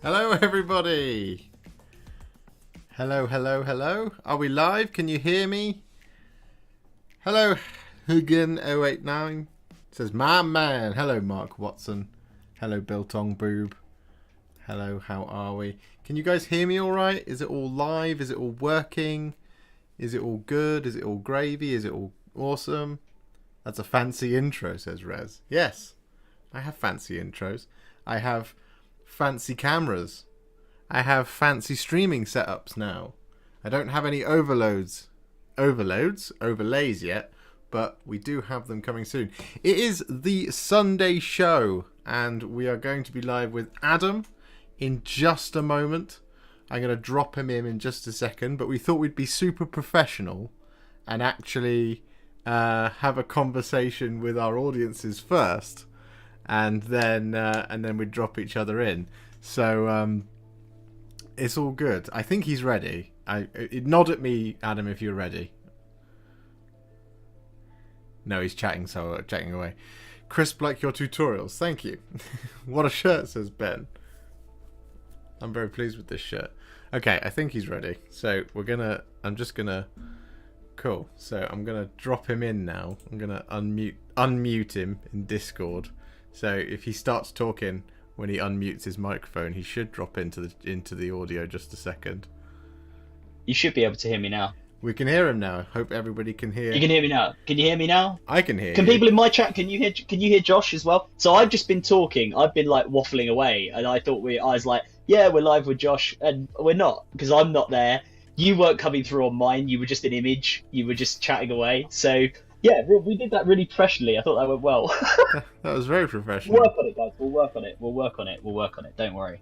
Hello, everybody. Hello, hello, hello. Are we live? Can you hear me? Hello, Hugan089. Says, my man. Hello, Mark Watson. Hello, Biltong Boob. Hello, how are we? Can you guys hear me all right? Is it all live? Is it all working? Is it all good? Is it all gravy? Is it all awesome? That's a fancy intro, says Rez. Yes, I have fancy intros. I have fancy cameras. I have fancy streaming setups now. I don't have any overlays yet, but we do have them coming soon. It is the Sunday show, and we are going to be live with Adam in just a moment. I'm going to drop him in just a second, but we thought we'd be super professional and actually have a conversation with our audiences first, and then we'd drop each other in. So it's all good. I think he's ready. Nod at me, Adam, if you're ready. No, he's chatting away. Crisp like your tutorials. Thank you. What a shirt, says Ben. I'm very pleased with this shirt. Okay, I think he's ready. So cool. So I'm gonna drop him in now. I'm gonna unmute him in Discord. So if he starts talking when he unmutes his microphone, he should drop into the audio just a second. You should be able to hear me now. We can hear him now. Hope everybody can hear. You can hear me now. Can you hear me now? I can hear. Can people in my chat? Can you hear Josh as well? So I've just been talking. I've been like waffling away, and I was like, yeah, we're live with Josh, and we're not because I'm not there. You weren't coming through on mine. You were just an image. You were just chatting away. So yeah, we did that really professionally. I thought that went well. That was very professional. We'll work on it, guys. We'll work on it. Don't worry.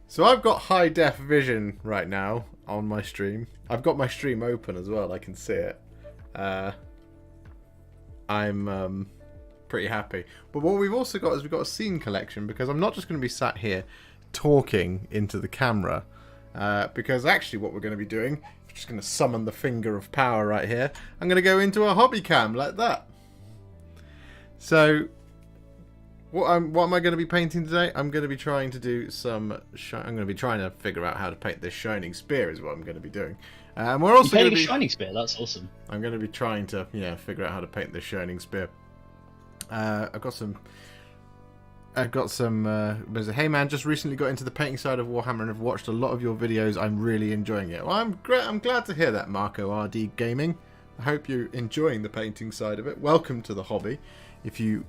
So I've got high def vision right now on my stream. I've got my stream open as well. I can see it. I'm pretty happy. But what we've also got is we've got a scene collection, because I'm not just going to be sat here talking into the camera. Because actually what we're going to be doing, I'm just going to summon the finger of power right here. I'm going to go into a hobby cam like that. So what am I going to be painting today? I'm going to be trying to do I'm going to be trying to figure out how to paint this shining spear is what I'm going to be doing. And we're also going to be shining spear. That's awesome. I'm going to be trying to figure out how to paint this shining spear. I've got some. Hey man, just recently got into the painting side of Warhammer and have watched a lot of your videos. I'm really enjoying it. Well, I'm glad to hear that, Marco RD Gaming. I hope you're enjoying the painting side of it. Welcome to the hobby. If you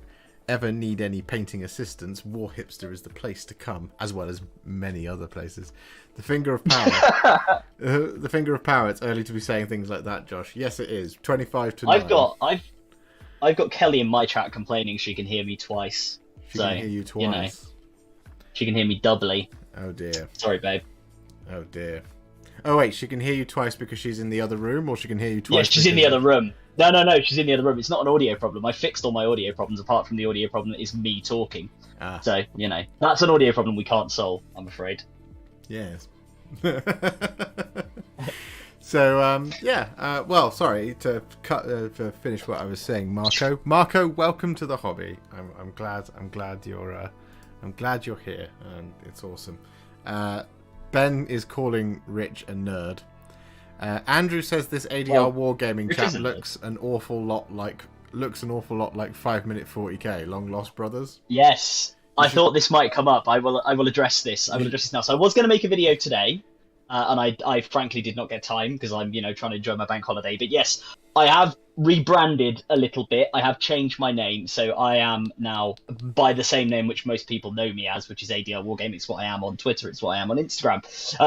ever need any painting assistance, Warhipster is the place to come, as well as many other places. The finger of power. The finger of power. It's early to be saying things like that, Josh. Yes, it is. 25 to 9. I've got Kelly in my chat complaining she can hear me twice. She can hear you twice. She can hear me doubly. Oh dear. Sorry, babe. Oh dear. Oh wait, she can hear you twice because she's in the other room, or she can hear you twice? Yeah, she's in the other room. No, she's in the other room. It's not an audio problem. I fixed all my audio problems apart from the audio problem that is me talking. So, that's an audio problem we can't solve, I'm afraid. Yes. So, well, sorry to finish what I was saying, Marco. Marco, welcome to the hobby. I'm glad you're here, and it's awesome. Ben is calling Rich a nerd. Andrew says this ADR wargaming chat looks an awful lot like 5 Minute 40k Long Lost Brothers. Yes, I thought this might come up. I will address this. I will address this now. So I was going to make a video today, and I frankly did not get time because I'm trying to enjoy my bank holiday. But yes, I have rebranded a little bit. I have changed my name, so I am now by the same name which most people know me as, which is ADR Wargaming. It's what I am on Twitter. It's what I am on Instagram.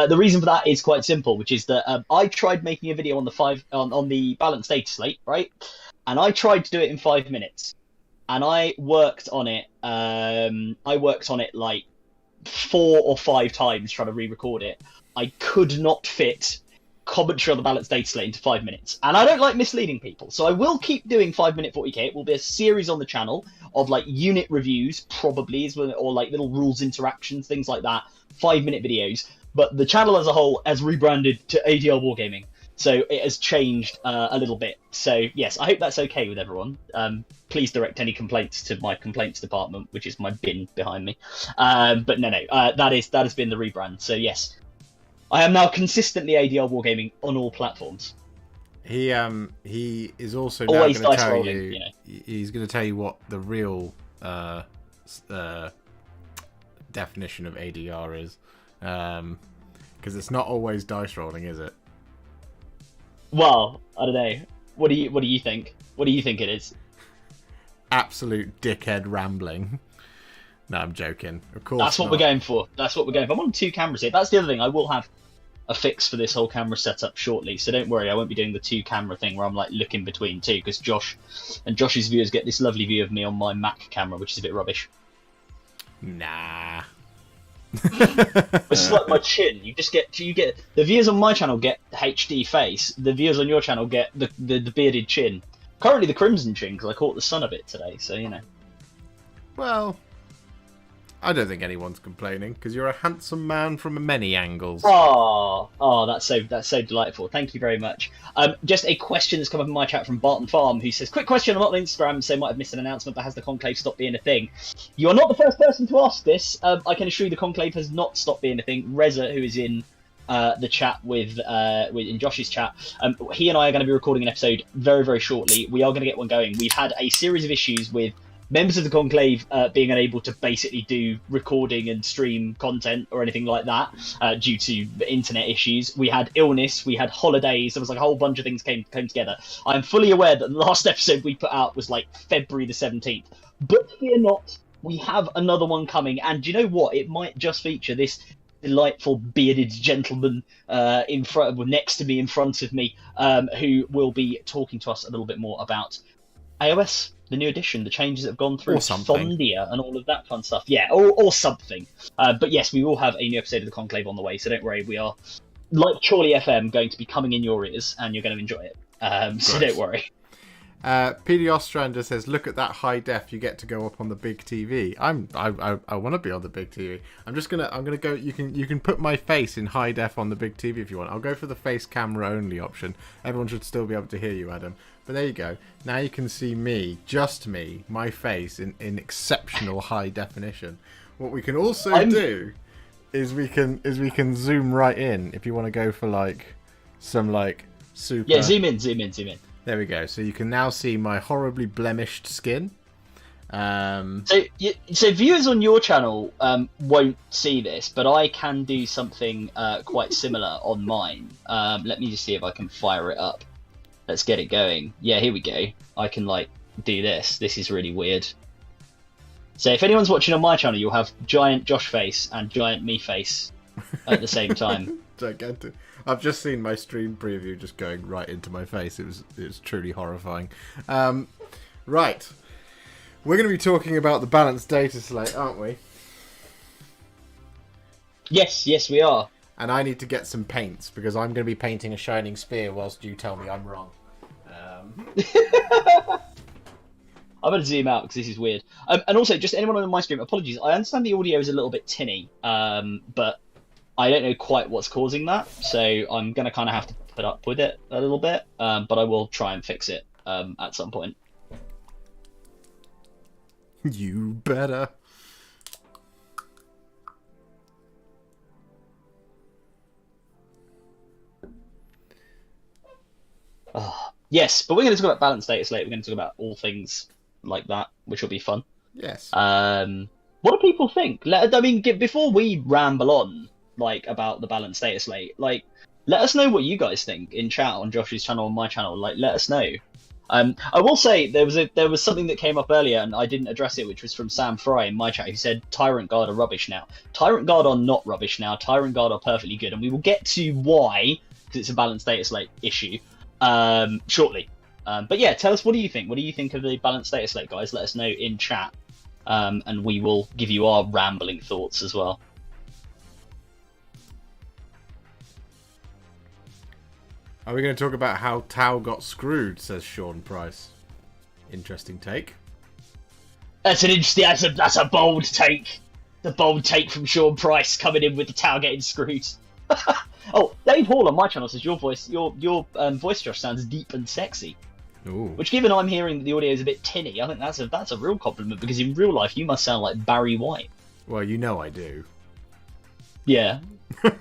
The reason for that is quite simple, which is that I tried making a video on the Balance Dataslate, right? And I tried to do it in 5 minutes, and I worked on it. Like 4 or 5 times trying to re-record it. I could not fit commentary on the Balance Dataslate into 5 minutes, and I don't like misleading people, so I will keep doing 5 Minute 40k. It will be a series on the channel of like unit reviews, probably, or like little rules interactions, things like that. 5 minute videos, but the channel as a whole has rebranded to ADR Wargaming. So it has changed a little bit. So yes, I hope that's okay with everyone. Please direct any complaints to my complaints department, which is my bin behind me. But no, that has been the rebrand. So yes, I am now consistently ADR Wargaming on all platforms. He is also always now going to dice tell rolling, you. He's going to tell you what the real definition of ADR is, because it's not always dice rolling, is it? Well, I don't know. What do you think? What do you think it is? Absolute dickhead rambling. No, I'm joking. Of course. That's what we're going for. That's what we're going for. I'm on 2 cameras here. That's the other thing. I will have a fix for this whole camera setup shortly, so don't worry. I won't be doing the 2 camera thing where I'm like looking between 2, because Josh's viewers get this lovely view of me on my Mac camera, which is a bit rubbish. Nah. It's like my chin. You get the viewers on my channel get HD face. The viewers on your channel get the bearded chin. Currently the crimson chin, because I caught the sun a bit today. So you know. Well, I don't think anyone's complaining, because you're a handsome man from many angles. Oh, that's so delightful. Thank you very much. Just a question that's come up in my chat from Barton Farm, who says, "Quick question. I'm not on Instagram, so might have missed an announcement, but has the conclave stopped being a thing?" You are not the first person to ask this. I can assure you the conclave has not stopped being a thing. Reza, who is in the chat with in Josh's chat, he and I are going to be recording an episode very, very shortly. We are going to get one going. We've had a series of issues with members of the conclave being unable to basically do recording and stream content or anything like that due to internet issues. We had illness, we had holidays, there was like a whole bunch of things came together. I'm fully aware that the last episode we put out was like February the 17th, but fear not, we have another one coming, and you know what, it might just feature this delightful bearded gentleman next to me, in front of me, who will be talking to us a little bit more about AOS, the new edition, the changes that have gone through, Thondia and all of that fun stuff. Yeah, or something. But yes, we will have a new episode of the Conclave on the way, so don't worry. We are, like Chorley FM, going to be coming in your ears, and you're going to enjoy it. So don't worry. PD Ostrander says, "Look at that high def. You get to go up on the big TV." I want to be on the big TV. I'm gonna go. You can put my face in high def on the big TV if you want. I'll go for the face camera only option. Everyone should still be able to hear you, Adam. But there you go. Now you can see me, just me, my face in exceptional high definition. What we can also do is we can zoom right in if you want to go for like some like super. Yeah, zoom in. There we go. So you can now see my horribly blemished skin. So viewers on your channel won't see this, but I can do something quite similar on mine. Let me just see if I can fire it up. Let's get it going. Yeah, here we go. I can like do this. This is really weird. So if anyone's watching on my channel, you'll have giant Josh face and giant me face at the same time. Gigantic. I've just seen my stream preview just going right into my face. It was truly horrifying. Right. We're going to be talking about the Balance Dataslate, aren't we? Yes, we are. And I need to get some paints, because I'm going to be painting a shining spear whilst you tell me I'm wrong. I'm going to zoom out because this is weird. And also, just anyone on my stream, apologies. I understand the audio is a little bit tinny, but I don't know quite what's causing that. So I'm going to kind of have to put up with it a little bit, but I will try and fix it at some point. You better. Yes, but we're going to talk about Balance Dataslate. We're going to talk about all things like that, which will be fun. Yes. What do people think? Before we ramble on, like, about the Balance Dataslate, like, let us know what you guys think in chat on Josh's channel, on my channel. Like, let us know. I will say there was something that came up earlier and I didn't address it, which was from Sam Fry in my chat, who said Tyrant Guard are rubbish now. Tyrant Guard are not rubbish now. Tyrant Guard are perfectly good, and we will get to why, because it's a Balance Dataslate issue, shortly. But yeah, tell us, what do you think? What do you think of the Balance Dataslate, guys? Let us know in chat, and we will give you our rambling thoughts as well. Are we going to talk about how Tau got screwed, says Sean Price. Interesting take. That's a bold take. The bold take from Sean Price coming in with the Tau getting screwed. Oh, Dave Hall on my channel says your voice Josh sounds deep and sexy. Ooh. Which, given I'm hearing that the audio is a bit tinny, I think that's a real compliment, because in real life you must sound like Barry White. Well, you know I do. Yeah.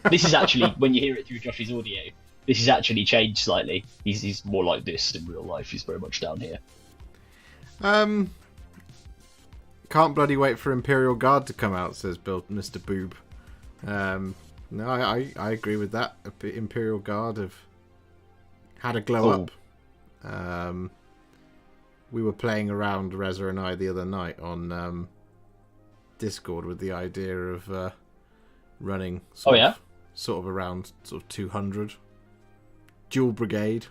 This is actually, when you hear it through Josh's audio, this has actually changed slightly. He's more like this in real life. He's very much down here. Can't bloody wait for Imperial Guard to come out, says Mr. Boob. No, I agree with that. Imperial Guard have had a glow up. We were playing around, Reza and I, the other night on Discord with the idea of running sort of around 200 dual brigade.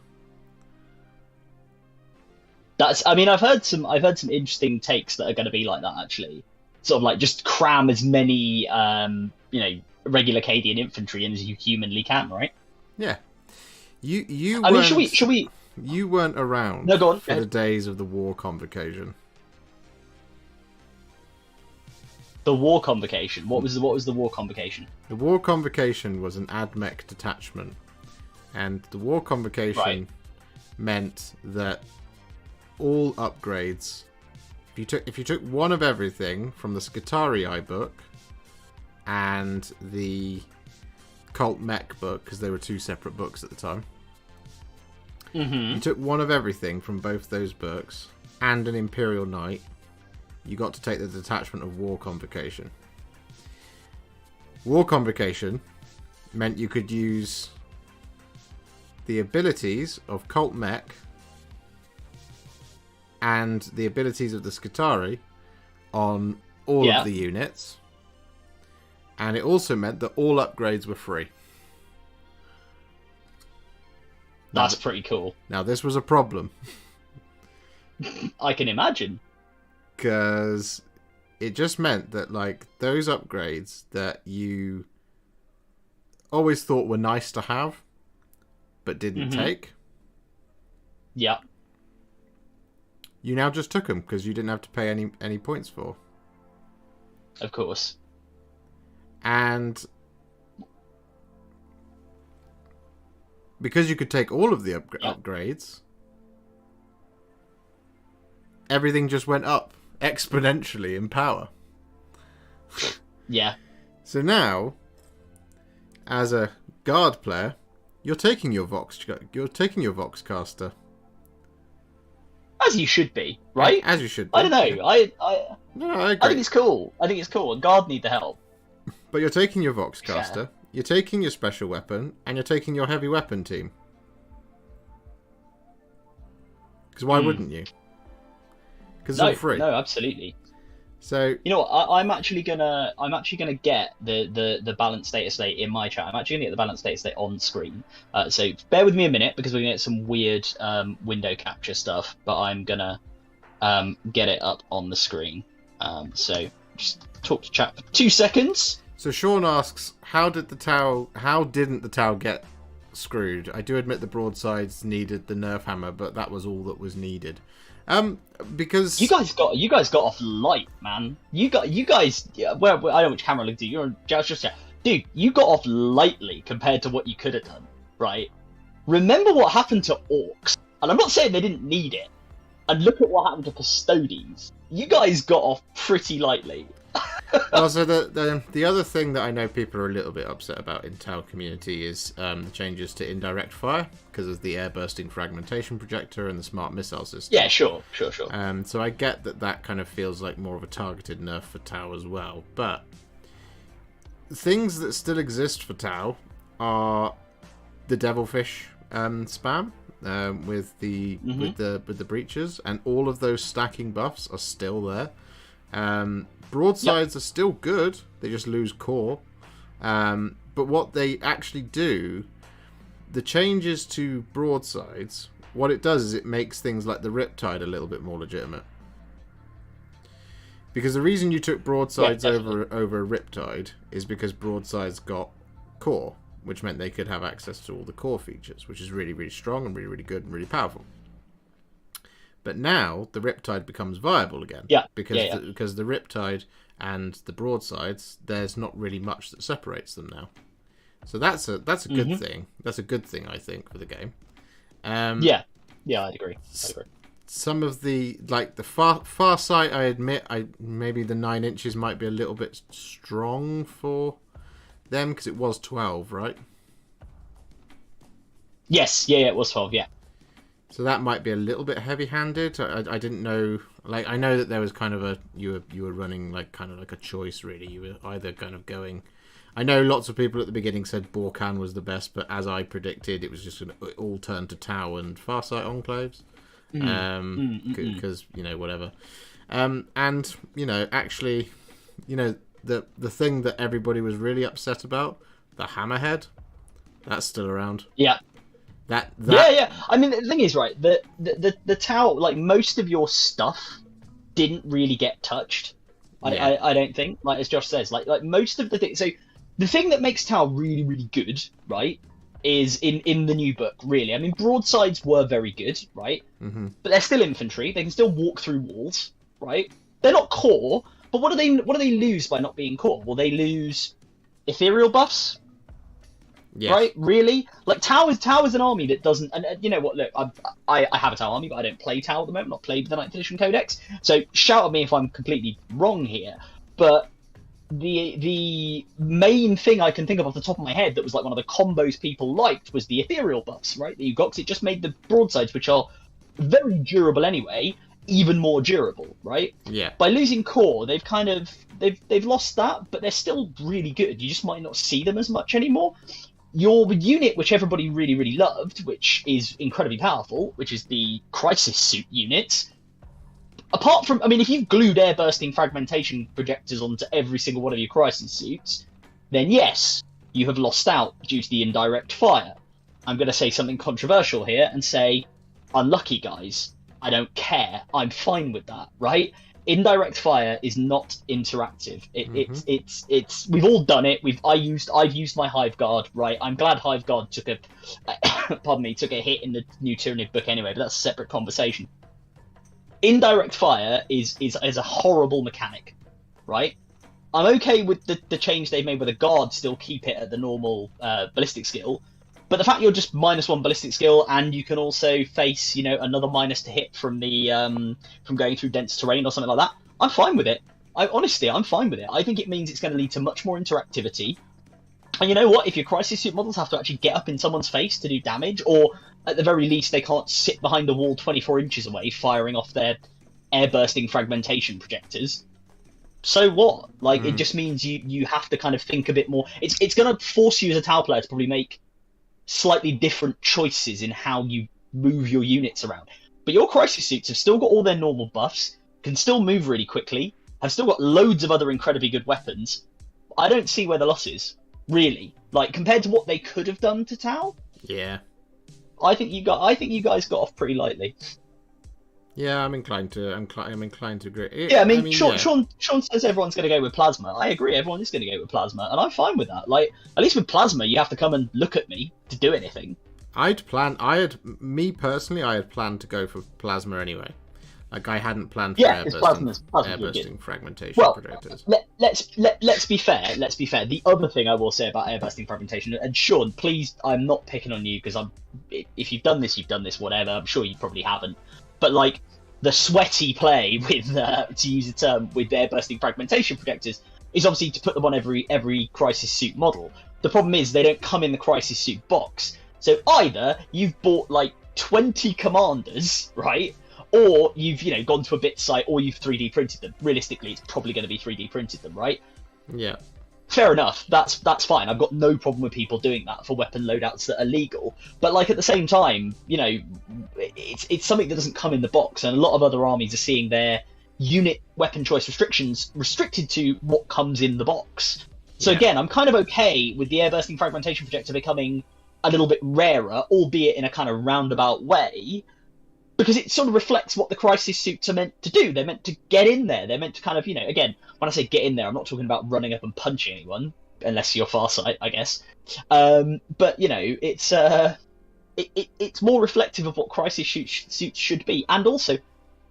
I've heard some interesting takes that are going to be like that, actually. Sort of like just cram as many regular Cadian infantry in as you humanly can, right? Yeah. You should we You weren't around for the days of the war convocation. The war convocation. What was the war convocation? The war convocation was an AdMech detachment, and the war convocation meant that all upgrades. If you took one of everything from the Skitarii book and the Cult Mech book, because they were two separate books at the time. Mm-hmm. You took one of everything from both those books and an Imperial Knight. You got to take the detachment of War Convocation. War Convocation meant you could use the abilities of Cult Mech and the abilities of the Skitarii on all of the units. And it also meant that all upgrades were free. That's pretty cool. Now, this was a problem. I can imagine. Because it just meant that, those upgrades that you always thought were nice to have, but didn't take. Yeah. You now just took them, because you didn't have to pay any points for. Of course. And because you could take all of the upgrades, everything just went up exponentially in power. Yeah. So now, as a guard player, you're taking your Voxcaster. As you should be, right? As you should be. I don't know. I agree. I think it's cool. And Guard need the help. But you're taking your Voxcaster, you're taking your special weapon, and you're taking your heavy weapon team. Because why wouldn't you? Because it's all free. No, absolutely. So you know what? I'm actually gonna get the Balance Dataslate in my chat. I'm actually gonna get the Balance Dataslate on screen. So bear with me a minute, because we're gonna get some weird window capture stuff. But I'm gonna get it up on the screen. So just talk to chat for 2 seconds. So Sean asks, how didn't the Tau get screwed? I do admit the broadsides needed the nerf hammer, but that was all that was needed. Because you guys got off light, man. You guys. Yeah, well, I don't know which camera look to. You're on just dude. You got off lightly compared to what you could have done, right? Remember what happened to orcs, and I'm not saying they didn't need it. And look at what happened to Custodes. You guys got off pretty lightly. Also, the other thing that I know people are a little bit upset about in Tau community is the changes to indirect fire, because of the air bursting fragmentation projector and the smart missile system. Yeah, sure. So I get that kind of feels like more of a targeted nerf for Tau as well. But things that still exist for Tau are the devilfish spam with the breaches, and all of those stacking buffs are still there. Broadsides are still good, they just lose core. But what they actually do, the changes to broadsides, what it does is it makes things like the Riptide a little bit more legitimate. Because the reason you took broadsides over a Riptide is because broadsides got core, which meant they could have access to all the core features, which is really, really strong and really, really good and really powerful. But now the Riptide becomes viable again. Because the Riptide and the broadsides, there's not really much that separates them now. So that's a good thing. That's a good thing, I think, for the game. Yeah, I'd agree. Some of the the far sight, I admit, maybe the 9 inches might be a little bit strong for them because it was 12, right? Yes, yeah, it was 12, yeah. So that might be a little bit heavy-handed. I didn't know. I know that there was kind of you were running kind of like a choice, really. You were either kind of going. I know lots of people at the beginning said Borkan was the best, but as I predicted, it was just going to all turn to Tau and Farsight Enclaves. Because whatever. And actually, the thing that everybody was really upset about, the Hammerhead, that's still around. Yeah. Yeah. I mean, the thing is, right, the Tau, most of your stuff didn't really get touched. I don't think, as Josh says, like most of the things. So the thing that makes Tau really, really good, right, is in the new book, really. I mean, broadsides were very good, right? Mm-hmm. But they're still infantry. They can still walk through walls, right? They're not core, but what do they lose by not being core? Well, they lose ethereal buffs. Yes. Right? Really? Tau is an army that doesn't. And you know what? Look, I have a Tau army, but I don't play Tau at the moment. Not played with the 9th edition Codex. So shout at me if I'm completely wrong here. But the main thing I can think of off the top of my head that was one of the combos people liked was the ethereal buffs, right? That you got, because it just made the broadsides, which are very durable anyway, even more durable, right? Yeah. By losing core, they've kind of they've lost that, but they're still really good. You just might not see them as much anymore. Your unit, which everybody really, really loved, which is incredibly powerful, which is the Crisis Suit unit. Apart from, I mean, if you've glued air-bursting fragmentation projectors onto every single one of your Crisis Suits, then yes, you have lost out due to the indirect fire. I'm going to say something controversial here and say, unlucky guys. I don't care. I'm fine with that, right? Indirect fire is not interactive. It's we've all done it. I've used my Hive Guard, right? I'm glad Hive Guard took a took a hit in the new Tyranid book anyway, but that's a separate conversation. Indirect fire is a horrible mechanic, right? I'm okay with the change they've made where the guards still keep it at the normal ballistic skill, but the fact you're just -1 ballistic skill and you can also face, another minus to hit from the from going through dense terrain or something like that, I'm fine with it. I'm fine with it. I think it means it's going to lead to much more interactivity. And you know what? If your Crisis Suit models have to actually get up in someone's face to do damage, or at the very least they can't sit behind the wall 24 inches away firing off their air-bursting fragmentation projectors, so what? It just means you have to kind of think a bit more. It's going to force you as a Tau player to probably make slightly different choices in how you move your units around. But your Crisis Suits have still got all their normal buffs, can still move really quickly, have still got loads of other incredibly good weapons. I don't see where the loss is, really. Compared to what they could have done to Tau. Yeah. I think you guys got off pretty lightly. Yeah, I'm inclined to agree. Yeah, I mean Sean says everyone's going to go with Plasma. I agree, everyone is going to go with Plasma, and I'm fine with that. At least with Plasma, you have to come and look at me to do anything. I had planned to go for Plasma anyway. I hadn't planned for air-bursting fragmentation projectors. Let's be fair. The other thing I will say about air-bursting fragmentation, and Sean, please, I'm not picking on you, because if you've done this, whatever. I'm sure you probably haven't. But the sweaty play with, to use a term, with air-bursting fragmentation projectors is obviously to put them on every Crisis Suit model. The problem is they don't come in the Crisis Suit box. So either you've bought 20 commanders, right? Or you've gone to a bit site, or you've 3D printed them. Realistically, it's probably going to be 3D printed them, right? Yeah. Fair enough. That's fine. I've got no problem with people doing that for weapon loadouts that are legal. But at the same time, it's something that doesn't come in the box, and a lot of other armies are seeing their unit weapon choice restrictions restricted to what comes in the box. So again, I'm kind of okay with the air-bursting fragmentation projector becoming a little bit rarer, albeit in a kind of roundabout way, because it sort of reflects what the Crisis Suits are meant to do. They're meant to get in there. They're meant to kind of, again, when I say get in there, I'm not talking about running up and punching anyone, unless you're Farsight, I guess. But, it's more reflective of what Crisis Suits should be. And also,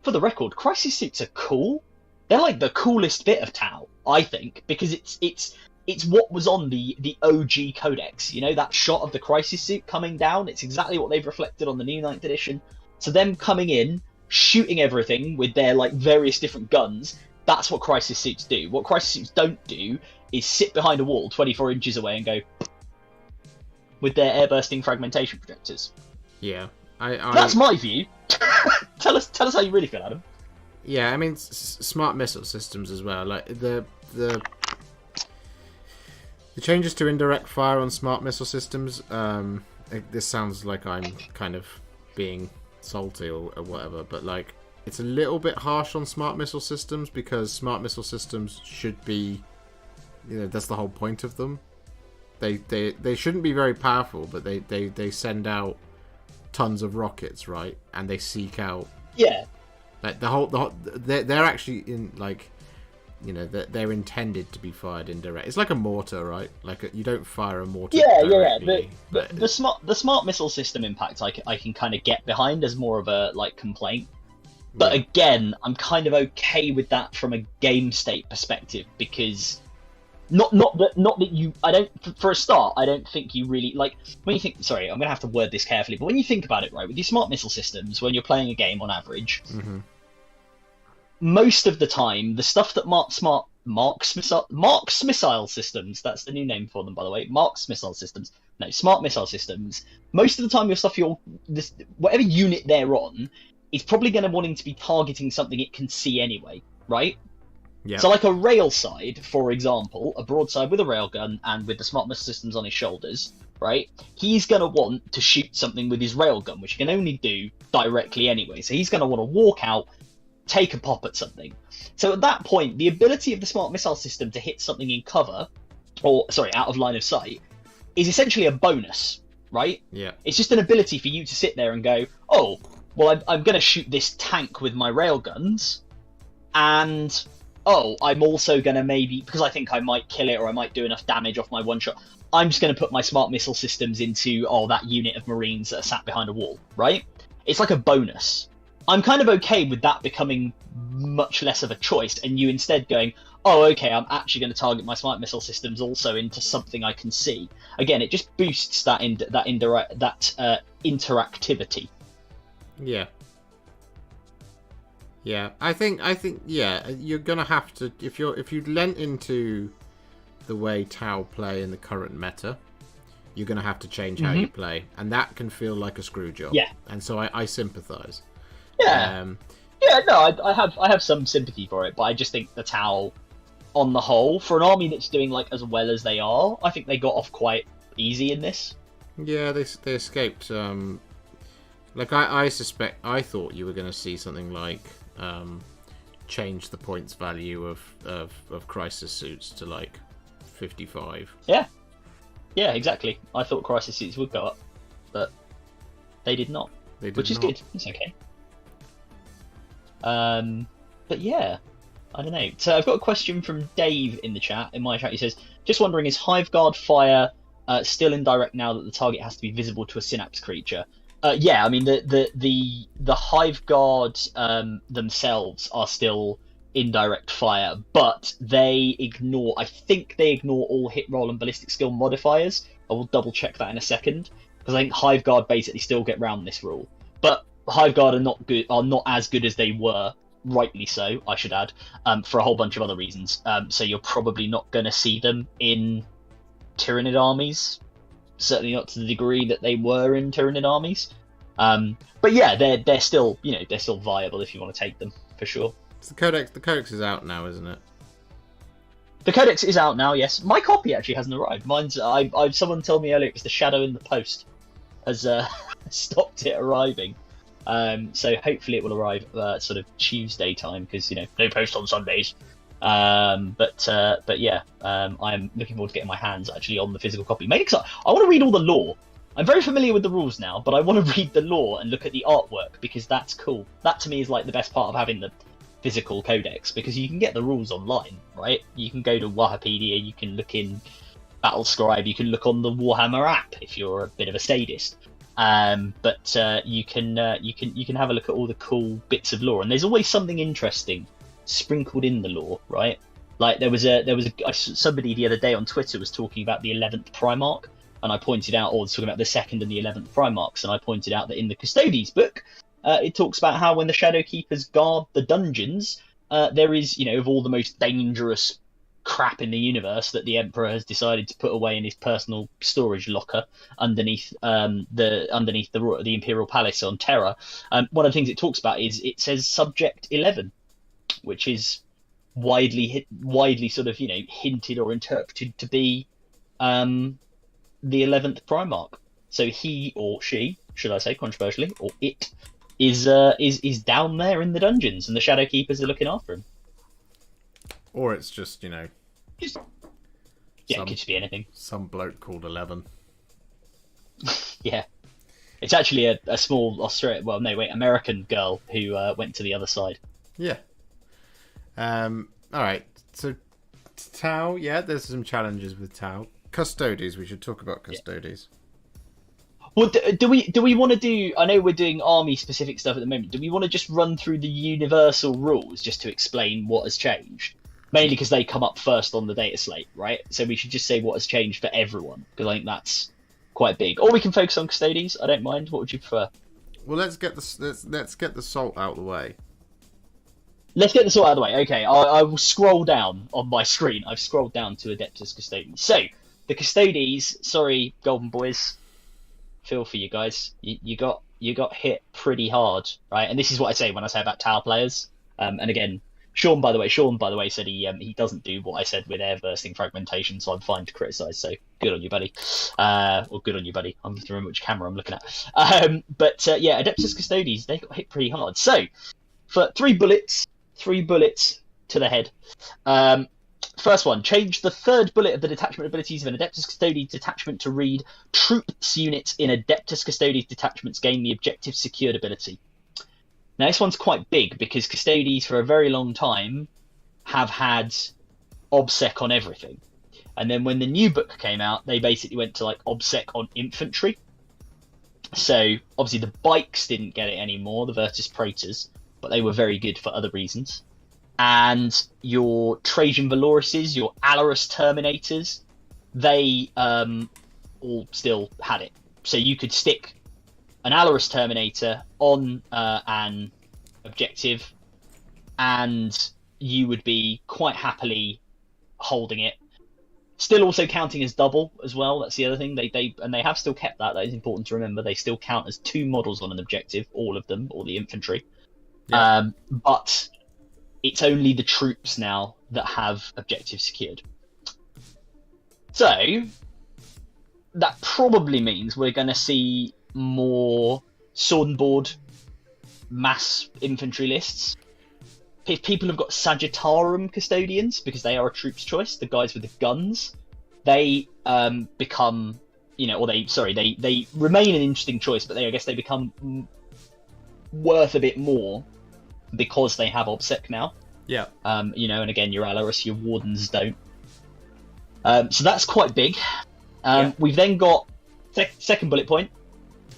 for the record, Crisis Suits are cool. They're the coolest bit of Tau, I think, because it's it's what was on the OG Codex. You know, that shot of the Crisis Suit coming down. It's exactly what they've reflected on the new 9th edition. So them coming in, shooting everything with their like various different guns. That's what Crisis Suits do. What Crisis Suits don't do is sit behind a wall 24 inches away and go with their air-bursting fragmentation projectors. Yeah, That's my view. Tell us how you really feel, Adam. Yeah, I mean, smart missile systems as well. Like the changes to indirect fire on smart missile systems. This sounds like I'm kind of being salty or whatever, but like it's a little bit harsh on smart missile systems because smart missile systems should be, you know, that's the whole point of them. They shouldn't be very powerful, but they send out tons of rockets, right? And they seek out, like the whole they're actually in, like, you know, they're intended to be fired indirect. It's like a mortar, right? Like you don't fire a mortar directly. The smart missile system impact I can kind of get behind as more of a like complaint. But again, I'm kind of okay with that from a game state perspective because not that you, I don't, for a start, I don't think you really like when you think. Sorry, I'm gonna have to word this carefully. But when you think about it, right, with your smart missile systems, when you're playing a game on average, most of the time, the stuff that marks missile systems, that's the new name for them, by the way, smart missile systems, most of the time your stuff, whatever unit they're on, is probably going to wanting to be targeting something it can see anyway, right? Yeah. So like a rail side, for example, a broadside with a railgun and with the smart missile systems on his shoulders, right? He's going to want to shoot something with his railgun, which he can only do directly anyway. So he's going to want to walk out, take a pop at something. So at that point, the ability of the smart missile system to hit something in cover, out of line of sight, is essentially a bonus, right? Yeah. It's just an ability for you to sit there and go, oh, well, I'm going to shoot this tank with my railguns, and I'm also going to maybe, because I think I might kill it or I might do enough damage off my one shot, I'm just going to put my smart missile systems into, that unit of Marines that are sat behind a wall, right? It's like a bonus. I'm kind of okay with that becoming much less of a choice, and you instead going, okay, I'm actually going to target my smart missile systems also into something I can see. Again, it just boosts that interactivity. Yeah. Yeah, I think yeah, you're gonna have to, if you lent into the way Tau play in the current meta, you're gonna have to change how you play, and that can feel like a screw job. Yeah. And so I sympathise. Yeah. I have some sympathy for it, but I just think the Tau, on the whole, for an army that's doing like as well as they are, I think they got off quite easy in this. Yeah, they escaped. Like I thought you were going to see something like change the points value of crisis suits to like 55. Yeah, exactly. I thought crisis suits would go up, but they did not. Which is good. It's okay. But yeah, I don't know. So I've got a question from Dave in the chat. In my chat, he says, "Just wondering, is Hive Guard fire still indirect now that the target has to be visible to a Synapse creature?" Yeah, I mean the Hive Guard themselves are still indirect fire, but they ignore. I think they ignore all hit roll and ballistic skill modifiers. I will double check that in a second, because I think Hive Guard basically still get round this rule. But Hive Guard are not as good as they were, rightly so, I should add, for a whole bunch of other reasons. So you're probably not going to see them in Tyranid armies. Certainly not to the degree that they were in Tyranid armies. But yeah, they're still viable if you want to take them, for sure. So the codex is out now, isn't it? The codex is out now, yes. My copy actually hasn't arrived. Mine's someone told me earlier it was the shadow in the post has stopped it arriving. So hopefully it will arrive sort of Tuesday time, because no post on Sundays. But yeah, I'm looking forward to getting my hands actually on the physical copy. Mainly because I want to read all the lore. I'm very familiar with the rules now, but I want to read the lore and look at the artwork, because that's cool. That to me is like the best part of having the physical codex, because you can get the rules online, right? You can go to Wikipedia, you can look in Battlescribe, you can look on the Warhammer app if you're a bit of a sadist. But you can have a look at all the cool bits of lore, and there's always something interesting sprinkled in the lore, right? Like somebody the other day on Twitter was talking about the 11th Primarch, and I pointed out, or talking about the 2nd and the 11th Primarchs, and I pointed out that in the Custodes book, it talks about how when the Shadowkeepers guard the dungeons, there is, of all the most dangerous crap in the universe that the Emperor has decided to put away in his personal storage locker underneath the Imperial Palace on Terra. One of the things it talks about is it says Subject 11, which is widely sort of hinted or interpreted to be the 11th Primarch. So he or she, should I say controversially, or it is down there in the dungeons, and the Shadowkeepers are looking after him. Or it's just, it could just be anything. Some bloke called 11. Yeah. It's actually a small American girl who went to the other side. Yeah. Alright. So, Tau, there's some challenges with Tau. Custodes, we should talk about Custodes. Well, do we want to do... I know we're doing army-specific stuff at the moment. Do we want to just run through the universal rules just to explain what has changed? Mainly because they come up first on the data slate, right? So we should just say what has changed for everyone, because I think that's quite big. Or we can focus on Custodes. I don't mind. What would you prefer? Well, let's get the salt out of the way. Let's get the salt out of the way. Okay, I will scroll down on my screen. I've scrolled down to Adeptus Custodes. So, the Custodes, sorry, Golden Boys, feel for you guys. You got hit pretty hard, right? And this is what I say when I say about Tau players. And again, Sean, by the way, said he doesn't do what I said with air bursting fragmentation, so I'm fine to criticise. So good on you, buddy. Or good on you, buddy. I'm just remember which camera I'm looking at. Adeptus Custodes, they got hit pretty hard. So for three bullets to the head. First one, change the third bullet of the detachment abilities of an Adeptus Custodes detachment to read troops units in Adeptus Custodes detachments gain the objective secured ability. Now this one's quite big because Custodes for a very long time have had OBSEC on everything. And then when the new book came out, they basically went to like OBSEC on infantry. So obviously the bikes didn't get it anymore, the Virtus Praetors, but they were very good for other reasons. And your Trajan Valorises, your Alarus Terminators, they all still had it. So you could stick an Alarus Terminator on an objective, and you would be quite happily holding it. Still also counting as double as well. That's the other thing. They have still kept that. That is important to remember. They still count as two models on an objective, all of them, all the infantry. Yeah. But it's only the troops now that have objectives secured. So that probably means we're going to see more sword and board mass infantry lists. If people have got Sagittarum Custodians, because they are a troop's choice, the guys with the guns, they become, they remain an interesting choice, but I guess they become worth a bit more because they have OBSEC now. Yeah. And again, your Alarus, your Wardens don't. So that's quite big. We've then got second bullet point.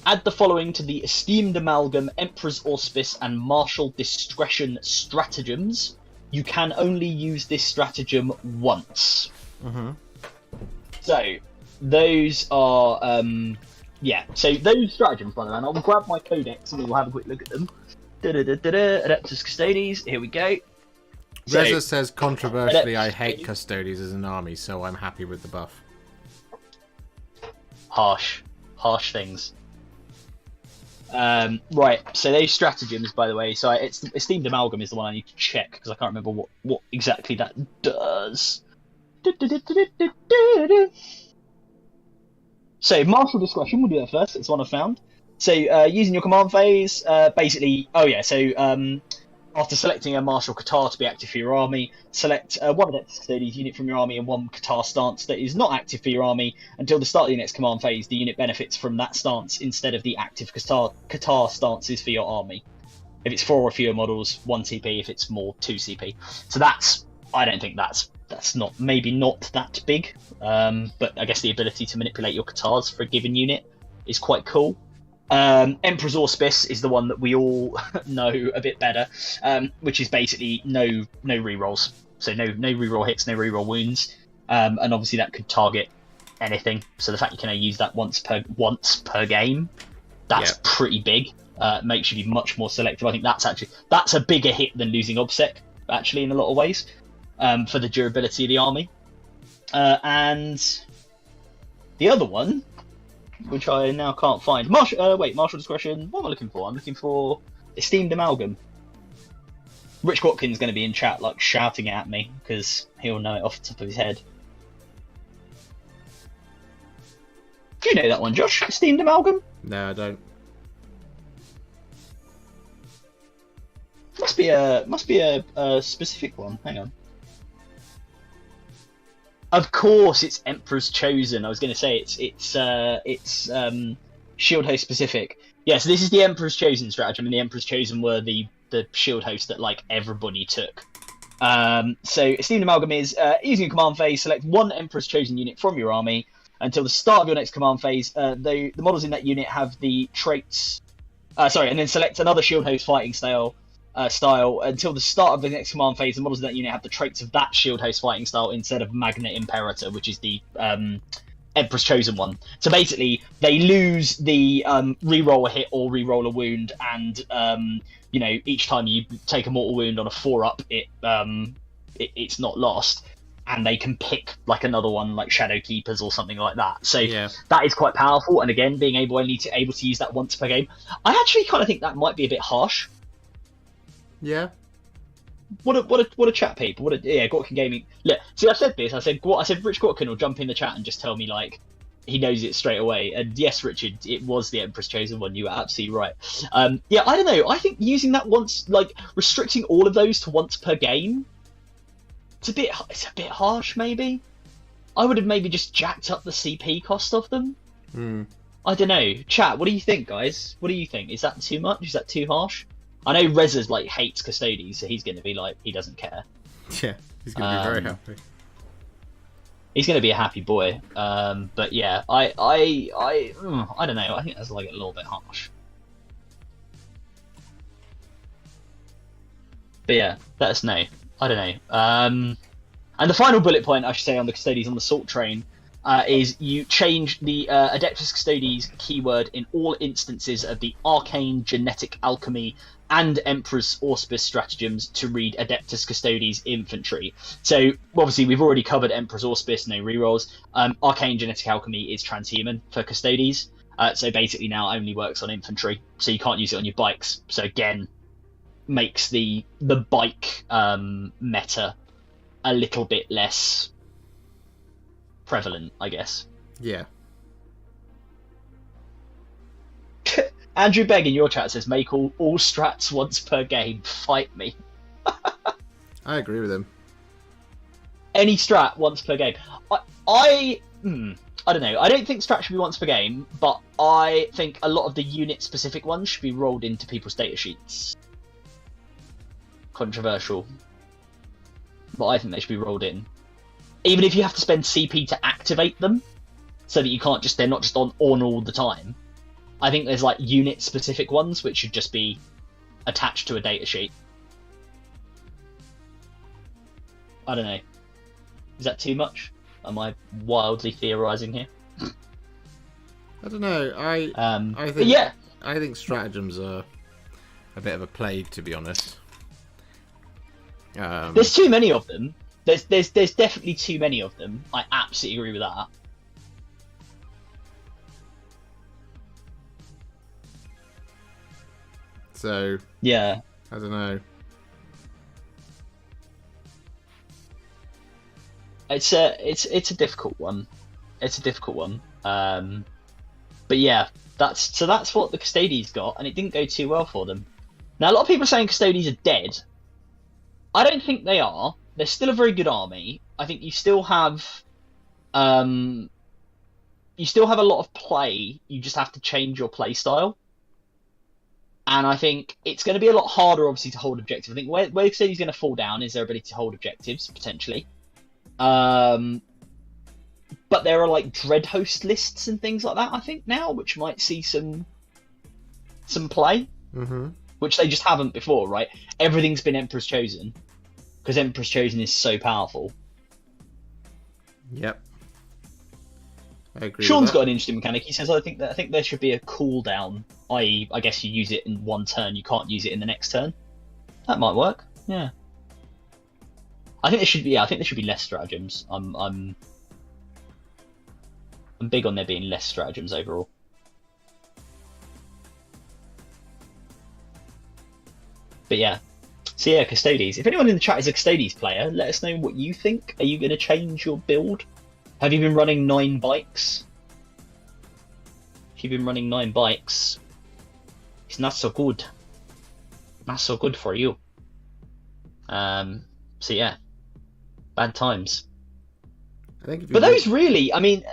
Add the following to the esteemed amalgam Emperor's Auspice and Martial Discretion stratagems. You can only use this stratagem once. Mm-hmm. So those are So those stratagems, by the way, and I'll grab my codex and we'll have a quick look at them. Adeptus Custodes. Here we go. Reza says controversially, I hate Custodes as an army, so I'm happy with the buff. Harsh things. Right, so those stratagems, by the way, so it's esteemed amalgam is the one I need to check because I can't remember what exactly that does. So martial discretion, we'll do that first. It's the one I found. So using your command phase, basically, after selecting a martial Qatar to be active for your army, select one Adeptus Custodes unit from your army and one Qatar stance that is not active for your army. Until the start of the next command phase, the unit benefits from that stance instead of the active Qatar stances for your army. If it's 4 or fewer models, 1 CP. If it's more, 2 CP. So I don't think that's not that big. But I guess the ability to manipulate your Qatars for a given unit is quite cool. Emperor's Auspice is the one that we all know a bit better, which is basically no rerolls. so no reroll hits, no reroll wounds, and obviously that could target anything. So the fact you can only use that once per game, that's pretty big. Makes you be much more selective. I think that's a bigger hit than losing Obsec, actually, in a lot of ways, for the durability of the army. And the other one, which I now can't find, martial discretion. What am I looking for? I'm looking for Esteemed Amalgam. Rich Watkin's going to be in chat, like, shouting at me, because he'll know it off the top of his head. Do you know that one, Josh? Esteemed Amalgam? No, I don't. Must be a specific one. Hang on. Of course, it's Emperor's Chosen. I was going to say it's Shield Host specific. Yeah, so this is the Emperor's Chosen strategy. I mean, the Emperor's Chosen were the Shield Host that, like, everybody took. So Esteemed Amalgam is using a command phase, select one Emperor's Chosen unit from your army until the start of your next command phase. The models in that unit have the traits. And then select another Shield Host fighting style until the start of the next command phase. The models in that unit have the traits of that Shield Host fighting style instead of Magnet Imperator, which is the Emperor's Chosen one. So basically, they lose the reroll a hit or reroll a wound, and each time you take a mortal wound on a 4-up, it's not lost, and they can pick like another one, like Shadow Keepers or something like that. So that is quite powerful. And again, being able to use that once per game, I actually kind of think that might be a bit harsh. Yeah. What a chat, people. Gorkin Gaming. Look, see, I said this. I said Rich Gorkin will jump in the chat and just tell me, like, he knows it straight away. And yes, Richard, it was the Emperor's Chosen one. You were absolutely right. I don't know. I think using that once, like, restricting all of those to once per game, it's a bit harsh, maybe. I would have maybe just jacked up the CP cost of them. I don't know. Chat, what do you think, guys? What do you think? Is that too much? Is that too harsh? I know Reza's, like, hates Custodes, so he's going to be like, he doesn't care. Yeah, he's going to be very happy. He's going to be a happy boy. But yeah, I don't know. I think that's, like, a little bit harsh. But yeah, let us know. I don't know. And the final bullet point, I should say, on the Custodes on the Salt Train is you change the Adeptus Custodes keyword in all instances of the Arcane, Genetic Alchemy, and Emperor's Auspice stratagems to read Adeptus Custodes Infantry. So, obviously, we've already covered Emperor's Auspice, no rerolls. Arcane Genetic Alchemy is transhuman for Custodes. So basically now only works on infantry, so you can't use it on your bikes. So again, makes the bike meta a little bit less prevalent, I guess. Yeah. Andrew Begg in your chat says, make all strats once per game. Fight me. I agree with him. Any strat once per game. I don't know. I don't think strat should be once per game, but I think a lot of the unit-specific ones should be rolled into people's data sheets. Controversial. But I think they should be rolled in. Even if you have to spend CP to activate them, so that they're not just on all the time. I think there's, like, unit-specific ones which should just be attached to a data sheet. I don't know. Is that too much? Am I wildly theorising here? I don't know. I think stratagems are a bit of a plague, to be honest. There's too many of them. There's definitely too many of them. I absolutely agree with that. So yeah, I don't know. It's a difficult one. It's a difficult one. But yeah, that's what the Custodes got, and it didn't go too well for them. Now a lot of people are saying Custodes are dead. I don't think they are. They're still a very good army. I think you still have a lot of play. You just have to change your play style. And I think it's going to be a lot harder, obviously, to hold objectives. I think where Custodes going to fall down is their ability to hold objectives, potentially. But there are, like, Dread Host lists and things like that, I think, now, which might see some play. Mm-hmm. Which they just haven't before, right? Everything's been Emperor's Chosen. because Emperor's Chosen is so powerful. Yep. I agree. Sean's got an interesting mechanic. He says, I think there should be a cooldown, i.e., I guess you use it in one turn, you can't use it in the next turn. That might work. Yeah. I think there should be. Yeah, I think there should be less stratagems. I'm big on there being less stratagems overall. But yeah. So yeah, Custodes. If anyone in the chat is a Custodes player, let us know what you think. Are you going to change your build? Have you been running 9 bikes? If you've been running 9 bikes, it's not so good. Not so good for you. So yeah, bad times. But those really, I mean,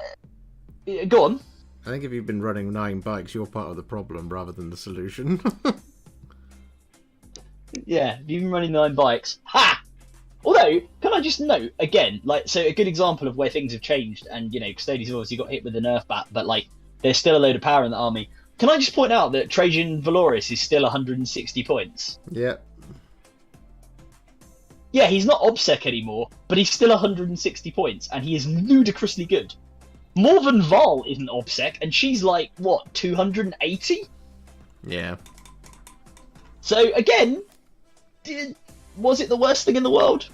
go on. I think if you've been running 9 bikes, you're part of the problem rather than the solution. Yeah, if you've been running 9 bikes, ha! Although, can I just note again, like, so a good example of where things have changed, and you know, Custodes obviously got hit with the nerf bat, but like, there's still a load of power in the army. Can I just point out that Trajan Valoris is still 160 points? Yeah. Yeah, he's not OBSEC anymore, but he's still 160 points, and he is ludicrously good. Morven Val isn't OBSEC, and she's like, what, 280? Yeah. So, again, was it the worst thing in the world?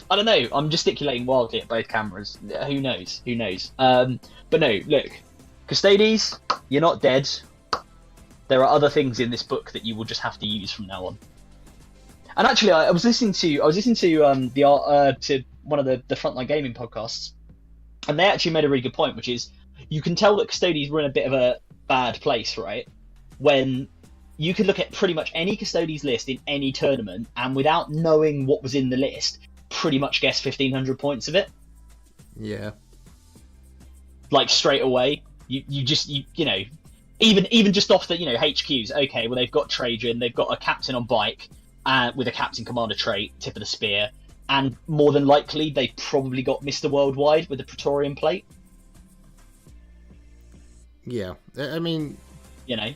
I don't know, I'm gesticulating wildly at both cameras. Who knows? Who knows? But no, look, Custodes, you're not dead. There are other things in this book that you will just have to use from now on. And actually, I was listening to to one of the Frontline Gaming podcasts, and they actually made a really good point, which is you can tell that Custodes were in a bit of a bad place, right? When you could look at pretty much any Custodes list in any tournament, and without knowing what was in the list, pretty much guess 1,500 points of it. Yeah. Like straight away, you know, even just off the HQs. Okay, well they've got Trajan, they've got a captain on bike. With a captain commander trait, tip of the spear, and more than likely they probably got Mr. Worldwide with the Praetorian plate. Yeah, I mean, you know,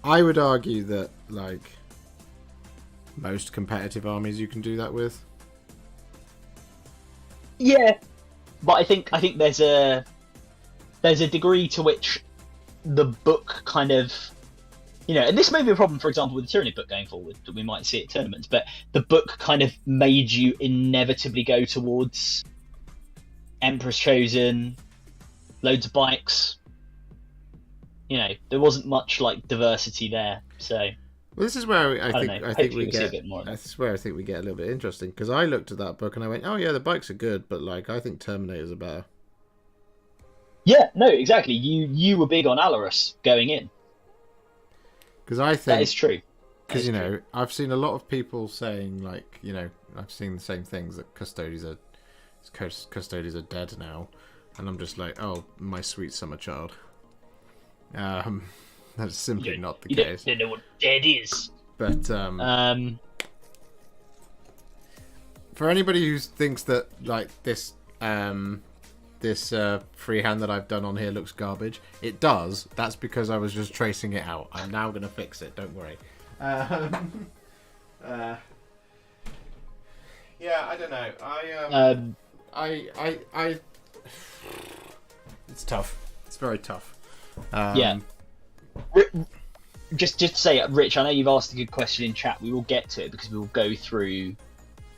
I would argue that like most competitive armies you can do that with. Yeah, but I think there's a degree to which the book kind of. And this may be a problem, for example, with the Tyranid book going forward, that we might see at tournaments, but the book kind of made you inevitably go towards Emperor's Chosen, loads of bikes. There wasn't much like diversity there, so. Well, this is where I think we get. A bit more. This is where I think we get a little bit interesting, because I looked at that book and I went, "Oh yeah, the bikes are good, but like I think Terminators are better." Yeah, no, exactly. You were big on Alarus going in. Because I think that is true. Because I've seen a lot of people saying like I've seen the same things that Custodes are dead now, and I'm just like, oh my sweet summer child. That's simply not the case. You don't know what dead is. But for anybody who thinks that like this freehand that I've done on here looks garbage. It does. That's because I was just tracing it out. I'm now going to fix it. Don't worry. Yeah, I don't know. I it's tough. It's very tough. Yeah. Just to say, Rich, I know you've asked a good question in chat. We will get to it because we will go through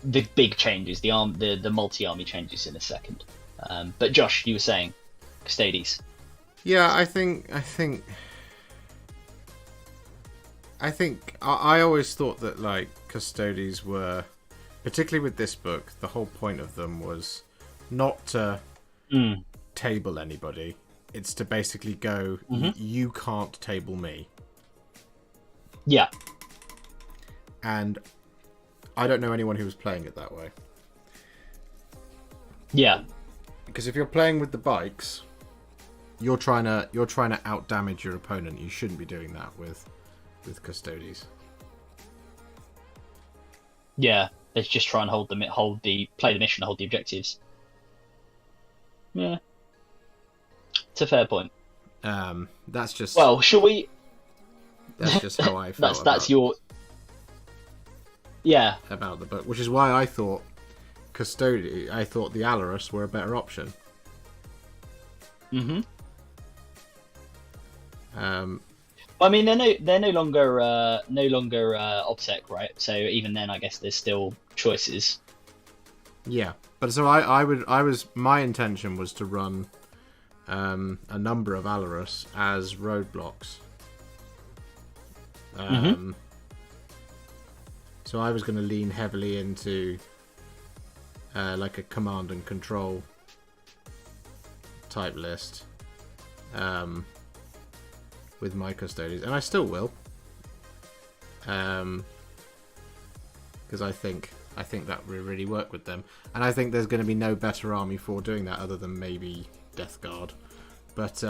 the big changes, the multi-army changes in a second. But Josh, you were saying Custodes. Yeah, I always thought that like Custodes were, particularly with this book, the whole point of them was not to table anybody. It's to basically go, you can't table me. Yeah. And I don't know anyone who was playing it that way. Yeah. Because if you're playing with the bikes, you're trying to out damage your opponent. You shouldn't be doing that with Custodes. Yeah, let's just try and play the mission, hold the objectives. Yeah, it's a fair point. That's just. Well, shall we? That's just how I felt. that's your. Yeah. about the book, which is why I thought I thought the Alarus were a better option. Mm-hmm. I mean, they're no longer OBSEC, right? So even then, I guess there's still choices. Yeah, but so my intention was to run a number of Alarus as roadblocks. So I was going to lean heavily into like a command and control type list with my Custodes, and I still will, because I think that will really work with them, and I think there's going to be no better army for doing that other than maybe Death Guard, but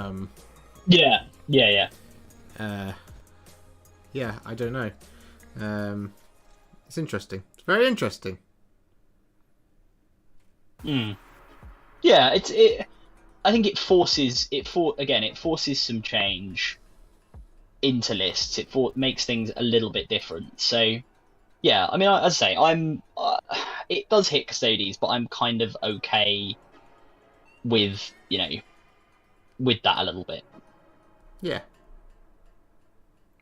yeah, I don't know. It's interesting. It's very interesting. Yeah, I think it forces some change into lists. It makes things a little bit different. So, yeah, I mean, as I say, it does hit Custodes, but I'm kind of okay with with that a little bit. Yeah.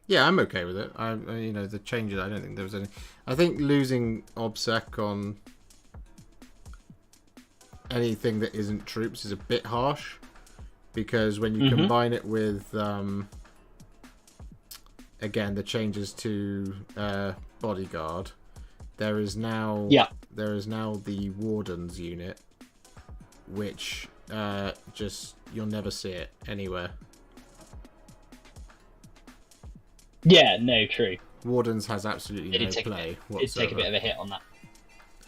Yeah, I'm okay with it. The changes, I don't think there was any. I think losing OBSEC on anything that isn't troops is a bit harsh, because when you combine it with again the changes to bodyguard, there is now the Wardens unit, which just you'll never see it anywhere. Yeah, no, true. Wardens has absolutely no play whatsoever. They did take a bit of a hit on that.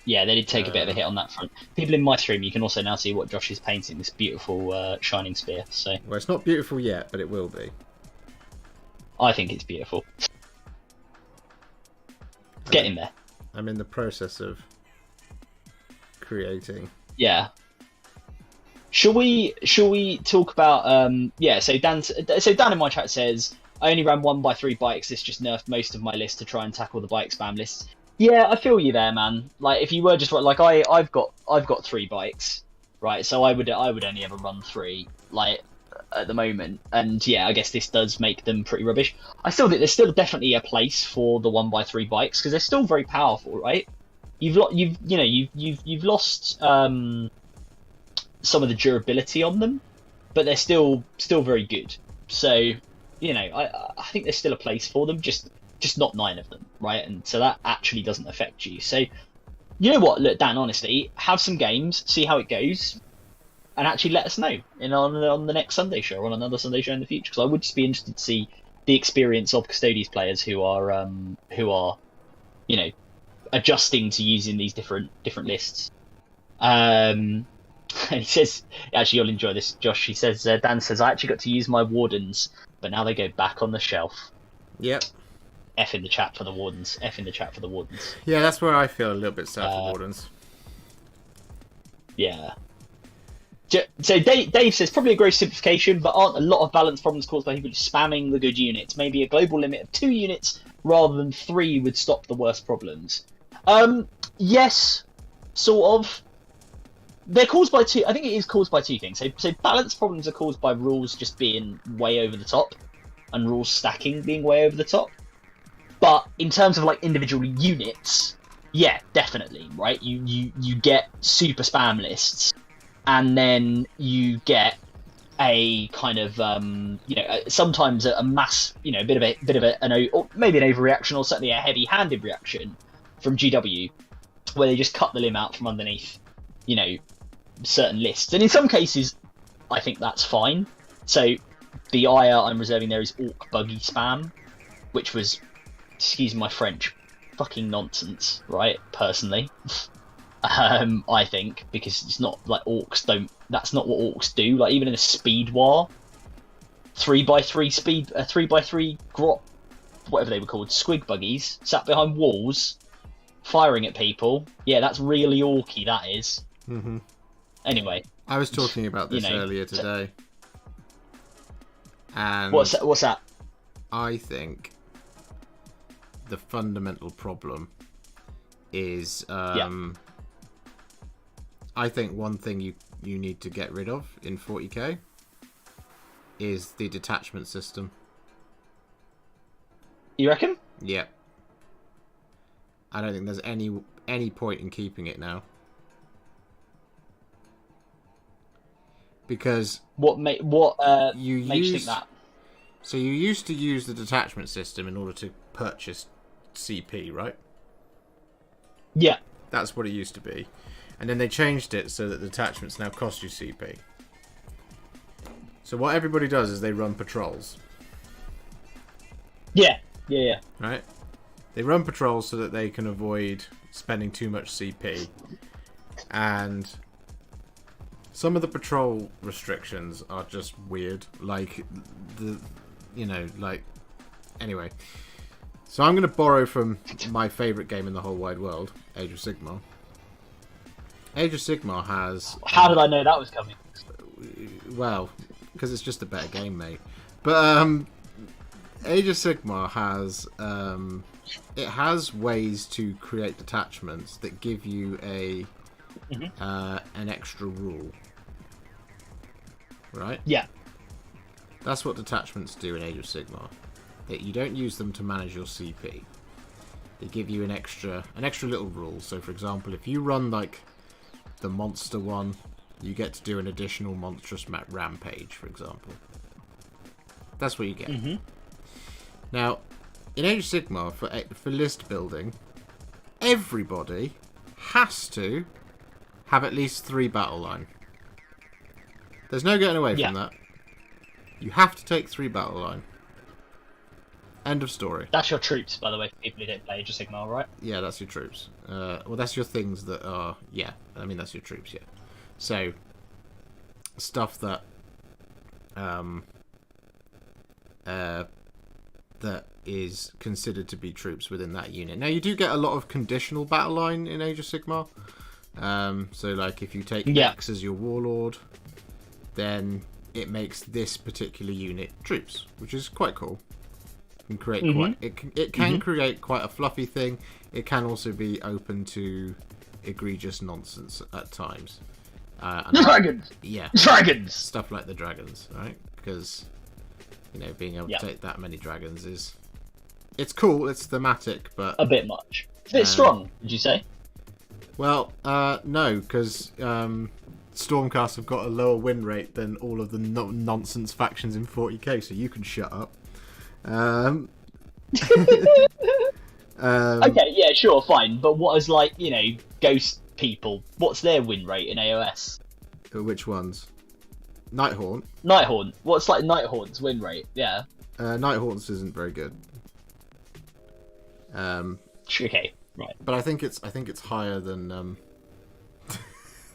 Yeah, they did take a bit of a hit on that front. People in my stream, you can also now see what Josh is painting, this beautiful shining spear. So, well, it's not beautiful yet, but it will be. I think it's beautiful. It's getting there. I'm in the process of creating. Yeah. Shall we talk about so Dan in my chat says, I only ran 1x3 bikes. This just nerfed most of my list to try and tackle the bike spam lists. Yeah, I feel you there, man. Like, if you were just like I've got 3 bikes, right? So I would only ever run 3, like, at the moment. And yeah, I guess this does make them pretty rubbish. I still think there's still definitely a place for the 1x3 bikes, because they're still very powerful, right? You've lost some of the durability on them, but they're still very good. So, I think there's still a place for them, just not 9 of them, right? And so that actually doesn't affect you. So, you know what? Look, Dan, honestly, have some games, see how it goes, and actually let us know on the next Sunday show or on another Sunday show in the future. Because I would just be interested to see the experience of Custodes players who are adjusting to using these different lists. And he says, actually, you'll enjoy this, Josh. He says, Dan says, I actually got to use my Wardens, but now they go back on the shelf. Yep. F in the chat for the Wardens. F in the chat for the Wardens. Yeah, that's where I feel a little bit sad for Wardens. Yeah. So Dave says, probably a gross simplification, but aren't a lot of balance problems caused by people spamming the good units? Maybe a global limit of 2 units rather than 3 would stop the worst problems. Yes, sort of. They're caused by 2. I think it is caused by 2 things. So balance problems are caused by rules just being way over the top, and rules stacking being way over the top. But in terms of like individual units, yeah, definitely, right? You get super spam lists, and then you get a kind of sometimes a mass, a bit of or maybe an overreaction, or certainly a heavy-handed reaction from GW, where they just cut the limb out from underneath, certain lists. And in some cases, I think that's fine. So the ire I'm reserving there is orc buggy spam, which was, excuse my French, fucking nonsense, right? Personally, I think, because it's not like orcs don't. That's not what orcs do. Like, even in a speed war, 3x3 grot, whatever they were called, squig buggies, sat behind walls, firing at people. Yeah, that's really orky. That is. Mm-hmm. Anyway, I was talking about this earlier today. And what's that? I think the fundamental problem is I think one thing you need to get rid of in 40k is the detachment system. You reckon? Yeah. I don't think there's any point in keeping it now. Because what makes you think that? So you used to use the detachment system in order to purchase CP, right? Yeah. That's what it used to be. And then they changed it so that the detachments now cost you CP. So what everybody does is they run patrols. Yeah. Right? They run patrols so that they can avoid spending too much CP. And some of the patrol restrictions are just weird. Like, anyway. So I'm going to borrow from my favourite game in the whole wide world, Age of Sigmar. Age of Sigmar has... How did I know that was coming? Well, because it's just a better game, mate. But Age of Sigmar has... it has ways to create detachments that give you an extra rule. Right? Yeah. That's what detachments do in Age of Sigmar. You don't use them to manage your CP. They give you an extra little rule. So, for example, if you run like the monster one, you get to do an additional monstrous rampage, for example. That's what you get. Now, in Age of Sigmar, for list building, everybody has to have at least 3 battle line. There's no getting away from that. You have to take 3 battle line. End of story. That's your troops, by the way, for people who don't play Age of Sigmar, right? Yeah, that's your troops. Well, that's your things that are... Yeah, I mean, that's your troops, yeah. So, stuff that... that is considered to be troops within that unit. Now, you do get a lot of conditional battle line in Age of Sigmar. So, like, if you take X as your warlord, then it makes this particular unit troops, which is quite cool. Can create it can create quite a fluffy thing. It can also be open to egregious nonsense at times. Dragons. Dragons. Stuff like the dragons, right? Because being able to take that many dragons it's cool. It's thematic, but a bit much. It's a bit strong. Did you say? Well, no, because Stormcast have got a lower win rate than all of the nonsense factions in 40k. So you can shut up. Okay, yeah, sure, fine. But what is ghost people? What's their win rate in AOS? Which ones? Nighthaunt. Nighthaunt. What's Nighthaunt's win rate? Yeah. Nighthaunt's isn't very good. Okay, right. But I think it's higher than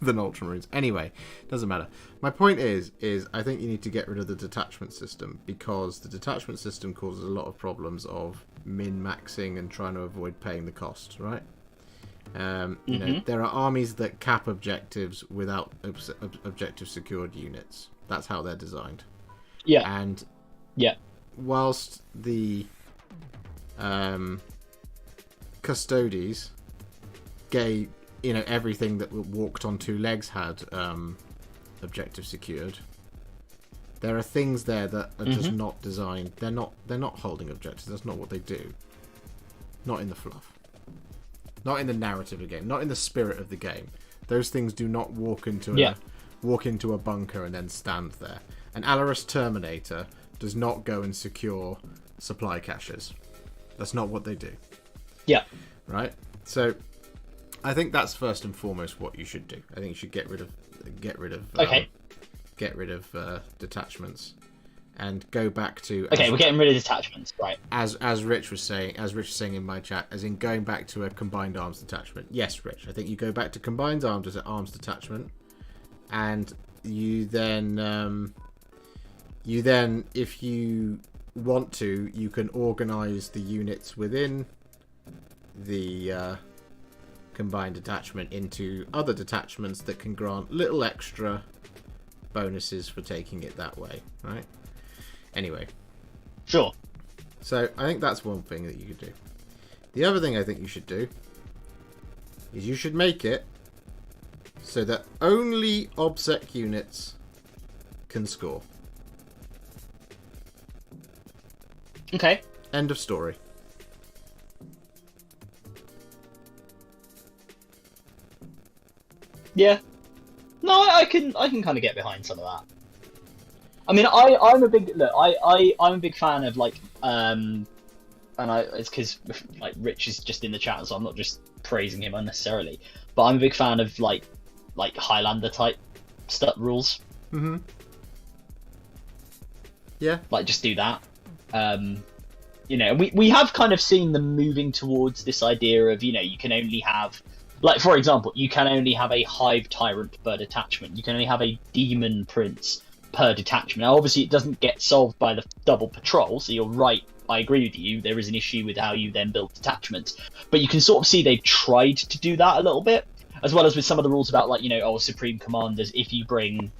than Ultramarines. Anyway, doesn't matter. My point is I think you need to get rid of the detachment system, because the detachment system causes a lot of problems of min-maxing and trying to avoid paying the cost, right? There are armies that cap objectives without objective secured units. That's how they're designed. Yeah. And whilst the Custodes gave everything that walked on 2 legs had objective secured, there are things there that are just not designed. They're not holding objectives. That's not what they do. Not in the fluff. Not in the narrative of the game. Not in the spirit of the game. Those things do not walk into a bunker and then stand there. An Alarus Terminator does not go and secure supply caches. That's not what they do. Yeah. Right? So I think that's first and foremost what you should do. I think you should get rid of detachments and go back to... Okay, we're getting rid of detachments, right. As Rich was saying in my chat, as in going back to a combined arms detachment. Yes, Rich, I think you go back to combined arms as an arms detachment, and you then, if you want to, you can organise the units within the combined detachment into other detachments that can grant little extra bonuses for taking it that way, right? Anyway. Sure. So I think that's one thing that you could do. The other thing I think you should do is you should make it so that only OBSEC units can score. Okay. End of story. Yeah. No, I can kind of get behind some of that. I mean, I'm a big I'm a big fan of like and it's because like Rich is just in the chat, so I'm not just praising him unnecessarily. But I'm a big fan of like Highlander type stuff rules. Mm-hmm. Yeah. Like just do that. You know, we have kind of seen them moving towards this idea of, you know, you can only have, like, for example, you can only have a Hive Tyrant per detachment. You can only have a Demon Prince per detachment. Now, obviously, it doesn't get solved by the double patrol, so you're right, I agree with you. There is an issue with how you then build detachments. But you can sort of see they've tried to do that a little bit, as well as with some of the rules about, like, you know, Supreme Commanders, if you bring,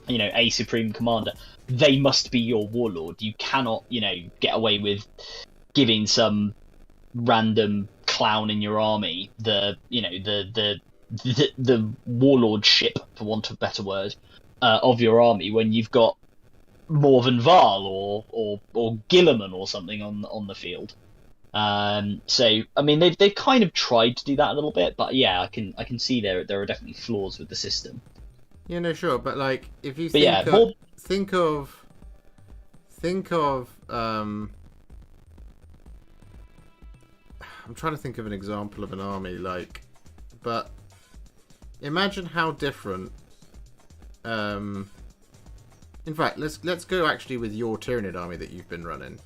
you know, a Supreme Commander, they must be your warlord. You cannot, you know, get away with giving some random clown in your army the warlordship, for want of a better word, of your army when you've got Morven Val or Gilliman or something on the field. So I mean they've kind of tried to do that a little bit, but yeah, I can see there are definitely flaws with the system. Yeah, no, sure, but like if you think of I'm trying to think of an example of an army, like, but imagine how different. In fact, let's go actually with your Tyranid army that you've been running.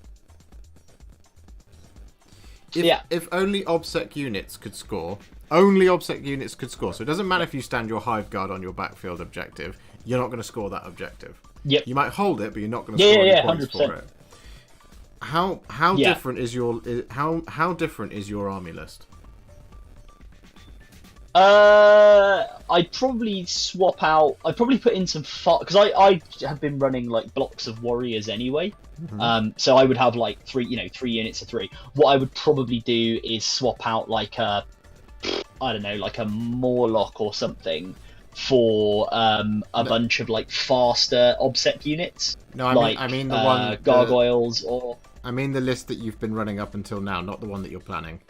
If only OBSEC units could score, so it doesn't matter if you stand your Hive Guard on your backfield objective, you're not going to score that objective. Yep. You might hold it, but you're not going to score any points 100%. for it. How different is how different is your army list? I'd probably swap out. I'd probably put in some because I have been running like blocks of warriors anyway. Mm-hmm. So I would have like three units of 3. What I would probably do is swap out like a, I don't know, like a Morlock or something for a bunch of like faster OBSEC units. No, I mean the one gargoyles or. I mean the list that you've been running up until now, not the one that you're planning.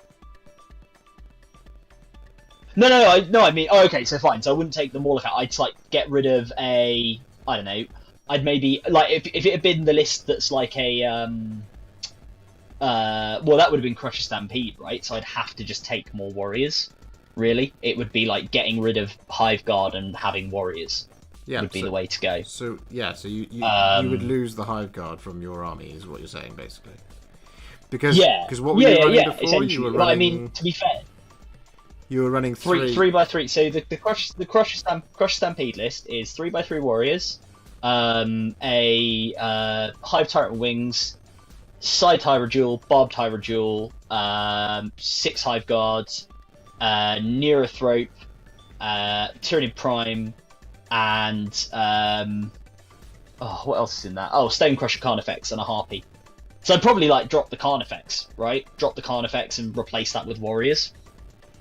No, I mean, okay, so fine. So I wouldn't take the Morlock out. I'd like get rid of a, I don't know. I'd maybe like if it had been the list that's like a well, that would have been Crusher Stampede, right? So I'd have to just take more warriors. Really, it would be like getting rid of Hive Guard and having warriors. Yeah, would be the way to go. So yeah, so you would lose the Hive Guard from your army, is what you're saying, basically. Because what were you running before? You were running. Well, I mean, to be fair, you were running 3x3. So the Crusher Stampede list is 3x3 warriors, a Hive Tyrant Wings, Side Tyrajul, Barb Tyrajul, 6 Hive Guards, Neurathrope, Tyranid Prime, and what else is in that? Oh, Stonecrusher Carnifex and a Harpy. So I'd probably like drop the Carnifex, right? Drop the Carnifex and replace that with warriors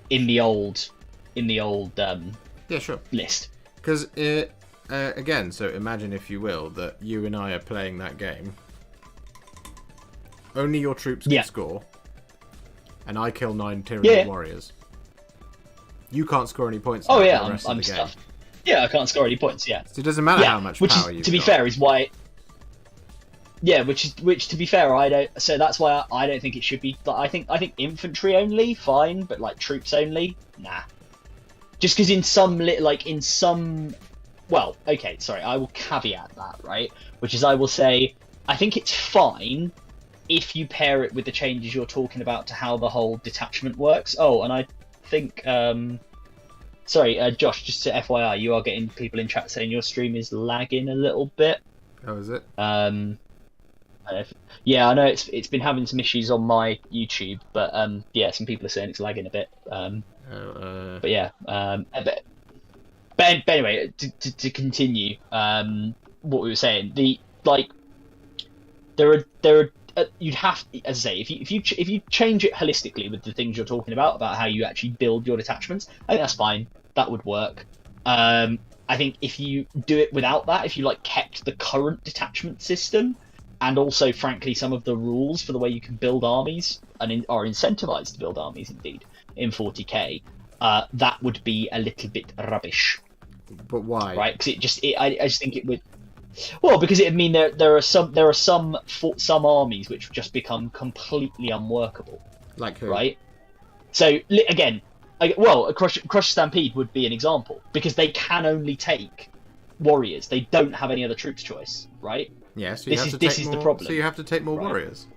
in the old yeah, sure, list. Because again, so imagine, if you will, that you and I are playing that game. Only your troops can score, and I kill 9 Tyranid warriors. You can't score any points. Oh yeah, for the rest I'm of the stuffed. game. Yeah, I can't score any points. Yeah, so it doesn't matter how much power you've got. To be fair, is why. Yeah, which to be fair, I don't. So that's why I don't think it should be. Like, I think infantry only, fine, but like troops only, nah. Just because well, okay, sorry, I will caveat that, right? Which is, I will say, I think it's fine if you pair it with the changes you're talking about to how the whole detachment works. Oh, and I think, sorry, Josh, just to FYI, you are getting people in chat saying your stream is lagging a little bit. Oh, is it? Yeah, I know it's been having some issues on my YouTube, but yeah, some people are saying it's lagging a bit. But yeah, but anyway, to continue, what we were saying, there are you'd have, as I say, if you change it holistically with the things you're talking about how you actually build your detachments, I think that's fine. That would work. I think if you do it without that, if you like kept the current detachment system, and also, frankly, some of the rules for the way you can build armies and are incentivized to build armies, indeed, in 40k, that would be a little bit rubbish. But why? Right? Because I just think it would. Well, because it would mean there are some armies which just become completely unworkable. Like who? Right. So again, a Crush Stampede would be an example, because they can only take warriors. They don't have any other troops choice. Right. Yeah. So this is the problem. So you have to take more warriors.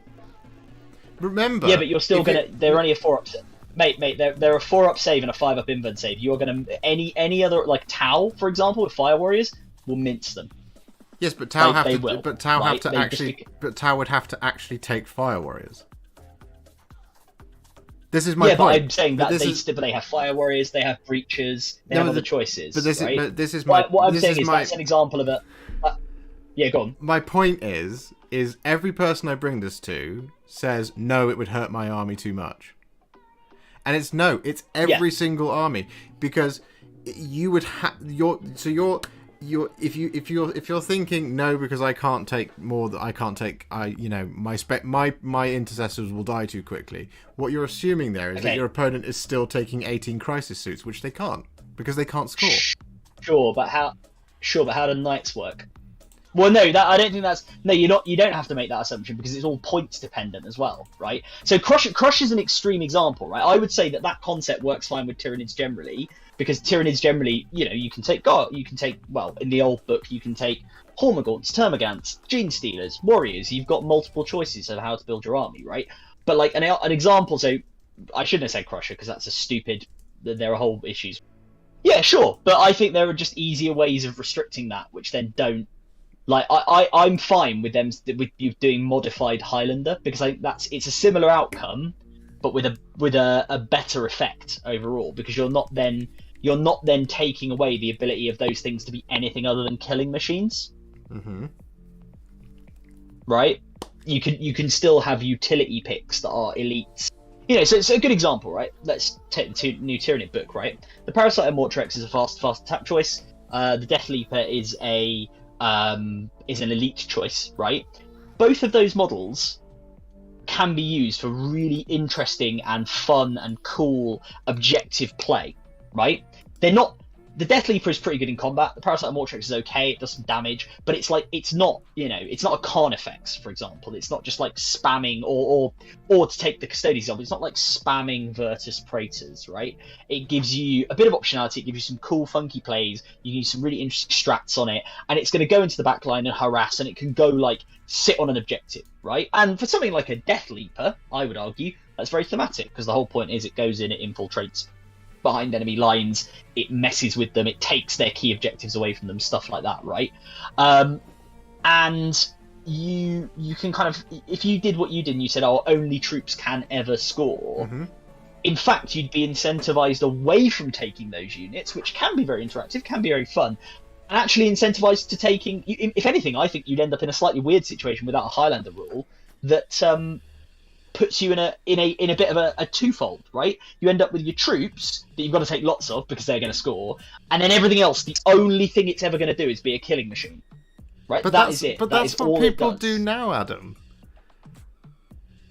Remember. Yeah, but you're still they're only a 4-up. Mate, they're a 4-up save and a 5-up invent save. You are gonna any other, like Tau, for example, with Fire Warriors, will mince them. Yes, but Tau Tau would have to actually take Fire Warriors. This is my point. Yeah, but I'm saying that they have Fire Warriors, they have Breachers, they have other choices. But this is my. What I'm saying is that's an example of a. Yeah, go on. My point is every person I bring this to says no, it would hurt my army too much, and it's every single army, because you would have if you're thinking no, because I can't take more, my intercessors will die too quickly. What you're assuming there is that your opponent is still taking 18 crisis suits, which they can't, because they can't score. Sure, but how do knights work? Well, no, I don't think that's you don't have to make that assumption, because it's all points dependent as well, right? So Crush is an extreme example, right? I would say that concept works fine with Tyranids generally, because Tyranids generally, you can take in the old book you can take Hormagaunts, Termagants, Gene Stealers, Warriors. You've got multiple choices of how to build your army, right? But like an example, so I shouldn't have said Crusher, because that's a stupid. There are whole issues. Yeah, sure, but I think there are just easier ways of restricting that, which then don't. Like I'm fine with you doing modified Highlander, because it's a similar outcome, but with a better effect overall, because you're not then taking away the ability of those things to be anything other than killing machines. Mm-hmm. Right? You can still have utility picks that are elites. So it's a good example, right? Let's take the new Tyranid book, right? The Parasite of Mortrex is a fast attack choice. The Death Leaper is an elite choice, right? Both of those models can be used for really interesting and fun and cool objective play, right? They're not. The Death Leaper is pretty good in combat. The Parasite of Mortrex is okay. It does some damage, but it's not a Carnifex, for example. It's not just like spamming or to take the Custodes example, it's not like spamming Virtus Praetors, right? It gives you a bit of optionality. It gives you some cool, funky plays. You can use some really interesting strats on it, and it's going to go into the back line and harass, and it can go like sit on an objective, right? And for something like a Death Leaper, I would argue that's very thematic, because the whole point is it goes in, it infiltrates behind enemy lines, it messes with them, it takes their key objectives away from them, stuff like that, right? And you can kind of, if you did what you did and you said, only troops can ever score, mm-hmm. In fact, you'd be incentivized away from taking those units, which can be very interactive, can be very fun, and actually incentivized to taking, if anything, I think you'd end up in a slightly weird situation without a Highlander rule that puts you in a bit of a twofold, right? You end up with your troops that you've got to take lots of because they're going to score, and then everything else, the only thing it's ever going to do is be a killing machine, right? But that is it. But that's what people do now, Adam.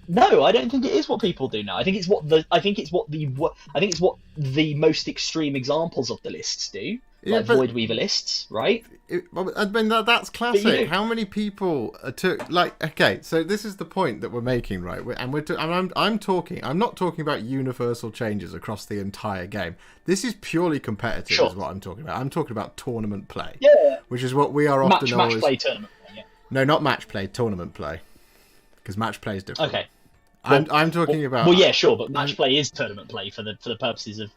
No, I don't think it is what people do now. I think it's what the most extreme examples of the lists do. Like Void Weaver lists, right? I mean, that's classic. How many people took so this is the point that we're making, right? I'm not talking about universal changes across the entire game. This is purely competitive, is what I'm talking about. I'm talking about tournament play, which is what we are often match play tournament play. Yeah. No, not match play, tournament play, because match play is different. Okay. I'm talking about. Well, yeah, sure, but match play is tournament play for the purposes of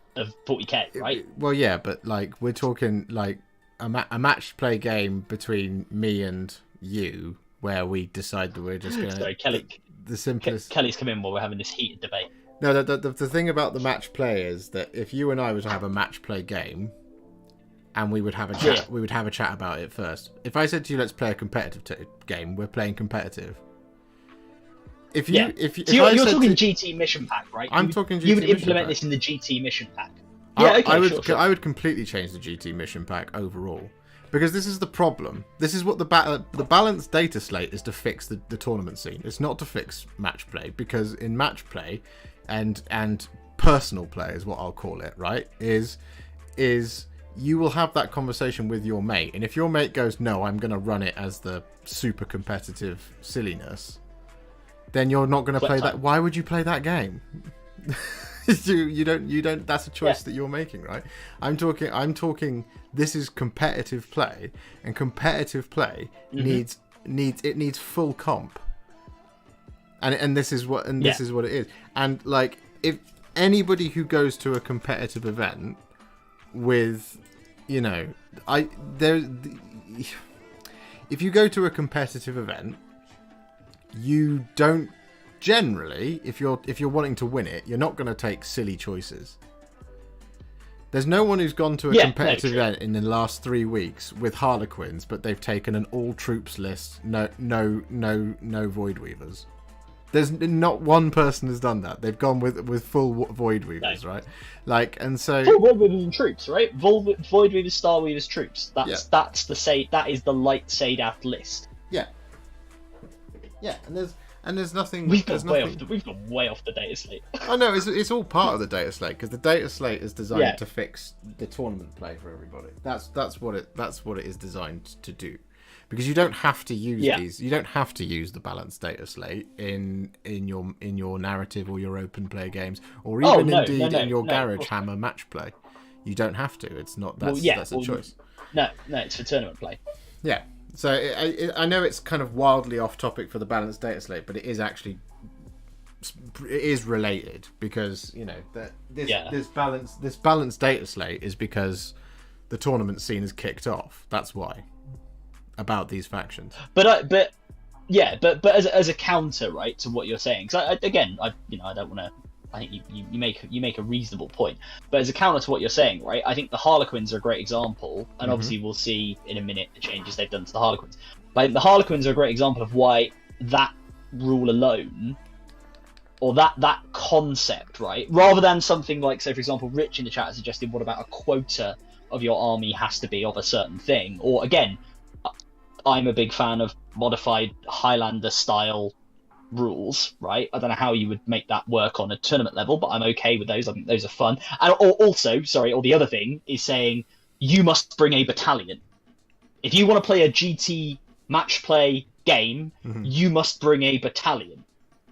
40k, right? Well, yeah, but like we're talking like a match play game between me and you, where we decide that we're just going to. Sorry, Kelly. The simplest. Kelly's come in while we're having this heated debate. No, the thing about the match play is that if you and I were to have a match play game, and we would have a chat, we would have a chat about it first. If I said to you, let's play a competitive game, we're playing competitive. if you if So you're, I you're said talking to, GT mission pack, right? I'm talking GT You would mission implement pack. this in the GT mission pack. Yeah, okay, I would completely change the GT mission pack overall, because this is the problem. This is what the Balance Data Slate is to fix the tournament scene. It's not to fix match play, because in match play and personal play is what I'll call it, right? Is you will have that conversation with your mate, and if your mate goes, no, I'm going to run it as the super competitive silliness, then you're not going to play that. Why would you play that game? you don't. That's a choice that you're making, right? I'm talking. This is competitive play, and competitive play needs full comp. And this is what this is what it is. And like, if anybody who goes to a competitive event with, you know, if you go to a competitive event, you don't generally, if you're wanting to win it, you're not going to take silly choices. There's no one who's gone to a competitive event in the last 3 weeks with Harlequins, but they've taken an all troops list, no Void Weavers. There's not one person has done that. They've gone with full Void Weavers, right? Like, and so full Void Weavers and troops, right? Void Weavers, Star Weavers, troops. That is the light Sadath list. Yeah, and there's nothing. We've gone way off the data slate. I know it's all part of the data slate, because the data slate is designed to fix the tournament play for everybody. That's what it is designed to do. Because you don't have to use these. You don't have to use the Balance Data Slate in your narrative or your open play games, or even in your Garage Hammer match play. You don't have to. It's not. That's a choice. No, it's for tournament play. Yeah. So I know it's kind of wildly off topic for the Balance Data Slate, but it is related, because you know that this Balance Data Slate is because the tournament scene is kicked off. That's why. About these factions, but as a counter, right, to what you're saying, because I don't want to. I think you make a reasonable point, but as a counter to what you're saying, right, I think the Harlequins are a great example, and obviously we'll see in a minute the changes they've done to the Harlequins. But I think the Harlequins are a great example of why that rule alone, or that concept, right, rather than something like, say, for example, Rich in the chat has suggested, what about a quota of your army has to be of a certain thing, or again. I'm a big fan of modified Highlander style rules, right? I don't know how you would make that work on a tournament level, but I'm okay with those. I think those are fun. And or the other thing is saying you must bring a battalion. If you want to play a GT match play game, you must bring a battalion,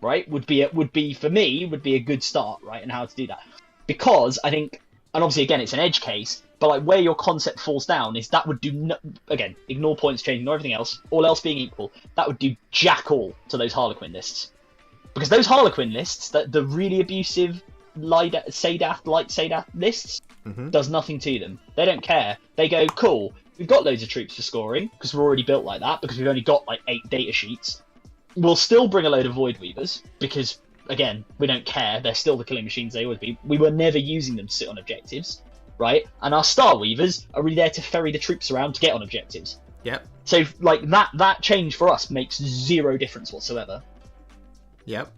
right? Would be a good start, right? And how to do that, because I think, and obviously again it's an edge case. But like where your concept falls down is that would do again, ignore points changing, ignore everything else, all else being equal, that would do jack all to those Harlequin lists, because those Harlequin lists, the really abusive light Sadath lists, does nothing to them. They don't care. They go, cool, we've got loads of troops for scoring because we're already built like that, because we've only got like 8 data sheets. We'll still bring a load of Void Weavers because again, we don't care. They're still the killing machines they always be. We were never using them to sit on objectives. Right, and our Star Weavers are really there to ferry the troops around to get on objectives. Yep. So like that change for us makes zero difference whatsoever. Yep.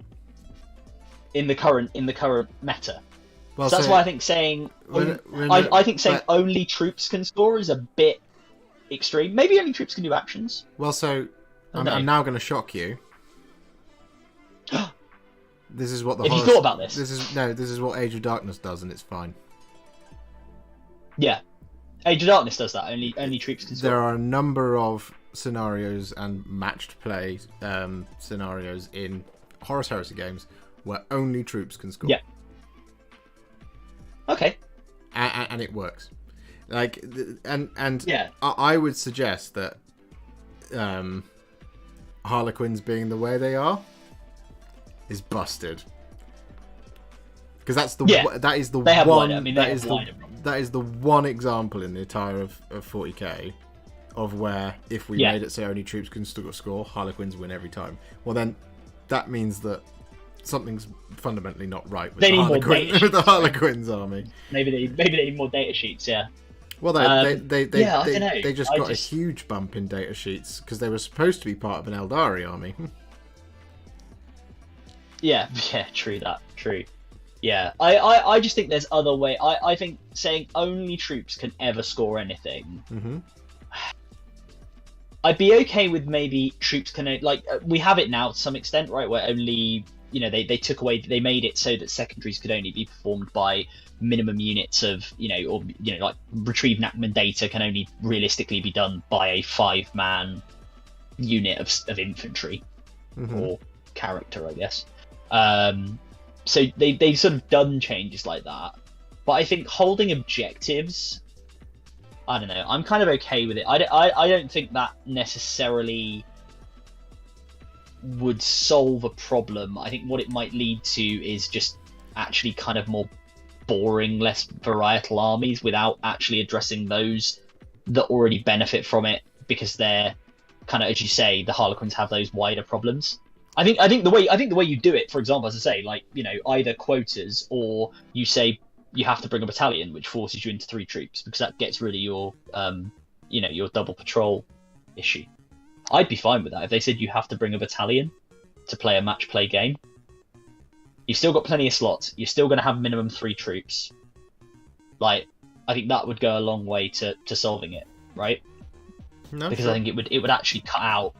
In the current meta. Well, so that's why I think saying only troops can score is a bit extreme. Maybe only troops can do actions. Well, so I'm now going to shock you. This is what the. Have you thought about this? This is what Age of Darkness does, and it's fine. Yeah, Age of Darkness does that. Only troops can score. There are a number of scenarios and matched play scenarios in Horus Heresy games where only troops can score. Yeah. Okay. And it works. Like, and yeah. I would suggest that Harlequins being the way they are is busted. Because that is the one example in the entire of 40k of where if we made it so only troops can score, Harlequins win every time. Well, then that means that something's fundamentally not right with the Harlequins army. Maybe they need more data sheets. Yeah. Well, they just got a huge bump in data sheets because they were supposed to be part of an Eldari army. Yeah, yeah, true that, true. Yeah, I just think there's other way. I think saying only troops can ever score anything. Mm-hmm. I'd be okay with maybe troops can, like, we have it now to some extent, right? Where only, you know, they took away, they made it so that secondaries could only be performed by minimum units of, you know, or, you know, like retrieve Nachman data can only realistically be done by a 5-man unit of infantry or character, I guess. So they've sort of done changes like that. But I think holding objectives, I don't know. I'm kind of okay with it. I don't think that necessarily would solve a problem. I think what it might lead to is just actually kind of more boring, less varietal armies without actually addressing those that already benefit from it, because they're kind of, as you say, the Harlequins have those wider problems. I think the way you do it, for example, as I say, like, you know, either quotas or you say you have to bring a battalion, which forces you into 3 troops, because that gets rid of your, you know, your double patrol issue. I'd be fine with that if they said you have to bring a battalion to play a match play game. You've still got plenty of slots. You're still going to have minimum 3 troops. Like, I think that would go a long way to solving it, right? No, because sure. I think it would actually cut out.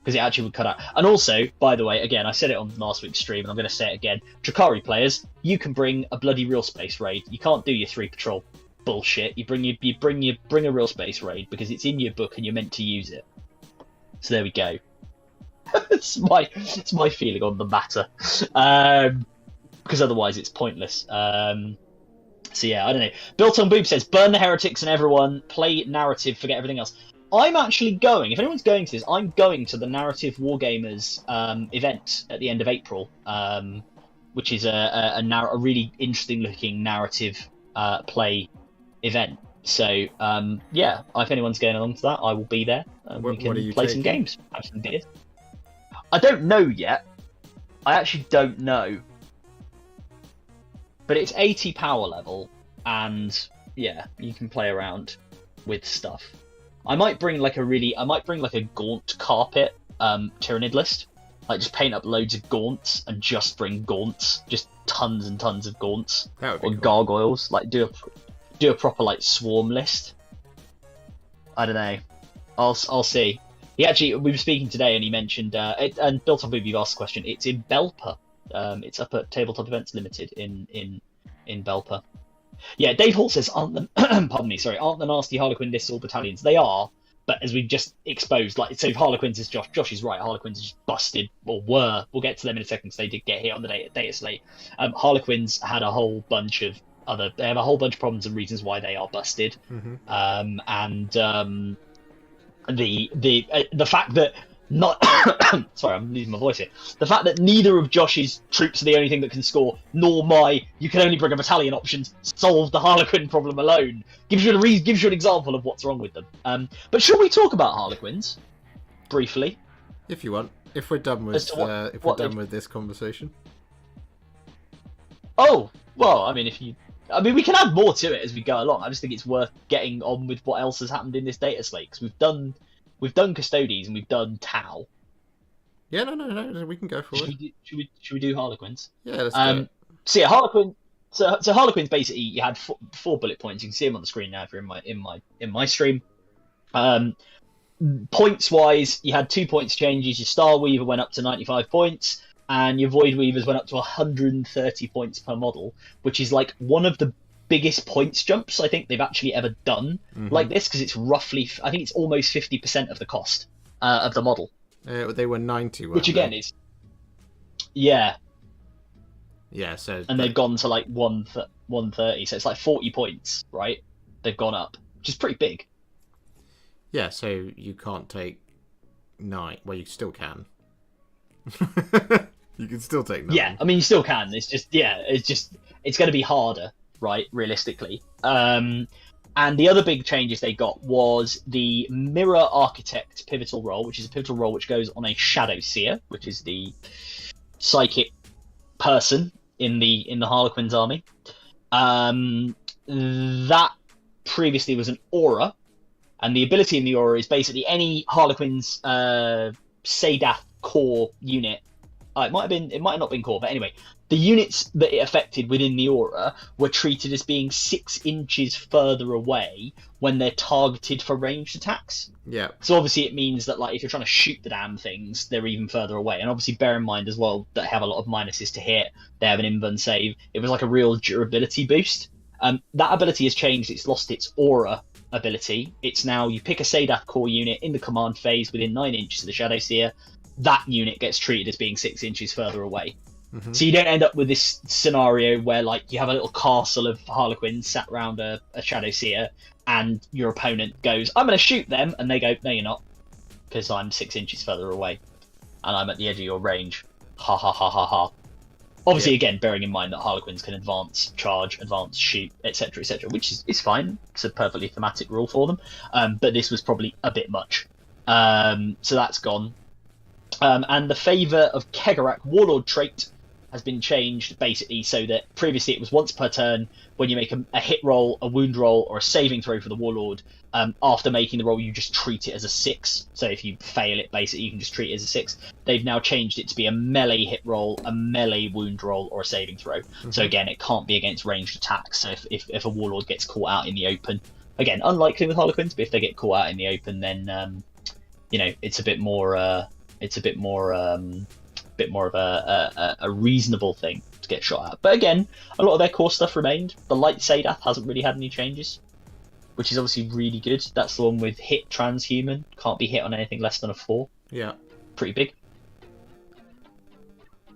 Because it actually would cut out. And also, by the way, again, I said it on last week's stream, and I'm going to say it again. Drakari players, you can bring a bloody real space raid. You can't do your 3 patrol bullshit. You bring a real space raid because it's in your book and you're meant to use it. So there we go. it's my feeling on the matter. Because otherwise it's pointless. So yeah, I don't know. Built on Boob says, burn the heretics and everyone, play narrative, forget everything else. I'm actually going, if anyone's going to this, I'm going to the Narrative Wargamers event at the end of April, which is a really interesting looking narrative play event. So yeah, if anyone's going along to that, I will be there. We can play some games, have some beers. I don't know yet. I actually don't know. But it's 80 power level, and yeah, you can play around with stuff. I might bring like a gaunt carpet Tyranid list. Like just paint up loads of gaunts and just bring gaunts, just tons and tons of gaunts or cool. Gargoyles. Like do a proper like swarm list. I don't know. I'll see. We were speaking today and he mentioned and Built on Boob, you've asked the question. It's in Belper. It's up at Tabletop Events Limited in Belper. Yeah, Dave Hall says, aren't the nasty Harlequin lists all battalions? They are, but as we've just exposed, like, so Harlequins is Josh is right, Harlequins is just busted, or were, we'll get to them in a second because they did get hit on the Data Slate. Harlequins had a whole bunch of they have a whole bunch of problems and reasons why they are busted. Mm-hmm. The fact that sorry, I'm losing my voice here. The fact that neither of Josh's troops are the only thing that can score, nor you can only bring a battalion options, solve the Harlequin problem alone. Gives you an example of what's wrong with them. But should we talk about Harlequins briefly? If you want. If we're done with with this conversation. Oh well, I mean, we can add more to it as we go along. I just think it's worth getting on with what else has happened in this Data Slate, because we've done Custodes and we've done Tau. Yeah, no, we can go forward. Should we do Harlequins? Yeah, let's do it. So yeah, Harlequin. So Harlequins, basically, you had four bullet points. You can see them on the screen now if you're in my stream. Points wise, you had 2 points changes. Your Star Weaver went up to 95 points, and your Void Weavers went up to 130 points per model, which is like one of the biggest points jumps I think they've actually ever done like this, because it's roughly, I think it's almost 50% of the cost of the model. They were 90, which again is yeah. So and they've gone to like 130, so it's like 40 points, right? They've gone up, which is pretty big. Yeah, so you can't take 9. Well, you still can. You can still take 9. Yeah, I mean, you still can. It's just it's going to be harder, right? Realistically. And the other big changes they got was the Mirror Architect pivotal role, which is a pivotal role which goes on a Shadow Seer, which is the psychic person in the Harlequins army. That previously was an aura. And the ability in the aura is basically any Harlequins Sadath core unit it might have not been core, but anyway, the units that it affected within the aura were treated as being 6 inches further away when they're targeted for ranged attacks. Yeah. So obviously it means that, like, if you're trying to shoot the damn things, they're even further away. And obviously bear in mind as well that they have a lot of minuses to hit. They have an invuln save. It was like a real durability boost. That ability has changed. It's lost its aura ability. It's now, you pick a Sadath core unit in the command phase within 9 inches of the Shadowseer. That unit gets treated as being 6 inches further away. Mm-hmm. So you don't end up with this scenario where, like, you have a little castle of Harlequins sat around a Shadowseer, and your opponent goes, I'm going to shoot them, and they go, no, you're not, because I'm 6 inches further away, and I'm at the edge of your range. Ha ha ha ha ha. Obviously, again, bearing in mind that Harlequins can advance, charge, advance, shoot, etc., which is fine. It's a perfectly thematic rule for them. But this was probably a bit much. So that's gone. And the Favour of Kegarak Warlord trait has been changed, basically, so that previously it was once per turn when you make a hit roll, a wound roll, or a saving throw for the Warlord. After making the roll, you just treat it as a 6. So if you fail it, basically, you can just treat it as a 6. They've now changed it to be a melee hit roll, a melee wound roll, or a saving throw. Mm-hmm. So again, it can't be against ranged attacks. So if a Warlord gets caught out in the open, again, unlikely with Harlequins, but if they get caught out in the open, then it's a bit more of a reasonable thing to get shot at. But again, a lot of their core stuff remained. The light Sadath hasn't really had any changes, which is obviously really good. That's the one with hit transhuman. Can't be hit on anything less than a 4. Yeah. Pretty big.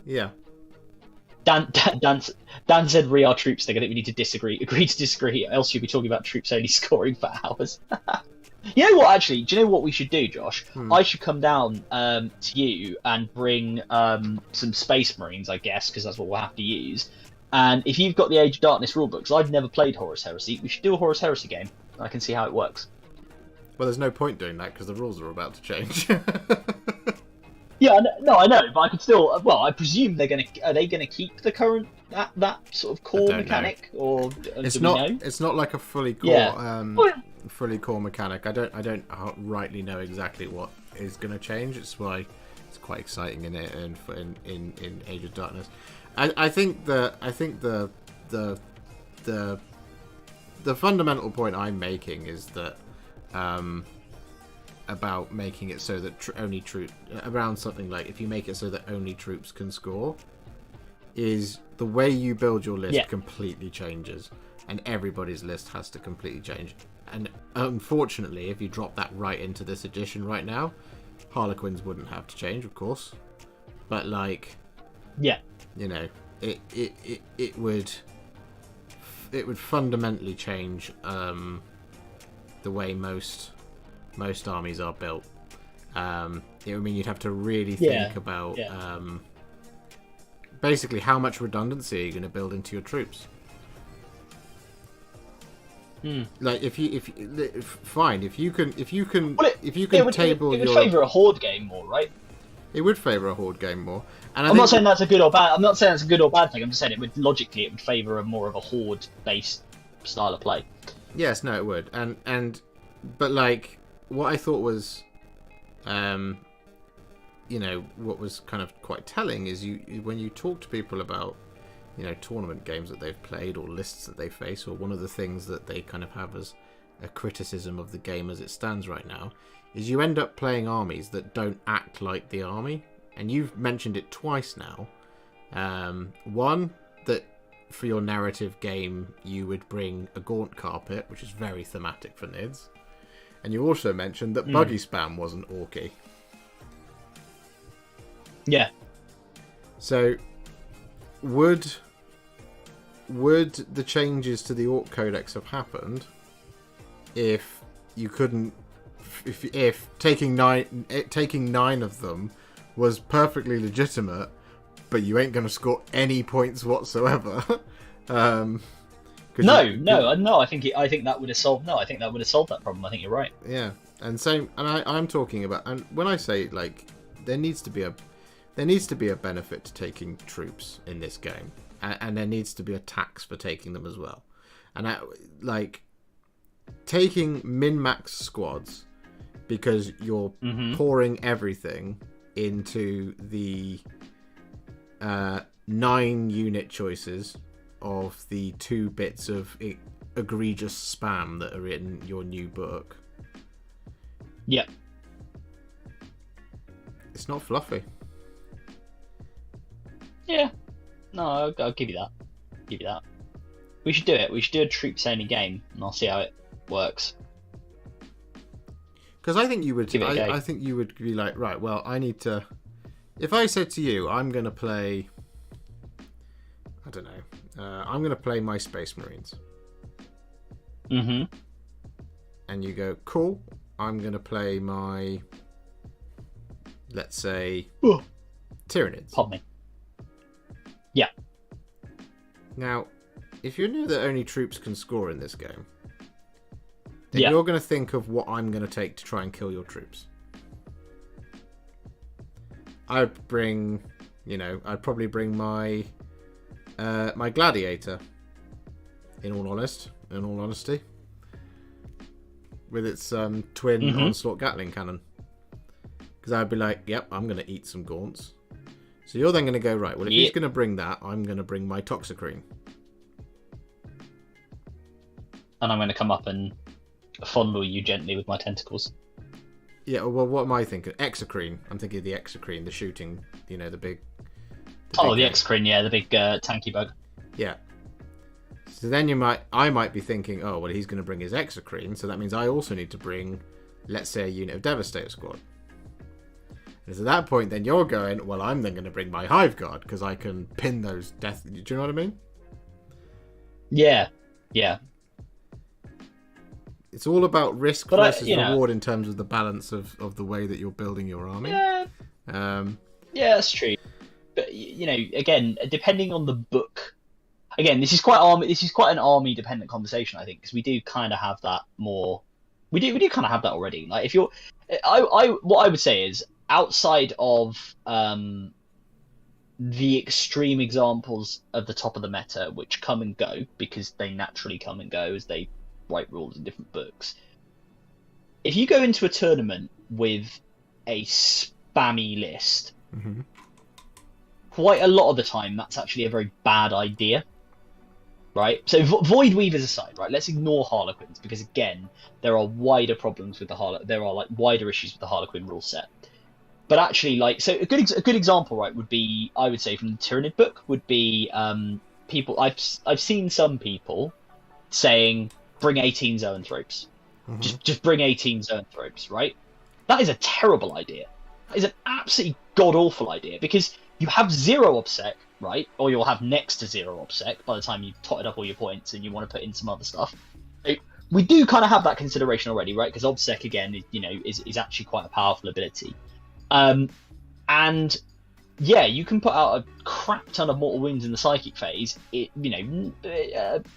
Yeah. Dan said, "Re our troops thing. I think we need to disagree. Agree to disagree, else you'll be talking about troops only scoring for hours." You know what, actually? Do you know what we should do, Josh? I should come down to you and bring some Space Marines, I guess, because that's what we'll have to use. And if you've got the Age of Darkness rulebooks, I've never played Horus Heresy. We should do a Horus Heresy game. I can see how it works. Well, there's no point doing that because the rules are about to change. Yeah, I know, but I could still. Well, I presume they're gonna keep the current that sort of core mechanic, know. Or it's do not. We know? It's not like a fully core, fully core mechanic. I don't rightly know exactly what is going to change. It's why it's quite exciting in it and in Age of Darkness. I think the fundamental point I'm making is that. About making it so that only troops around something like if you make it so that only troops can score, is the way you build your list completely changes, and everybody's list has to completely change. And unfortunately, if you drop that right into this edition right now, Harlequins wouldn't have to change, of course, but like, it would fundamentally change the way most armies are built. It would mean you'd have to really think about basically how much redundancy are you going to build into your troops. Like if you can table it would favour a horde game more, right? It would favour a horde game more. And I'm not saying that's a good or bad. I'm not saying that's a good or bad thing. I'm just saying it would favour more of a horde based style of play. Yes, no, it would. But like. What I thought was, what was kind of quite telling is when you talk to people about, tournament games that they've played or lists that they face, or one of the things that they kind of have as a criticism of the game as it stands right now, is you end up playing armies that don't act like the army. And you've mentioned it twice now. One, that for your narrative game, you would bring a gaunt carpet, which is very thematic for Nids. And you also mentioned that buggy spam wasn't orky. Yeah. So, would the changes to the Orc Codex have happened if you couldn't, if taking nine of them was perfectly legitimate, but you ain't going to score any points whatsoever? No. I think that would have solved. No, I think that would have solved that problem. I think you're right. Yeah, and same. And I'm talking about. And when I say like, there needs to be a benefit to taking troops in this game, and there needs to be a tax for taking them as well. And taking min-max squads because you're pouring everything into the 9 unit choices of the 2 bits of egregious spam that are in your new book. Yep. It's not fluffy. Yeah. No, I'll give you that. Give you that. We should do it. We should do a troops only game, and I'll see how it works. Because I think you would. Give it a go. I think you would be like, right. Well, I need to. If I said to you, I'm going to play. I don't know. I'm going to play my Space Marines. Mm-hmm. And you go, cool. I'm going to play my. Let's say. Tyranids. Pop me. Yeah. Now, if you knew that only troops can score in this game, then you're going to think of what I'm going to take to try and kill your troops. I'd bring, I'd probably bring my my gladiator. In all honesty, with its twin onslaught Gatling cannon, because I'd be like, yep, I'm going to eat some gaunts. So you're then going to go, right, well, if he's going to bring that, I'm going to bring my Toxicrene. And I'm going to come up and fondle you gently with my tentacles. Yeah, well, what am I thinking? Exocrine. I'm thinking of the Exocrine, the shooting, the big... The Exocrine, yeah, the big tanky bug. Yeah. So then I might be thinking, oh, well, he's going to bring his Exocrine, so that means I also need to bring, let's say, a unit of Devastator Squad. And so at that point, then you're going, well, I'm then going to bring my Hive Guard, because I can pin those death... Do you know what I mean? Yeah, yeah. It's all about risk versus reward in terms of the balance of the way that you're building your army. Yeah, yeah, that's true. But again, depending on the book, again, this is quite an army dependent conversation, I think, because we do kind of have that more. We do kind of have that already. Like if you're, what I would say is outside of the extreme examples of the top of the meta, which come and go because they naturally come and go as they write rules in different books. If you go into a tournament with a spammy list, quite a lot of the time that's actually a very bad idea, right? So Void Weavers aside, right? Let's ignore Harlequins because again, there are wider problems with there are like wider issues with the Harlequin rule set. But actually, so a good example, right, would be, I would say, from the Tyranid book would be people. I've seen some people saying, bring 18 zoanthropes. Just bring 18 zoanthropes, right? That is a terrible idea. That is an absolutely god-awful idea, because you have 0 obsec, right? Or you'll have next to 0 obsec by the time you've totted up all your points and you want to put in some other stuff. So we do kind of have that consideration already, right? Because obsec, again, is actually quite a powerful ability. And yeah, you can put out a crap ton of mortal wounds in the psychic phase.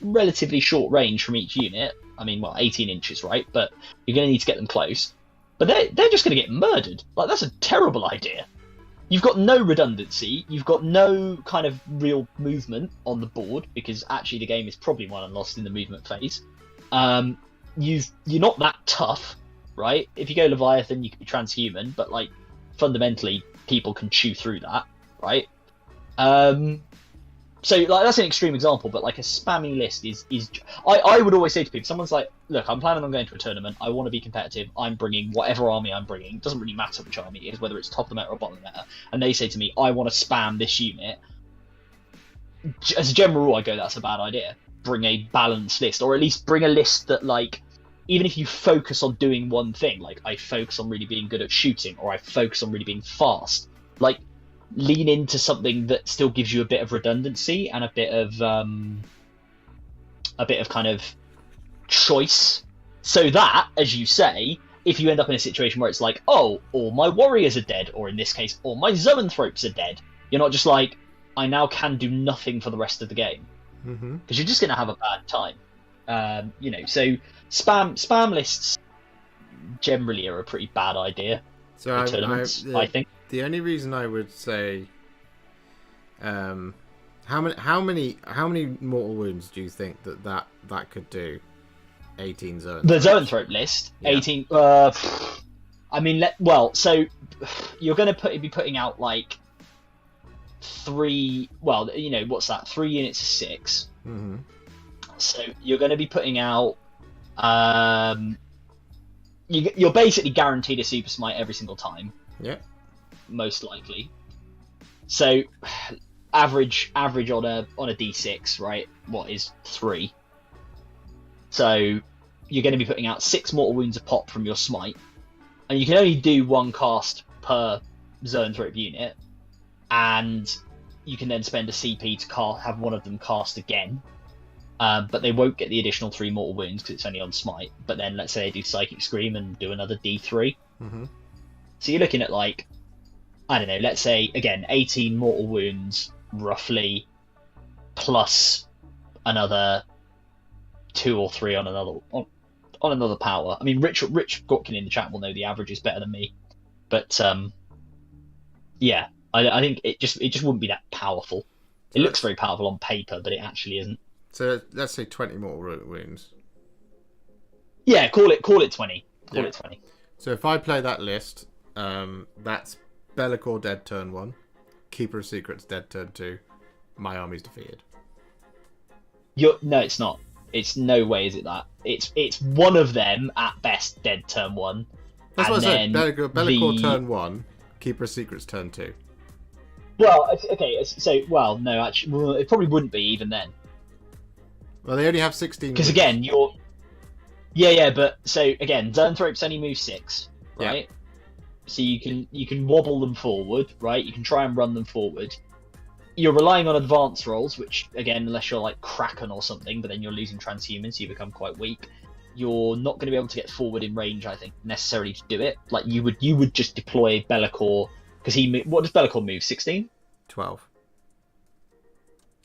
Relatively short range from each unit. I mean, 18 inches, right? But you're going to need to get them close. But they're just going to get murdered. Like, that's a terrible idea. You've got no redundancy. You've got no kind of real movement on the board, because actually the game is probably won and lost in the movement phase. You're not that tough, right? If you go Leviathan, you can be transhuman, but like fundamentally, people can chew through that, right? So like that's an extreme example, but like a spammy list is I would always say to people, someone's like, look, I'm planning on going to a tournament, I want to be competitive, I'm bringing whatever army I'm bringing, it doesn't really matter which army it is, whether it's top of the meta or bottom of the meta, and they say to me, I want to spam this unit. As a general rule, I go, that's a bad idea. Bring a balanced list, or at least bring a list that, like, even if you focus on doing one thing, like I focus on really being good at shooting, or I focus on really being fast, like lean into something that still gives you a bit of redundancy and a bit of kind of choice, so that, as you say, if you end up in a situation where it's like, oh, all my warriors are dead, or in this case, all my zoanthropes are dead, you're not just like, I now can do nothing for the rest of the game, because you're just going to have a bad time. So spam lists generally are a pretty bad idea for tournaments, I think. The only reason I would say, how many mortal wounds do you think that could do? 18 zoanthropes. The zoanthrope list, yeah. 18. I mean, so you're going to be putting out like 3. Well, what's that? 3 units of 6. Mm-hmm. So you're going to be putting out. You're basically guaranteed a super smite every single time. Yeah. Most likely. So average on a d6, right? What is 3? So you're going to be putting out 6 mortal wounds a pop from your smite, and you can only do 1 cast per Zoanthrope unit, and you can then spend a CP to have one of them cast again. But they won't get the additional 3 mortal wounds because it's only on smite. But then let's say they do Psychic Scream and do another D3. Mm-hmm. So you're looking at like, I don't know, let's say again 18 mortal wounds roughly, plus another 2 or 3 on another power. I mean, Rich Gotkin in the chat will know the average is better than me, but yeah, I think it just wouldn't be that powerful. It looks very powerful on paper, but it actually isn't. So let's say 20 mortal wounds. Yeah, call it 20. Call it 20. So if I play that list, that's Bellicor dead turn 1, Keeper of Secrets dead turn 2, my army's defeated. No, it's not. It's no way is it that. It's one of them at best dead turn 1. That's what I said. Bellicor turn 1, Keeper of Secrets turn 2. Well, okay, so no, actually, it probably wouldn't be even then. Well, they only have 16. Because again, you're. Yeah, but so again, Zoanthropes only move 6, right? Yeah. So you can wobble them forward, right? You can try and run them forward. You're relying on advance rolls, which again, unless you're like Kraken or something, but then you're losing Transhuman, so you become quite weak. You're not going to be able to get forward in range, I think, necessarily to do it. Like you would just deploy Bellicor because what does Bellicor move? 16? 12.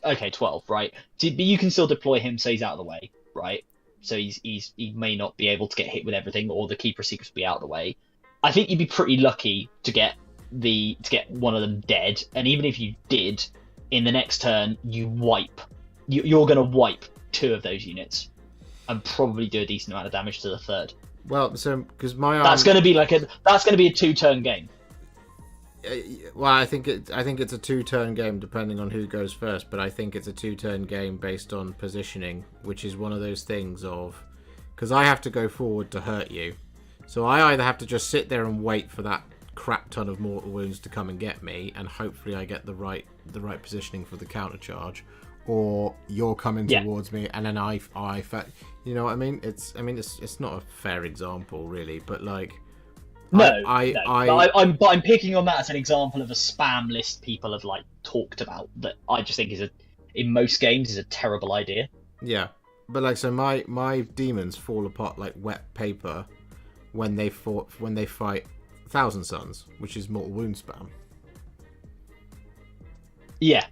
Okay, 12, right? But you can still deploy him, so he's out of the way, right? So he may not be able to get hit with everything, or the Keeper of Secrets will be out of the way. I think you'd be pretty lucky to get one of them dead, and even if you did, in the next turn you wipe. You're going to wipe 2 of those units, and probably do a decent amount of damage to the third. Well, so because that's going to be a 2-turn game. Well, I think it's a 2-turn game depending on who goes first, but I think it's a 2-turn game based on positioning, which is one of those things of because I have to go forward to hurt you, so I either have to just sit there and wait for that crap ton of mortal wounds to come and get me, and hopefully I get the right positioning for the counter charge, or you're coming towards me and then I you know what I mean? It's not a fair example really, but like. No, I'm picking on that as an example of a spam list people have like talked about that I just think in most games is a terrible idea. Yeah, but like so my demons fall apart like wet paper when they fight Thousand Suns, which is mortal wound spam. Yeah,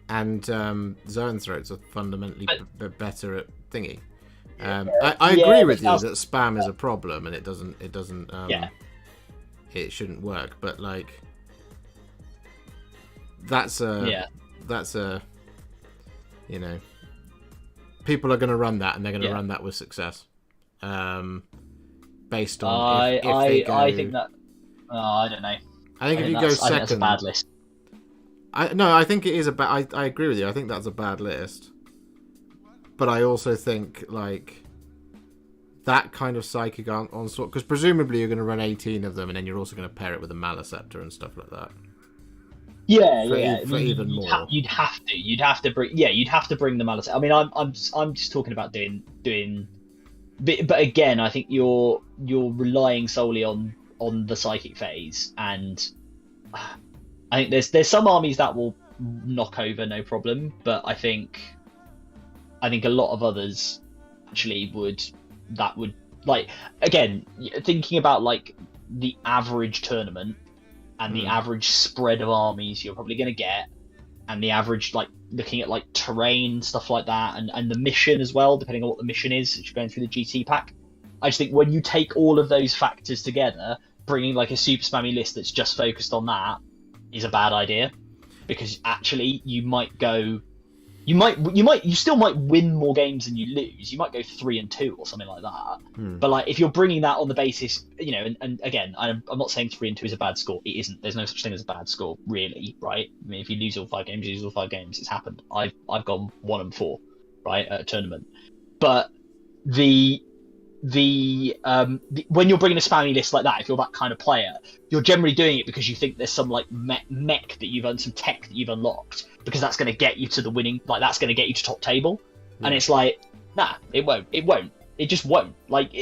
and Zoanthropes are fundamentally better at thingy. I agree with you that spam is a problem and it doesn't. It shouldn't work, but like that's a people are going to run that and they're going to run that with success based on if they go, I think that I don't know. I think if you go second, I think that's a bad list. I think it is a bad. I agree with you. I think that's a bad list, but I also think like that kind of psychic onslaught, because presumably you're going to run 18 of them, and then you're also going to pair it with a Maleceptor and stuff like that. For even more. You'd have to bring the Maleceptor. I mean, I'm just talking about doing. But again, I think you're relying solely on the psychic phase, and I think there's some armies that will knock over no problem, but I think a lot of others actually would like, again, thinking about like the average tournament and the average spread of armies you're probably going to get, and the average, like looking at like terrain, stuff like that, and the mission as well, depending on what the mission is if you're going through the GT pack. I just think when you take all of those factors together, bringing like a super spammy list that's just focused on that is a bad idea, because actually you might go you still might win more games than you lose. You might go 3-2 or something like that. But like, if you're bringing that on the basis, you know, and again, I'm not saying 3-2 is a bad score. It isn't. There's no such thing as a bad score, really, right? I mean, if you lose all 5 games, you lose all 5 games. It's happened. I've gone 1-4, right, at a tournament. But when you're bringing a spammy list like that, if you're that kind of player, you're generally doing it because you think there's some like mech that you've some tech that you've unlocked, because that's going to get you to the winning, like that's going to get you to top table. And it's like, nah, it won't, it just won't. Like,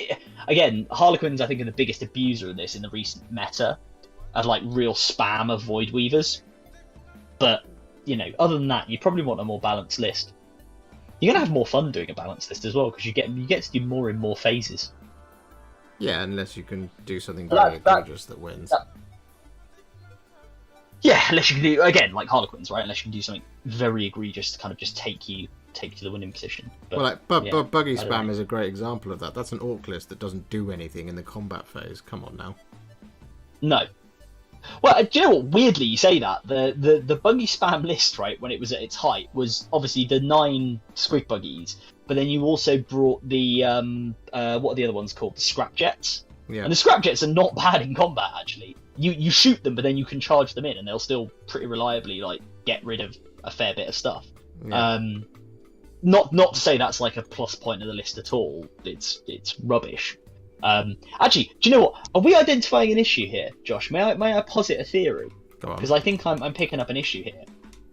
again, Harlequins I think are the biggest abuser of this in the recent meta, as like real spam of Void Weavers. But you know, other than that, you probably want a more balanced list. You're gonna have more fun doing a balanced list as well, because you get to do more in more phases. Yeah, unless you can do something very egregious that wins. Yeah, unless you can do, again, like Harlequins, right? Unless you can do something very egregious to kind of just take you to the winning position. But, well, like buggy spam is a great example of that. That's an orc list that doesn't do anything in the combat phase. Come on now. No. Well, do you know what? Weirdly, you say that. The buggy spam list, right, when it was at its height, was obviously the 9 squig buggies, but then you also brought the what are the other ones called? The scrap jets. Yeah. And the scrap jets are not bad in combat, actually. You shoot them, but then you can charge them in, and they'll still pretty reliably like get rid of a fair bit of stuff. Yeah. Not to say that's like a plus point of the list at all. It's rubbish. Actually, do you know what? Are we identifying an issue here, Josh? May I posit a theory? Go on. Because I think I'm picking up an issue here.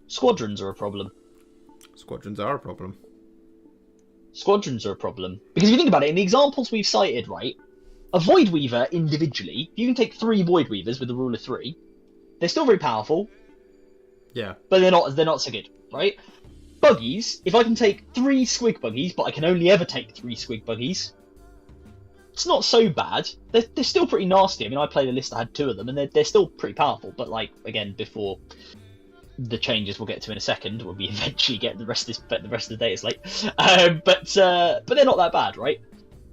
Squadrons are a problem. Squadrons are a problem. Squadrons are a problem. Because if you think about it, in the examples we've cited, right, a Void Weaver individually, you can take 3 Void Weavers with the rule of 3. They're still very powerful. Yeah. But they're not so good, right? Buggies, if I can take 3 squig buggies, but I can only ever take 3 squig buggies, it's not so bad. They're still pretty nasty. I mean, I played a list that had 2 of them, and they're still pretty powerful. But like, again, before the changes we'll get to in a second, when we eventually get the rest of the data slate. But they're not that bad, right?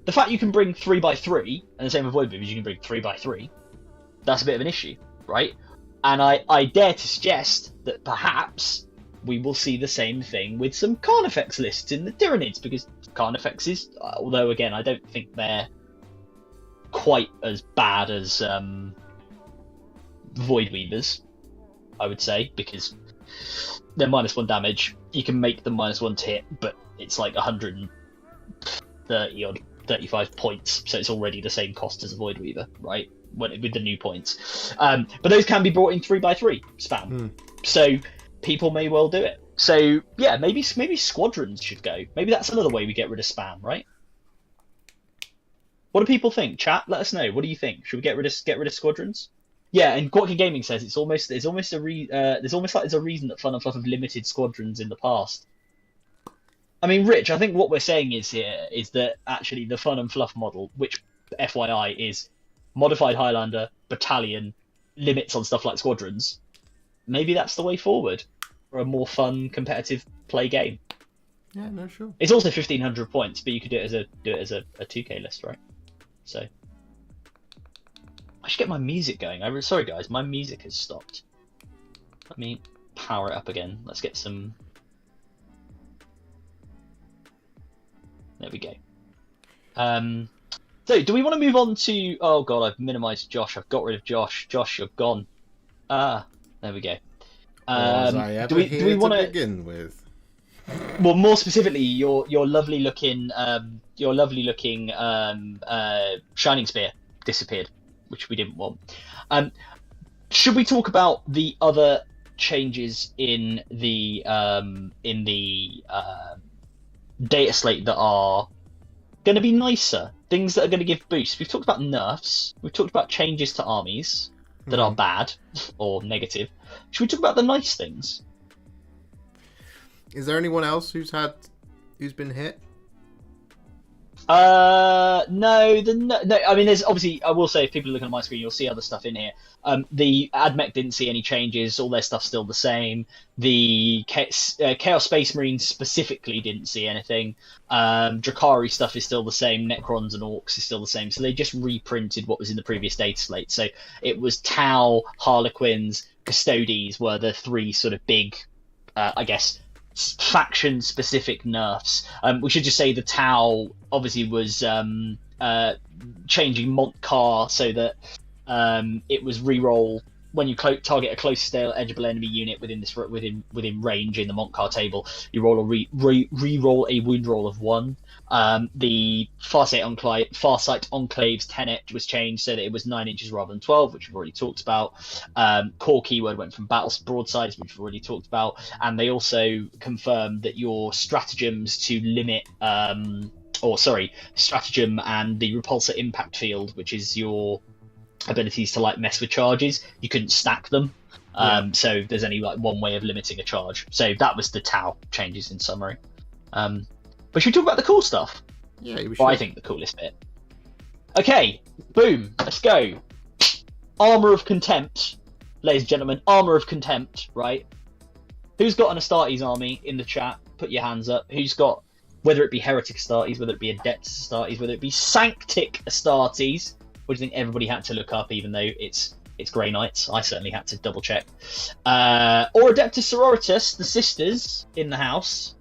The fact you can bring 3x3, and the same with Void Weavers, you can bring 3x3, that's a bit of an issue, right? And I dare to suggest that perhaps we will see the same thing with some Carnifex lists in the Tyranids, because Carnifexes, although again I don't think they're quite as bad as Void Weavers, I would say, because they're -1 damage. You can make them -1 to hit, but it's like 130 or 35 points, so it's already the same cost as a Void Weaver, right? With the new points. But those can be brought in 3x3 spam. So people may well do it. So yeah, maybe squadrons should go. Maybe that's another way we get rid of spam, right? What do people think? Chat, let us know. What do you think? Should we get rid of squadrons? Yeah, and Gotcha Gaming says there's almost like there's a reason that Fun and Fluff have limited squadrons in the past. I mean, Rich, I think what we're saying is that actually the Fun and Fluff model, which FYI is modified Highlander, battalion, limits on stuff like squadrons, maybe that's the way forward for a more fun, competitive play game. Yeah, no, sure. It's also 1,500 points, but you could do it as a 2K list, right? So I should get my music going. Sorry guys, my music has stopped. Let me power it up again. Let's get some. There we go. So, do we want to move on to? Oh god, I've minimised Josh. I've got rid of Josh. Josh, you're gone. There we go. Was I ever here to begin with? Well, more specifically, your lovely looking Shining Spear disappeared, which we didn't want. Should we talk about the other changes in the data slate that are going to be nicer? Things that are going to give boosts. We've talked about nerfs. We've talked about changes to armies that are bad or negative. Should we talk about the nice things? Is there anyone else who's been hit? No. I mean, there's obviously. I will say, if people are looking at my screen, you'll see other stuff in here. The AdMech didn't see any changes. All their stuff's still the same. The Chaos Space Marines specifically didn't see anything. Drakari stuff is still the same. Necrons and Orcs is still the same. So they just reprinted what was in the previous data slate. So it was Tau, Harlequins, Custodes were the 3 sort of big, I guess, faction-specific nerfs. We should just say the Tau obviously was changing Montcar so that it was reroll when you target a close to eligible enemy unit within range in the Montcar table. You roll a re-roll a wound roll of 1. The Farsight Enclave's 10 edge was changed so that it was 9 inches rather than 12, which we've already talked about. Core keyword went from battle broadsides, which we've already talked about, and they also confirmed that your stratagems to limit stratagem and the repulsor impact field, which is your abilities to like mess with charges, you couldn't stack them. So there's only like one way of limiting a charge. So that was the Tau changes in summary. But should we talk about the cool stuff? Yeah, we should. Well, I think the coolest bit. Okay, boom, let's go. Armor of Contempt, ladies and gentlemen. Armor of Contempt, right? Who's got an Astartes army in the chat? Put your hands up. Who's got, whether it be Heretic Astartes, whether it be Adeptus Astartes, whether it be Sanctic Astartes, which I think everybody had to look up, even though it's Grey Knights. I certainly had to double check. Or Adeptus Sororitas, the sisters in the house.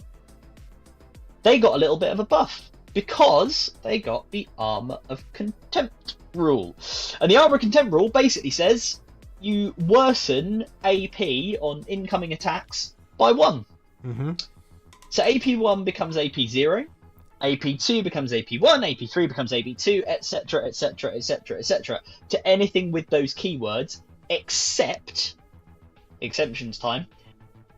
They got a little bit of a buff because they got the Armor of Contempt rule. And the Armor of Contempt rule basically says you worsen AP on incoming attacks by 1. Mm-hmm. So AP1 becomes AP0, AP2 becomes AP1, AP3 becomes AP2, etc, etc, etc, etc, to anything with those keywords, except, exceptions time,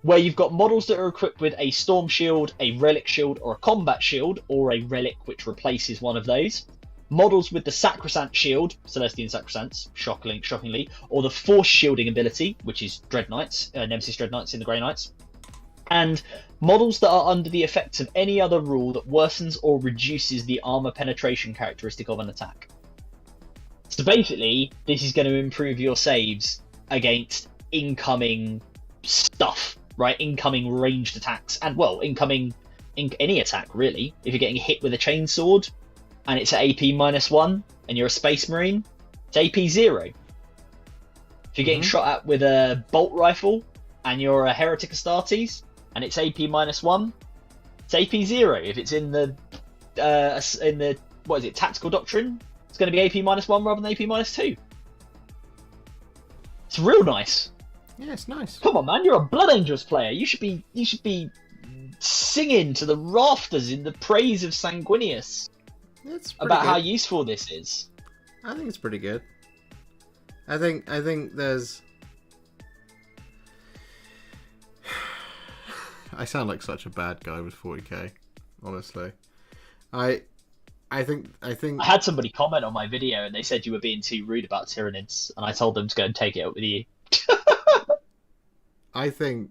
where you've got models that are equipped with a Storm Shield, a Relic Shield, or a Combat Shield, or a Relic which replaces one of those. Models with the Sacrosanct Shield, Celestian Sacrosancts, shockingly, or the Force Shielding ability, which is Dreadknights, Nemesis Dreadknights in the Grey Knights. And models that are under the effects of any other rule that worsens or reduces the armor penetration characteristic of an attack. So basically, this is going to improve your saves against incoming stuff, right? Incoming ranged attacks, and well, incoming any attack really. If you're getting hit with a chainsword and it's at AP -1 and you're a Space Marine, it's AP 0. If you're getting shot at with a bolt rifle and you're a Heretic Astartes and it's AP -1, it's AP 0. If it's in the what is it, Tactical Doctrine, it's going to be AP -1 rather than AP -2. It's real nice. Yeah, it's nice. Come on, man, you're a Blood Angels player. You should be singing to the rafters in the praise of Sanguinius about how useful this is. I think it's pretty good. I think there's. I sound like such a bad guy with 40k, honestly. I think I had somebody comment on my video and they said you were being too rude about Tyranids, and I told them to go and take it up with you. I think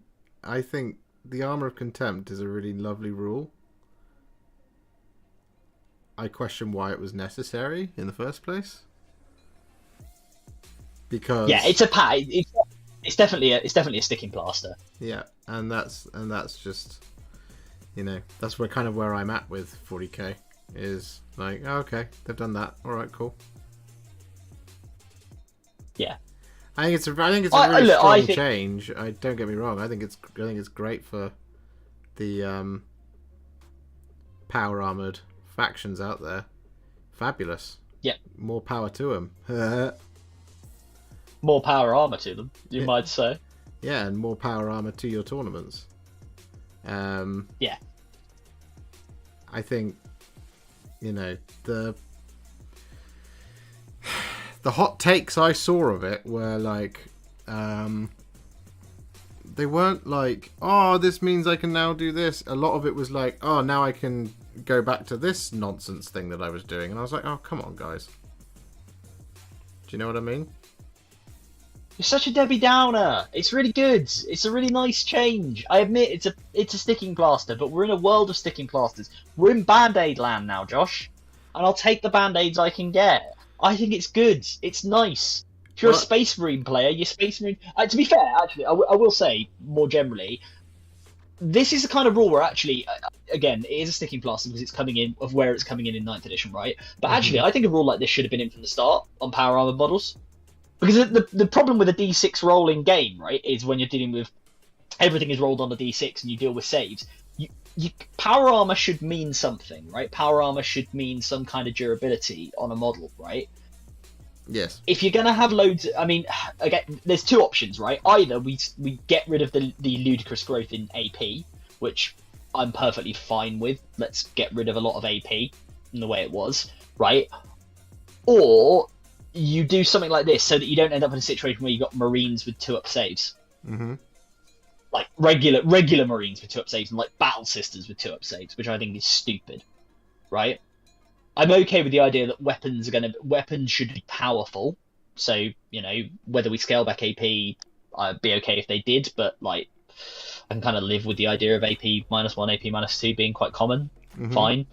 the Armor of Contempt is a really lovely rule. I question why it was necessary in the first place. Because it's it's definitely a sticking plaster. Yeah, and that's just, that's where I'm at with 40k, is like, oh, okay, they've done that. All right, cool. Yeah. I think it's a really strong change. Don't get me wrong. I think it's great for the power armored factions out there. Fabulous. Yeah. More power to them. More power armor to them, you might say. Yeah, and more power armor to your tournaments. Yeah. I think the hot takes I saw of it were like, they weren't like, oh, this means I can now do this. A lot of it was like, oh, now I can go back to this nonsense thing that I was doing. And I was like, oh, come on, guys. Do you know what I mean? You're such a Debbie Downer. It's really good. It's a really nice change. I admit it's a sticking plaster, but we're in a world of sticking plasters. We're in Band-Aid land now, Josh. And I'll take the Band-Aids I can get. I think it's good. It's nice. If you're a Space Marine player, you're Space Marine. To be fair, actually, I will say more generally, this is the kind of rule where actually, again, it is a sticking plaster because it's coming in of where it's coming in 9th edition, right? But actually, I think a rule like this should have been in from the start on power armored models. Because the problem with a D6 rolling game, right, is when you're dealing with everything is rolled on a d6 and you deal with saves. Power armor should mean something, right? Power armor should mean some kind of durability on a model, right? Yes. If you're gonna have loads, I mean, again, there's two options, right? Either we get rid of the ludicrous growth in AP, which I'm perfectly fine with. Let's get rid of a lot of AP in the way it was, right? Or you do something like this so that you don't end up in a situation where you got Marines with 2-up saves. Mm-hmm. Like regular Marines with 2-up saves and like Battle Sisters with 2-up saves, which I think is stupid, right? I'm okay with the idea that weapons should be powerful. So, you know, whether we scale back AP, I'd be okay if they did, but like I can kind of live with the idea of AP -1, AP -2 being quite common. Mm-hmm. Fine.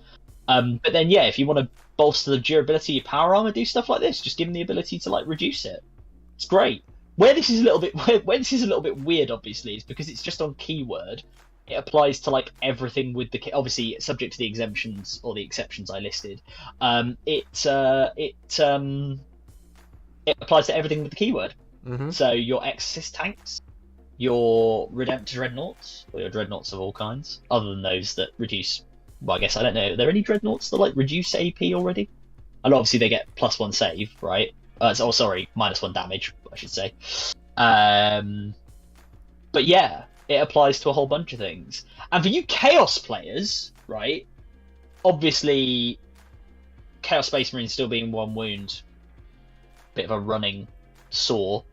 But then yeah, if you want to bolster the durability of power armor, do stuff like this. Just give them the ability to like reduce it. It's great. Where this is a little bit weird, obviously, is because it's just on keyword. It applies to like everything with the obviously subject to the exemptions or the exceptions I listed. It applies to everything with the keyword. Mm-hmm. So your Exorcist tanks, your Redemptor dreadnoughts, or your dreadnoughts of all kinds, other than those that reduce. Well, I guess I don't know. Are there any dreadnoughts that like reduce AP already? And obviously they get +1 save, right? Sorry, -1 damage, I should say. But yeah, it applies to a whole bunch of things. And for you Chaos players, right? Obviously, Chaos Space Marine still being 1 wound, bit of a running sore.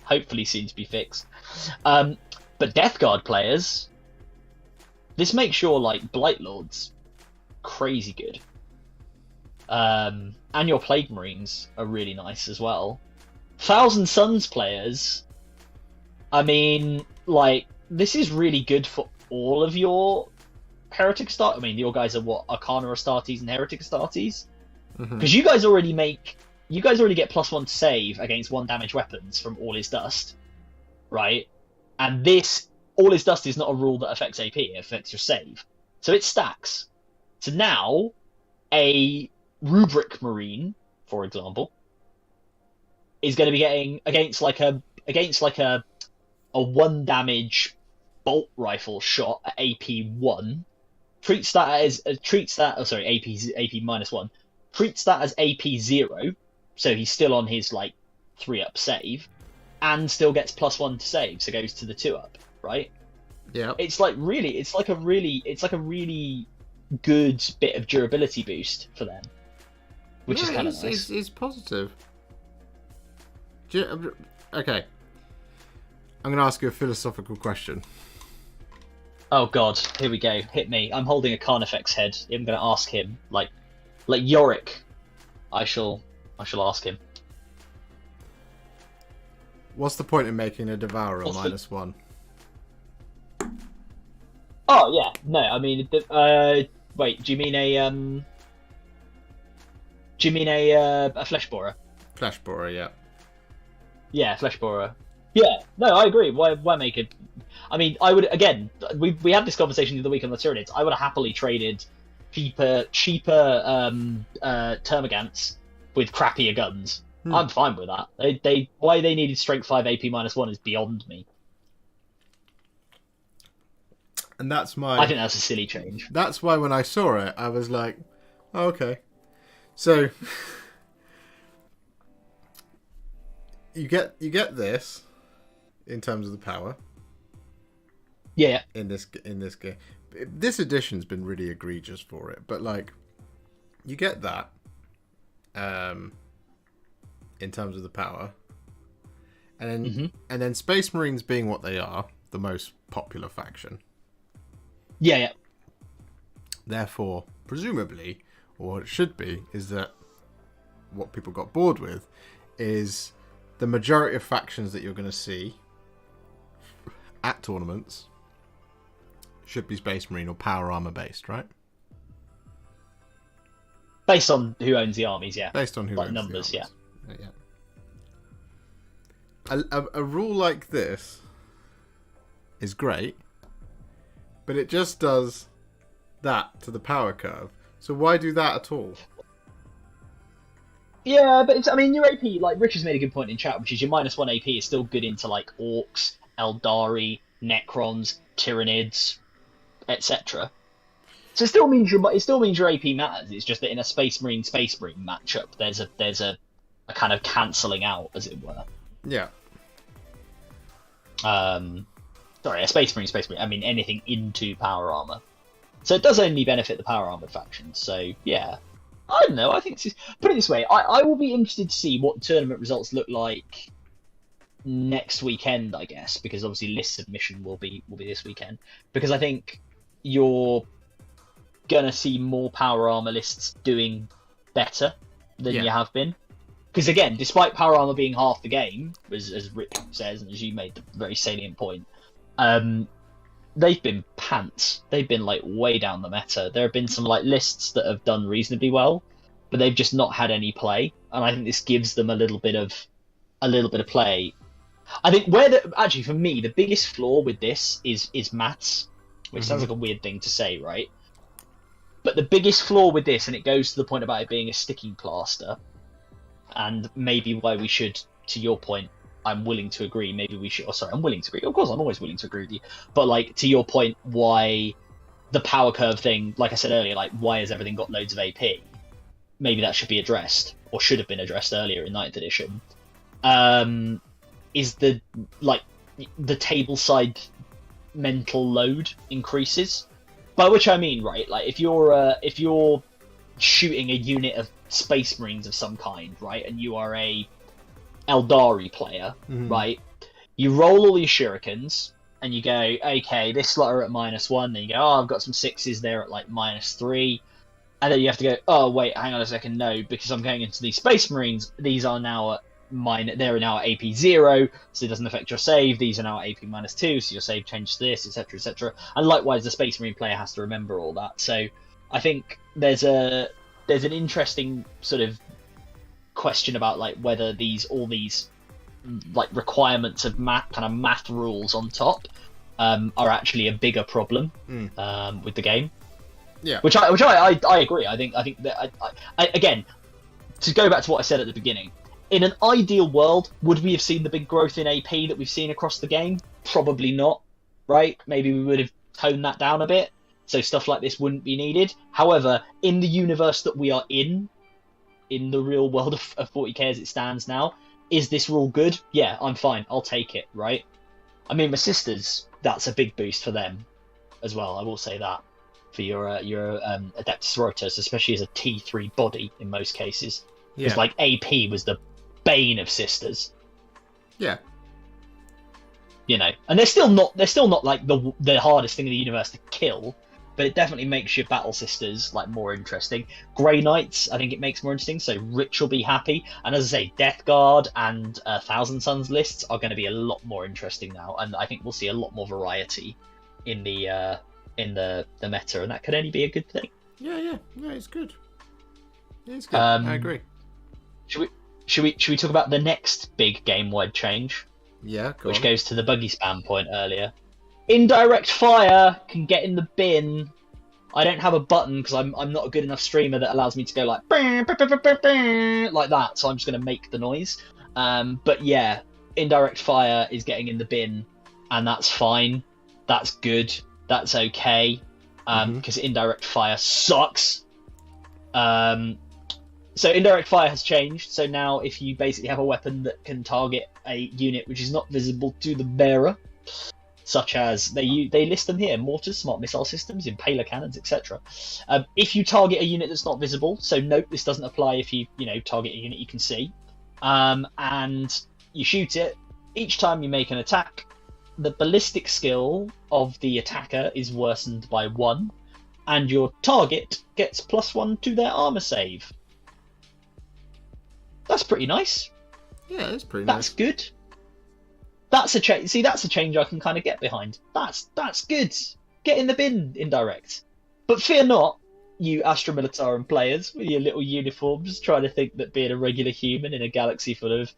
Hopefully soon to be fixed. But Death Guard players, this makes your like Blight Lords crazy good. And your Plague Marines are really nice as well. Thousand Suns players, I mean, like, this is really good for all of your Heretic Astartes. I mean, your guys are what? Arcana Astartes and Heretic Astartes? Because you guys already get +1 to save against 1 damage weapons from All Is Dust, right? And this, All Is Dust is not a rule that affects AP, it affects your save. So it stacks. So now, a Rubric Marine, for example, is going to be getting against like a 1 damage bolt rifle shot at AP 1. Treats that as AP -1. Treats that as AP 0, so he's still on his like 3-up save, and still gets +1 to save, so goes to the 2-up, right? Yeah. It's like a really good bit of durability boost for them, which is kind of nice. It's positive. Okay, I'm going to ask you a philosophical question. Oh god, here we go. Hit me. I'm holding a Carnifex head. I'm going to ask him, like Yorick. I shall ask him. What's the point in making a Devourer -1? Oh yeah, no. I mean, wait. Do you mean a Flesh Borer? Flesh Borer, yeah. Yeah, Flesh Borer. Yeah, no, I agree. Why make it? I mean, I would again. We had this conversation the other week on the Tyranids. I would have happily traded cheaper Termagants with crappier guns. I'm fine with that. Why they needed Strength 5 AP -1 is beyond me. And I think that's a silly change. That's why when I saw it, I was like, oh, okay. So you get this in terms of the power. Yeah. In this game, this edition's been really egregious for it, but like, you get that in terms of the power, and then Space Marines being what they are, the most popular faction. Yeah. Therefore, presumably, or what it should be, is that what people got bored with is the majority of factions that you're going to see at tournaments should be Space Marine or Power Armor based, right? Based on who owns the armies, yeah. Based on who owns numbers, the armies. Yeah. A rule like this is great, but it just does that to the power curve. So why do that at all? Yeah, but your AP, like Rich has made a good point in chat, which is your -1 AP is still good into like Orcs, Eldari, Necrons, Tyranids, etc. So it still means your AP matters. It's just that in a Space Marine matchup, there's a kind of cancelling out, as it were. Yeah. Sorry, a Space Marine. I mean anything into power armor. So it does only benefit the power armored factions. So yeah, I don't know. I think put it this way, I will be interested to see what tournament results look like next weekend, I guess, because obviously list submission will be this weekend. Because I think you're gonna see more power armor lists doing better than you have been. Because again, despite power armor being half the game, as Rick says, and as you made the very salient point, they've been pants. They've been like way down the meta. There have been some like lists that have done reasonably well, but they've just not had any play. And I think this gives them a little bit of play. I think actually for me the biggest flaw with this is maths, which sounds like a weird thing to say, right? But the biggest flaw with this, and it goes to the point about it being a sticking plaster, and maybe why we should, to your point, I'm willing to agree, maybe we should, I'm willing to agree, of course I'm always willing to agree with you, but like, to your point, why the power curve thing, like I said earlier, like, why has everything got loads of AP? Maybe that should be addressed, or should have been addressed earlier in 9th edition, is the tableside mental load increases. By which I mean, right, like if you're shooting a unit of Space Marines of some kind, right, and you are a Eldari player, right, you roll all these shurikens, and you go, okay, this slot are at -1, then you go, oh, I've got some 6s there at like -3, and then you have to go, oh wait, hang on a second, no, because I'm going into these Space Marines, these are now at they're now at AP 0, so it doesn't affect your save. These are now at AP -2, so your save changes to this, etc., etc. And likewise, the Space Marine player has to remember all that. So I think there's an interesting sort of question about like whether all these like requirements of math rules on top are actually a bigger problem with the game. Yeah, which I agree. I think that I again, to go back to what I said at the beginning. In an ideal world, would we have seen the big growth in AP that we've seen across the game? Probably not, right? Maybe we would have toned that down a bit, so stuff like this wouldn't be needed. However, in the universe that we are in the real world of 40k as it stands now, is this rule good? Yeah, I'm fine. I'll take it, right? I mean, my sisters, that's a big boost for them as well, I will say that. For your Adeptus Sororitas, especially as a T3 body in most cases. Because like AP was the bane of sisters. Yeah. You know, and they're still not like the hardest thing in the universe to kill, but it definitely makes your battle sisters like more interesting. Grey Knights, I think it makes more interesting, so Rich will be happy. And as I say, Death Guard and Thousand Suns lists are going to be a lot more interesting now, and I think we'll see a lot more variety in the meta, and that could only be a good thing. Yeah, it's good. It's good. I agree. Should we talk about the next big game-wide change? Yeah, which goes to the buggy spam point earlier. Indirect fire can get in the bin. I don't have a button because I'm not a good enough streamer that allows me to go like that, so I'm just going to make the noise. But yeah, indirect fire is getting in the bin, and that's fine. That's good. That's okay. Because indirect fire sucks. So indirect fire has changed, so now if you basically have a weapon that can target a unit which is not visible to the bearer, such as they list them here, mortars, smart missile systems, impaler cannons, etc. If you target a unit that's not visible, so note this doesn't apply if you target a unit you can see, and you shoot it, each time you make an attack, the ballistic skill of the attacker is worsened by 1, and your target gets +1 to their armor save. That's pretty nice. Yeah, that's pretty nice. That's good. That's a change. See, that's a change I can kind of get behind. That's good. Get in the bin, indirect. But fear not, you Astra Militarum players with your little uniforms, trying to think that being a regular human in a galaxy full of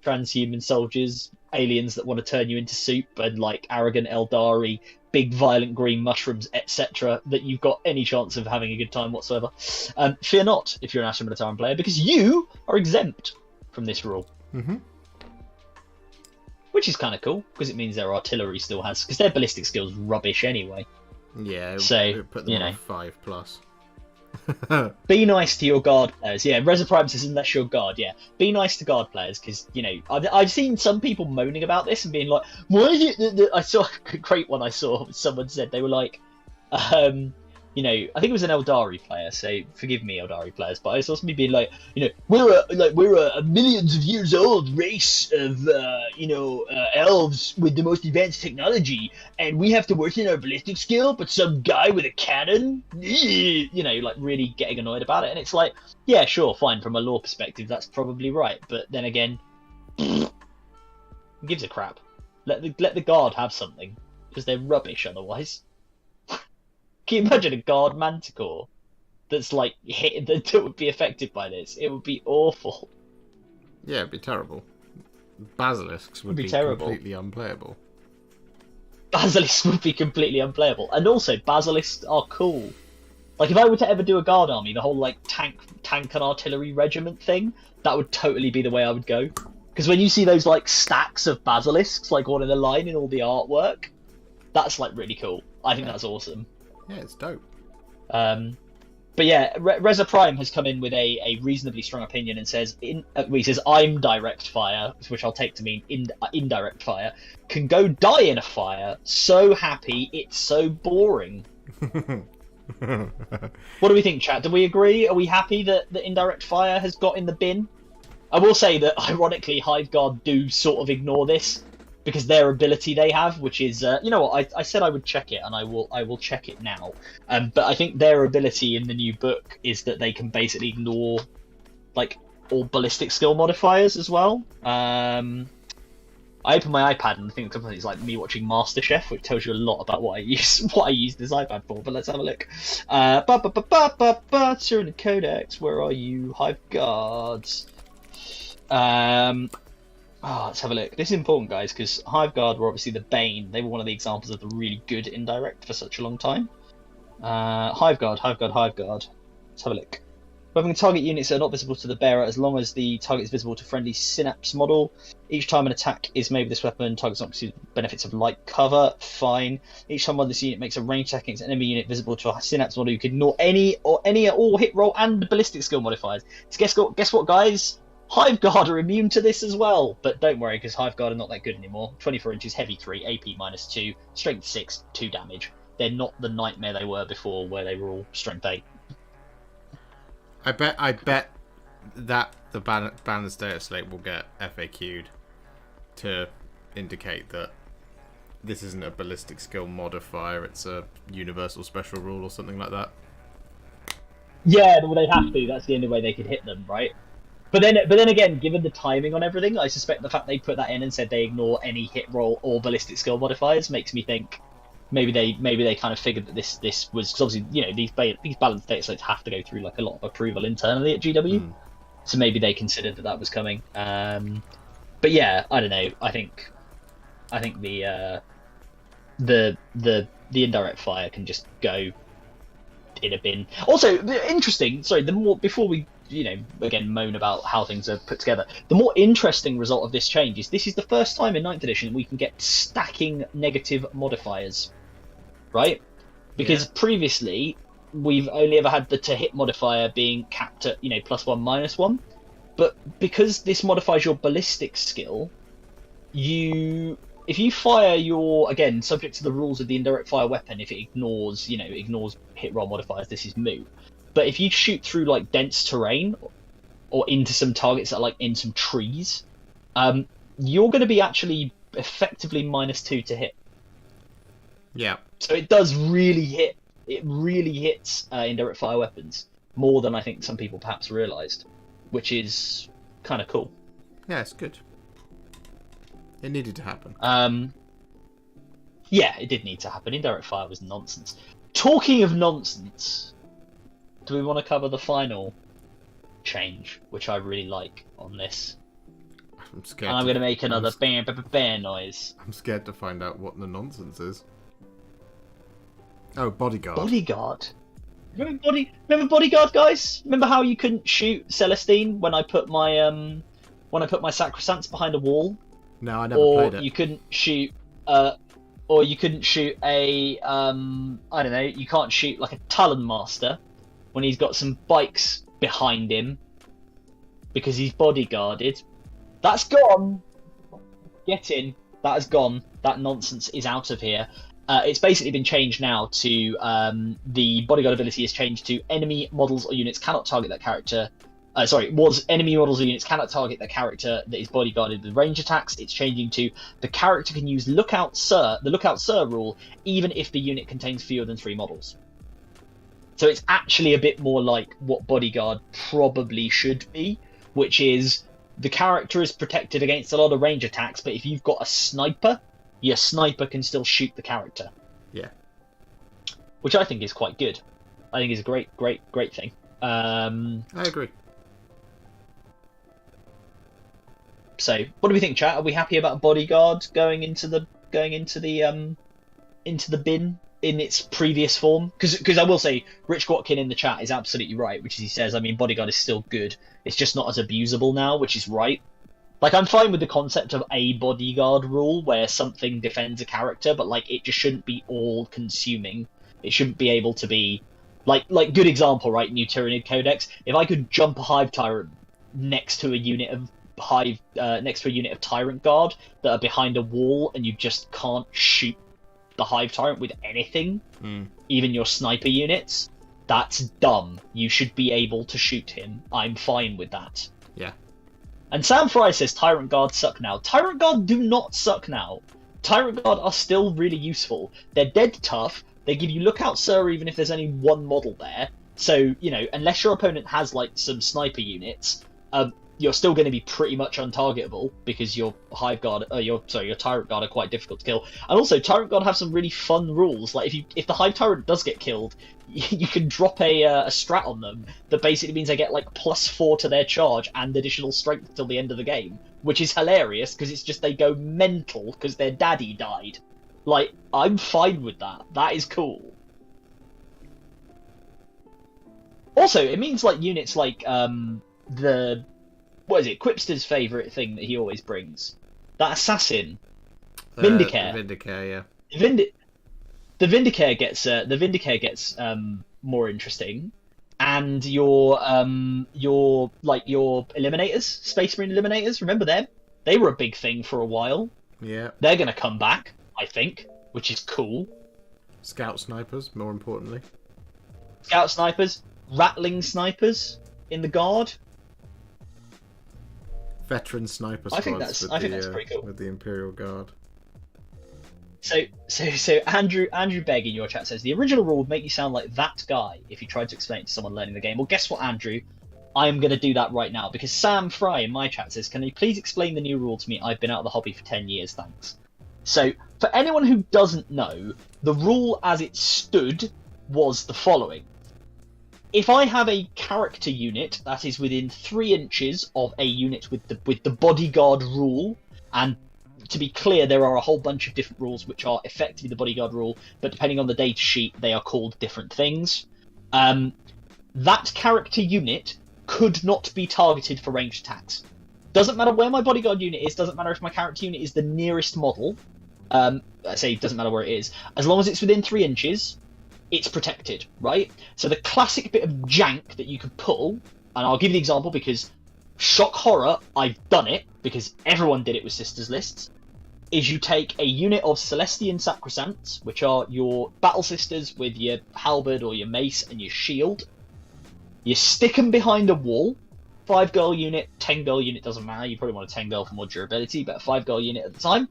transhuman soldiers, aliens that want to turn you into soup, and like arrogant Eldari, big violent green mushrooms, etc., that you've got any chance of having a good time whatsoever. Fear not if you're an Astra Militarum player, because you are exempt from this rule. which is kind of cool because it means their artillery still has, because their ballistic skills rubbish anyway. Yeah, so it put them you on know, 5+. Be nice to your guard players. Yeah, Reza Prime says unless you're guard. Yeah, be nice to guard players because you know I've seen some people moaning about this and being like, "Why is it that I saw a great one? I saw someone said they were like, you know, I think it was an Eldari player. So forgive me, Eldari players, but I saw somebody being like, you know, we're a millions of years old race of elves with the most advanced technology, and we have to worsen our ballistic skill, but some guy with a cannon, you know, like really getting annoyed about it. And it's like, yeah, sure, fine, from a lore perspective, that's probably right, but then again, who gives a crap? Let the guard have something, because they're rubbish otherwise. Can you imagine a guard manticore that's like hit that would be affected by this? It would be awful. Yeah, it'd be terrible. Basilisks would be terrible. Completely unplayable. Basilisks would be completely unplayable, and also basilisks are cool. Like if I were to ever do a guard army, the whole like tank and artillery regiment thing, that would totally be the way I would go. Because when you see those like stacks of basilisks like all in a line in all the artwork, that's like really cool. I think that's awesome. Yeah, it's dope. But yeah, Reza Prime has come in with a reasonably strong opinion and says, he says, I'm direct fire, which I'll take to mean indirect fire, can go die in a fire, so happy, it's so boring. What do we think, chat? Do we agree? Are we happy that the indirect fire has got in the bin? I will say that, ironically, Hive Guard do sort of ignore this, because their ability they have, which is, you know what, I said I would check it, and I will check it now. But I think their ability in the new book is that they can basically ignore, like, all ballistic skill modifiers as well. I open my iPad and I think sometimes it's like me watching MasterChef, which tells you a lot about what I use this iPad for. But let's have a look. Tyranid Codex, where are you, Hive Guards? Let's have a look. This is important, guys, because Hive Guard were obviously the bane. They were one of the examples of the really good indirect for such a long time. Hive Guard. Let's have a look. Weapon target units are not visible to the bearer as long as the target is visible to friendly synapse model. Each time an attack is made with this weapon, target's not receiving benefits of light cover. Fine. Each time one of this unit makes a range attack against an enemy unit visible to a synapse model, you can ignore any at all hit roll and ballistic skill modifiers. So guess what, guys? Hive Guard are immune to this as well, but don't worry because Hive Guard are not that good anymore. 24 inches, heavy 3, AP -2, strength 6, 2 damage. They're not the nightmare they were before, where they were all strength 8. I bet that the Balance Dataslate will get FAQ'd to indicate that this isn't a ballistic skill modifier; it's a universal special rule or something like that. Yeah, well, they have to. That's the only way they could hit them, right? But then again, given the timing on everything, I suspect the fact they put that in and said they ignore any hit roll or ballistic skill modifiers makes me think maybe they kind of figured that this was, because obviously, you know, these Balance Dataslates have to go through like a lot of approval internally at GW, so maybe they considered that was coming. But yeah, I don't know. I think the indirect fire can just go in a bin. Also, interesting. Sorry, before we, you know, again moan about how things are put together, the more interesting result of this change is this is the first time in 9th edition we can get stacking negative modifiers, right? Because previously we've only ever had the to hit modifier being capped at, you know, +1 -1, but because this modifies your ballistic skill, if you fire your, again, subject to the rules of the indirect fire weapon, if it ignores hit roll modifiers, this is moot. But if you shoot through like dense terrain or into some targets that are like in some trees, you're going to be actually effectively -2 to hit. Yeah. So it does really hit. It really hits indirect fire weapons more than I think some people perhaps realised, which is kind of cool. Yeah, it's good. It needed to happen. Yeah, it did need to happen. Indirect fire was nonsense. Talking of nonsense, do we want to cover the final change, which I really like on this? I'm scared. And I'm going to make another bear noise. I'm scared to find out what the nonsense is. Oh, bodyguard. Bodyguard. Remember bodyguard, guys? Remember how you couldn't shoot Celestine when I put my sacrosancts behind a wall? No, I never or played it. you couldn't shoot, or you couldn't shoot a, I don't know, you can't shoot like a Talon Master when he's got some bikes behind him because he's bodyguarded. That's gone. Get in. That has gone. That nonsense is out of here. It's basically been changed now to the bodyguard ability is changed to enemy models or units cannot target that character. Enemy models or units cannot target the character that is bodyguarded with range attacks. It's changing to the character can use the Lookout Sir rule, even if the unit contains fewer than 3 models. So it's actually a bit more like what bodyguard probably should be, which is the character is protected against a lot of range attacks, but if you've got a sniper, your sniper can still shoot the character. Yeah. Which I think is quite good. I think is a great thing. I agree. So, what do we think, chat? Are we happy about bodyguard going into the bin in its previous form? Because I will say, Rich Watkin in the chat is absolutely right, which is he says, I mean, bodyguard is still good. It's just not as abusable now, which is right. Like, I'm fine with the concept of a bodyguard rule where something defends a character, but like it just shouldn't be all-consuming. It shouldn't be able to be like good example, right? New Tyranid Codex. If I could jump a Hive Tyrant next to a unit of Tyrant Guard that are behind a wall, and you just can't shoot the Hive Tyrant with anything, even your sniper units, that's dumb. You should be able to shoot him. I'm fine with that. Yeah. And Sam Fry says Tyrant Guard suck now. Tyrant Guard do not suck now. Tyrant Guard are still really useful. They're dead tough. They give you Lookout Sir even if there's only one model there. So, you know, unless your opponent has like some sniper units, you're still going to be pretty much untargetable because your Hive Guard, your Tyrant Guard are quite difficult to kill. And also, Tyrant Guard have some really fun rules. Like if the Hive Tyrant does get killed, you can drop a strat on them that basically means they get like +4 to their charge and additional strength till the end of the game, which is hilarious because it's just they go mental because their daddy died. Like, I'm fine with that. That is cool. Also, it means like units like what is it? Quipster's favourite thing that he always brings. That assassin. Vindicare. Vindicare, yeah. The Vindicare gets more interesting. And your Eliminators, Space Marine Eliminators, remember them? They were a big thing for a while. Yeah. They're gonna come back, I think, which is cool. Scout snipers, more importantly. Scout snipers, rattling snipers in the guard. Veteran sniper squads. I think that's pretty cool. With the Imperial Guard. So Andrew Begg in your chat says the original rule would make you sound like that guy if you tried to explain it to someone learning the game. Well, guess what, Andrew? I am going to do that right now because Sam Fry in my chat says, "Can you please explain the new rule to me? I've been out of the hobby for 10 years, thanks." So for anyone who doesn't know, the rule as it stood was the following. If I have a character unit that is within 3 inches of a unit with the bodyguard rule, and to be clear, there are a whole bunch of different rules which are effectively the bodyguard rule, but depending on the data sheet, they are called different things. That character unit could not be targeted for ranged attacks. Doesn't matter where my bodyguard unit is, doesn't matter if my character unit is the nearest model, I say it doesn't matter where it is, as long as it's within 3 inches, it's protected, right? So the classic bit of jank that you could pull, and I'll give you the example because shock horror, I've done it, because everyone did it with Sisters lists, is you take a unit of Celestian Sacrosancts, which are your battle sisters with your halberd or your mace and your shield, you stick them behind a wall, 5-girl unit, 10-girl unit, doesn't matter, you probably want a 10-girl for more durability, but a 5-girl unit at the time.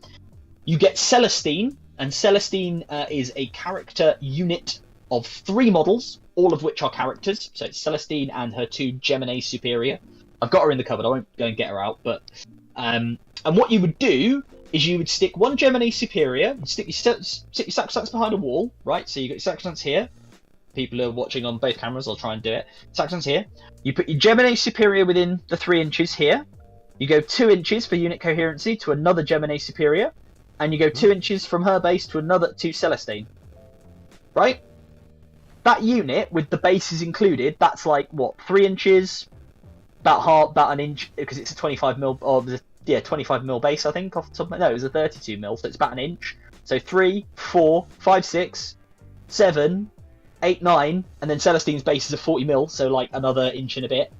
You get Celestine, and Celestine is a character unit of 3 models, all of which are characters. So it's Celestine and her 2 Gemini Superior. I've got her in the cupboard, I won't go and get her out, but... and what you would do is you would stick 1 Gemini Superior, stick your Sacrosancts behind a wall, right? So you've got your Sacrosancts here. People who are watching on both cameras, I'll try and do it. Sacrosancts here. You put your Gemini Superior within the 3 inches here. You go 2 inches for unit coherency to another Gemini Superior. And you go 2 inches from her base to Celestine. Right? That unit, with the bases included, that's like, what, 3 inches? About an inch, because it's a 25 mil, or 25mm base, I think, off the top of my... No, it was a 32mm, so it's about an inch. So 3, 4, 5, 6, 7, 8, 9, and then Celestine's base is a 40mm, so like another inch and a bit.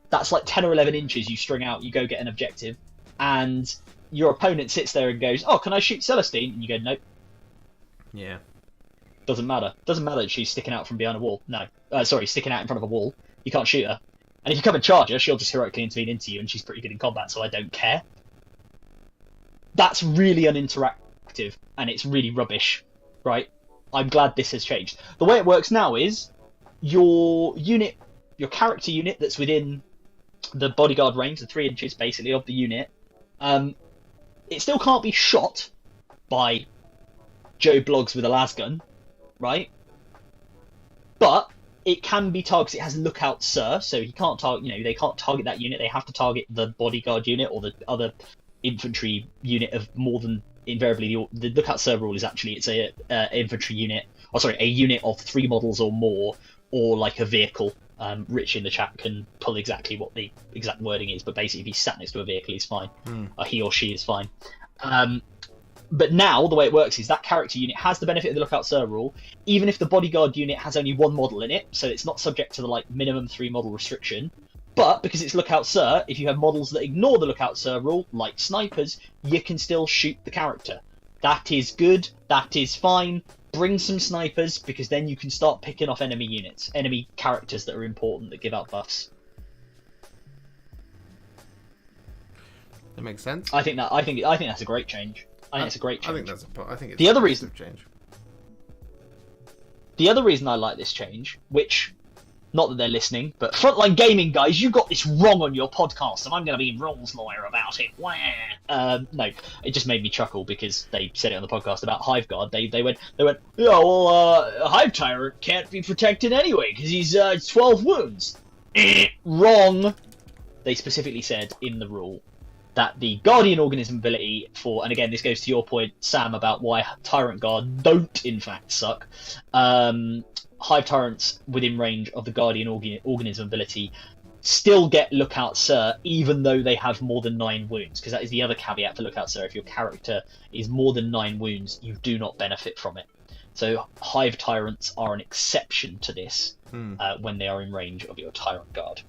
That's like 10 or 11 inches you string out, you go get an objective, and your opponent sits there and goes, "Oh, can I shoot Celestine?" And you go, "Nope." Yeah. Doesn't matter. Doesn't matter that she's sticking out from behind a wall. No. Sticking out in front of a wall. You can't shoot her. And if you come and charge her, she'll just heroically intervene into you, and she's pretty good in combat, so I don't care. That's really uninteractive, and it's really rubbish, right? I'm glad this has changed. The way it works now is your unit, your character unit that's within the bodyguard range, the 3 inches basically of the unit, it still can't be shot by Joe Bloggs with a lasgun, right? But it can be targeted. It has lookout sir, so he can't target. They can't target that unit. They have to target the bodyguard unit or the other infantry unit of more than invariably. The lookout sir rule is actually it's a infantry unit, a unit of 3 models or more, or like a vehicle. Rich in the chat can pull exactly what the exact wording is, but basically if he's sat next to a vehicle, he's fine. He or she is fine. But now, the way it works is that character unit has the benefit of the Lookout Sir rule, even if the bodyguard unit has only 1 model in it, so it's not subject to the minimum 3 model restriction. But because it's Lookout Sir, if you have models that ignore the Lookout Sir rule, like snipers, you can still shoot the character. That is good, that is fine. Bring some snipers, because then you can start picking off enemy units, enemy characters that are important, that give out buffs. That makes sense. I think that's a great change. I think it's a great change. I think it's the other reason change. The other reason I like this change, which, not that they're listening, but Frontline Gaming guys, you got this wrong on your podcast, and I'm going to be rules lawyer about it. No, it just made me chuckle because they said it on the podcast about Hive Guard. They went, yeah, well, Hive Tyrant can't be protected anyway because he's 12 wounds. Wrong. They specifically said in the rule that the Guardian Organism ability for, and again, this goes to your point, Sam, about why Tyrant Guard don't in fact suck. Hive Tyrants within range of the Guardian Organism ability still get Lookout Sir, even though they have more than 9 wounds, because that is the other caveat for Lookout Sir. If your character is more than 9 wounds, you do not benefit from it. So Hive Tyrants are an exception to this when they are in range of your Tyrant Guard.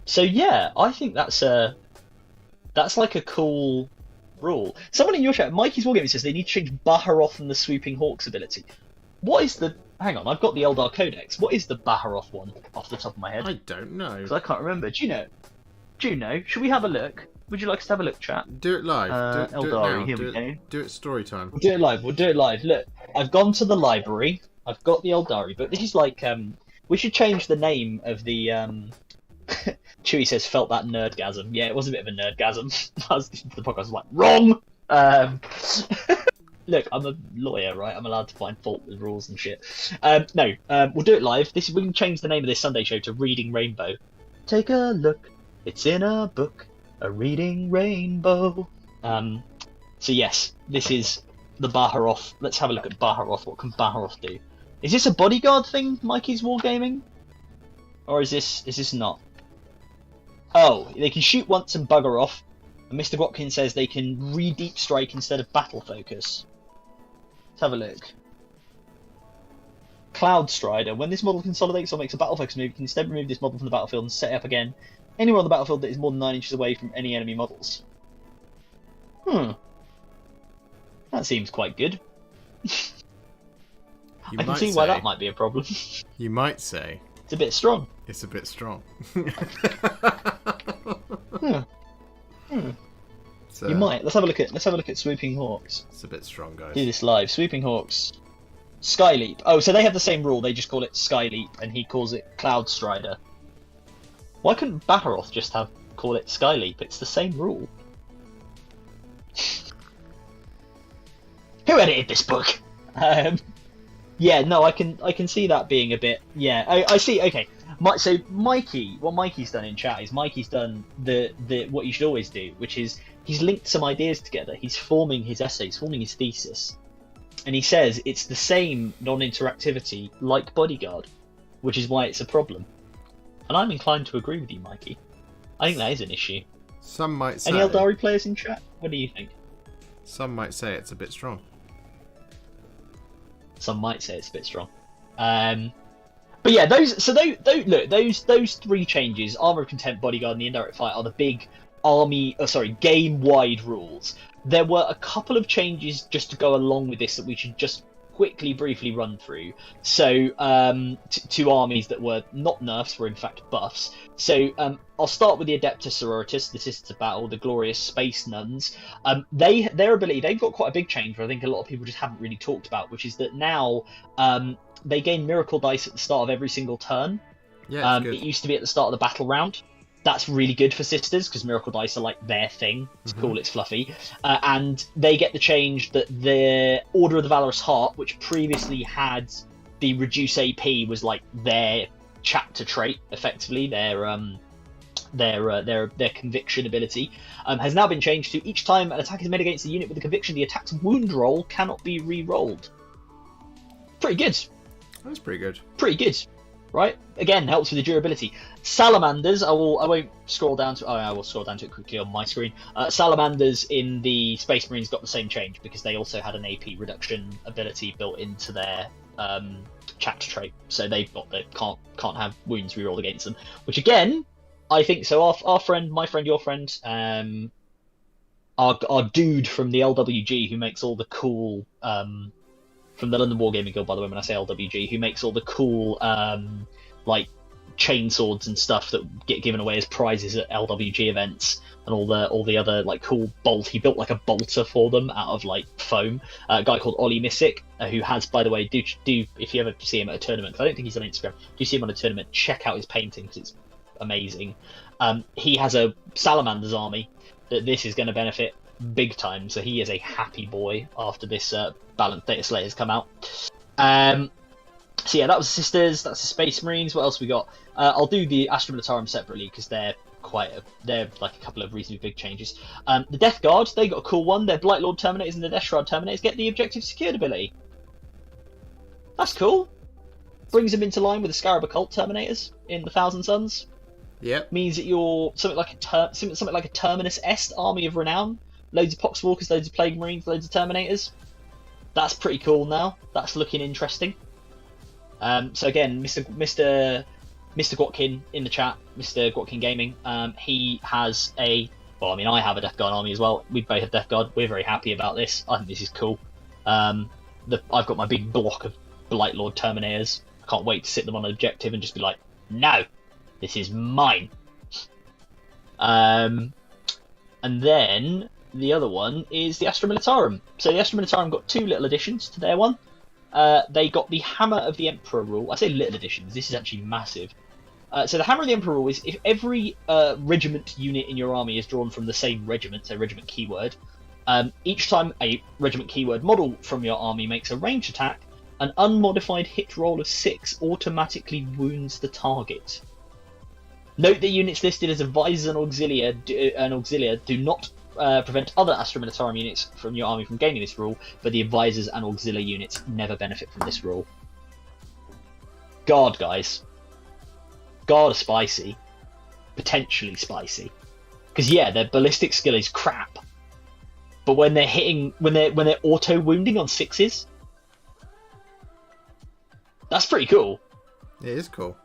So yeah, I think that's like a cool rule. Someone in your chat, Mikey's Wargaming, says they need to change Baharoth and the Swooping Hawks ability. What is the... Hang on, I've got the Eldar Codex. What is the Baharoth one off the top of my head? I don't know. Because I can't remember. Do you know? Should we have a look? Would you like us to have a look, chat? Do it live. Do it now. Here we go. Do it story time. We'll do it live. Look, I've gone to the library. I've got the Eldari book. This is like... we should change the name of the... Chewie says, felt that nerdgasm. Yeah, it was a bit of a nerdgasm. The podcast was like, wrong! Look, I'm a lawyer, right? I'm allowed to find fault with rules and shit. No, we'll do it live. We can change the name of this Sunday show to Reading Rainbow. Take a look, it's in a book, a reading rainbow. So yes, this is the Baharoth. Let's have a look at Baharoth. What can Baharoth do? Is this a bodyguard thing, Mikey's Wargaming? Or is this not? Oh, they can shoot once and bugger off. And Mr. Watkins says they can re-deep strike instead of battle focus. Let's have a look. Cloud Strider. When this model consolidates or makes a battle focus move, you can instead remove this model from the battlefield and set it up again anywhere on the battlefield that is more than 9 inches away from any enemy models. That seems quite good. I can see why that might be a problem. You might say. It's a bit strong. It's a bit strong. You might. Let's have a look at Swooping Hawks. It's a bit strong, guys. Do this live. Swooping Hawks. Sky Leap. Oh, so they have the same rule. They just call it Sky Leap, and he calls it Cloud Strider. Why couldn't Baharoth just call it Sky Leap? It's the same rule. Who edited this book? Yeah, no, I can see that being a bit. Yeah, I see. Okay, so Mikey, what Mikey's done in chat is Mikey's done the what you should always do, which is he's linked some ideas together. He's forming his essay, he's forming his thesis, and he says it's the same non-interactivity like Bodyguard, which is why it's a problem. And I'm inclined to agree with you, Mikey. I think that is an issue. Some might say. Any Eldari players in chat? What do you think? Some might say it's a bit strong. Some might say it's a bit strong. But yeah, those three changes, Armor of Contempt, Bodyguard, and the Indirect Fight, are the big game-wide rules. There were a couple of changes just to go along with this that we should just quickly, briefly run through. So, two armies that were not nerfs were in fact buffs. So, I'll start with the Adeptus Sororitas, the Sisters of Battle, the Glorious Space Nuns. Their ability, they've got quite a big change, but I think a lot of people just haven't really talked about, which is that now they gain Miracle Dice at the start of every single turn. Yeah, it's good. It used to be at the start of the battle round. That's really good for Sisters, because Miracle Dice are like their thing. It's cool, it's fluffy. And they get the change that the Order of the Valorous Heart, which previously had the Reduce AP, was like their chapter trait, effectively, their conviction ability, has now been changed to each time an attack is made against a unit with a conviction, the attack's wound roll cannot be re-rolled. Pretty good. That's pretty good. Pretty good. Right? Again, helps with the durability. Salamanders, I won't scroll down to... Oh, I will scroll down to it quickly on my screen. Salamanders in the Space Marines got the same change, because they also had an AP reduction ability built into their chapter trait. So they've got the can't have wounds rerolled against them. Which again, I think so. Our friend, my friend, your friend, our dude from the LWG who makes all the cool... from the London Wargaming Guild, by the way, when I say LWG, who makes all the cool, like, chainswords and stuff that get given away as prizes at LWG events, and all the other, like, cool bolt. He built, like, a bolter for them out of, like, foam. A guy called Ollie Missick, who has, by the way, do if you ever see him at a tournament, because I don't think he's on Instagram, do you see him on a tournament, check out his painting, because it's amazing. He has a Salamander's army that this is going to benefit big time, so he is a happy boy after this Balance Dataslate has come out. So yeah, that was the Sisters, that's the Space Marines. What else we got? I'll do the Astra Militarum separately, because they're like a couple of reasonably big changes. The Death Guard, they got a cool one. Their Blight Lord Terminators and the Death Shroud Terminators get the Objective Secured ability. That's cool. Brings them into line with the Scarab Occult Terminators in the Thousand Suns. Yep. Means that you're something like a Terminus Est Army of Renown. Loads of Poxwalkers, loads of Plague Marines, loads of Terminators. That's pretty cool now. That's looking interesting. So again, Mr. Gwatkin in the chat, Mr. Gwatkin Gaming, he has I have a Death Guard army as well. We both have Death Guard. We're very happy about this. I think this is cool. I've got my big block of Blight Lord Terminators. I can't wait to sit them on an objective and just be like, no, this is mine. And then the other one is the Astra Militarum. So the Astra Militarum got two little additions to their one. They got the Hammer of the Emperor rule. I say little additions, this is actually massive. So the Hammer of the Emperor rule is if every regiment unit in your army is drawn from the same regiment, so regiment keyword, each time a regiment keyword model from your army makes a ranged attack, an unmodified hit roll of 6 automatically wounds the target. Note that units listed as advisors and auxiliar do not prevent other Astra Militarum units from your army from gaining this rule, but the advisors and auxiliary units never benefit from this rule. Guard, guys. Guard are spicy. Potentially spicy. Because yeah, their ballistic skill is crap. But when they're hitting, when they're auto-wounding on 6s, that's pretty cool. It is cool.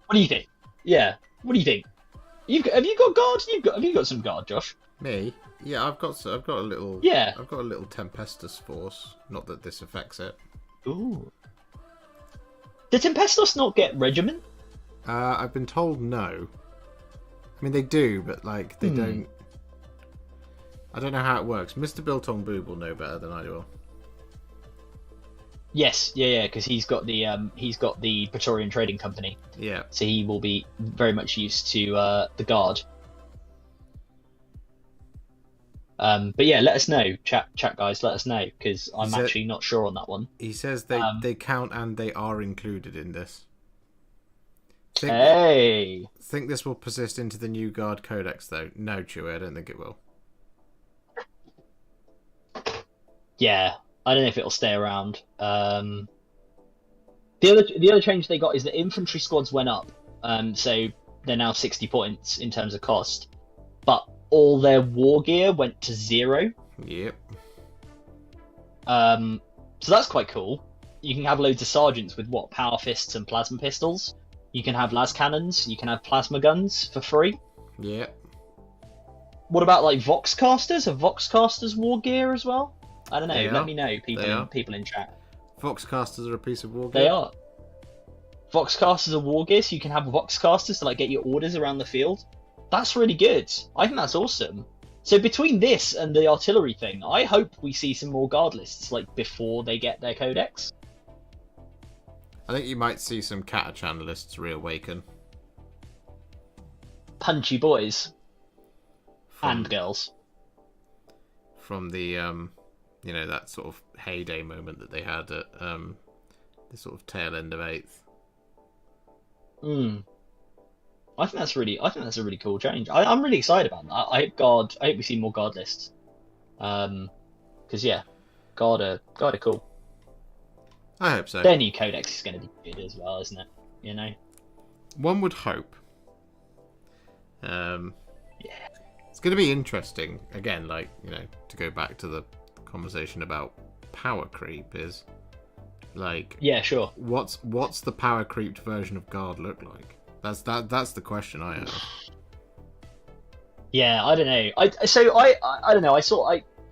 What do you think? Yeah, what do you think? Have you got guard? Have you got some guard, Josh? Me? Yeah, I've got a little. Yeah. I've got a little Tempestus force. Not that this affects it. Ooh. Did Tempestus not get regiment? I've been told no. I mean, they do, but like they don't. I don't know how it works. Mr. Biltong Boob will know better than I will. Yes, yeah, because he's got the Praetorian Trading Company. Yeah. So he will be very much used to the guard. But yeah, let us know, chat guys. Let us know, because I'm actually not sure on that one. He says they count and they are included in this. Think this will persist into the new Guard Codex, though? No, Chewie, I don't think it will. Yeah, I don't know if it'll stay around. The other change they got is that infantry squads went up. So they're now 60 points in terms of cost, but all their war gear went to 0. Yep. So that's quite cool. You can have loads of sergeants with power fists and plasma pistols. You can have las cannons. You can have plasma guns for free. Yep. What about like voxcasters? Are voxcasters war gear as well? I don't know. They Let are. me know, people in chat. Voxcasters are a piece of war gear. They are. Voxcasters are war gear, so you can have voxcasters to like get your orders around the field. That's really good. I think that's awesome. So between this and the artillery thing, I hope we see some more guard lists like before they get their codex. I think you might see some Catachan lists reawaken. Punchy boys and girls. From the that sort of heyday moment that they had at the sort of tail end of 8th. I think that's a really cool change. I'm really excited about that. I hope we see more guard lists. Because guard are cool. I hope so. Their new codex is going to be good as well, isn't it? You know. One would hope. It's going to be interesting again. Like to go back to the conversation about power creep is like. Yeah, sure. What's the power creeped version of guard look like? That's the question I have. Yeah, I don't know. I don't know.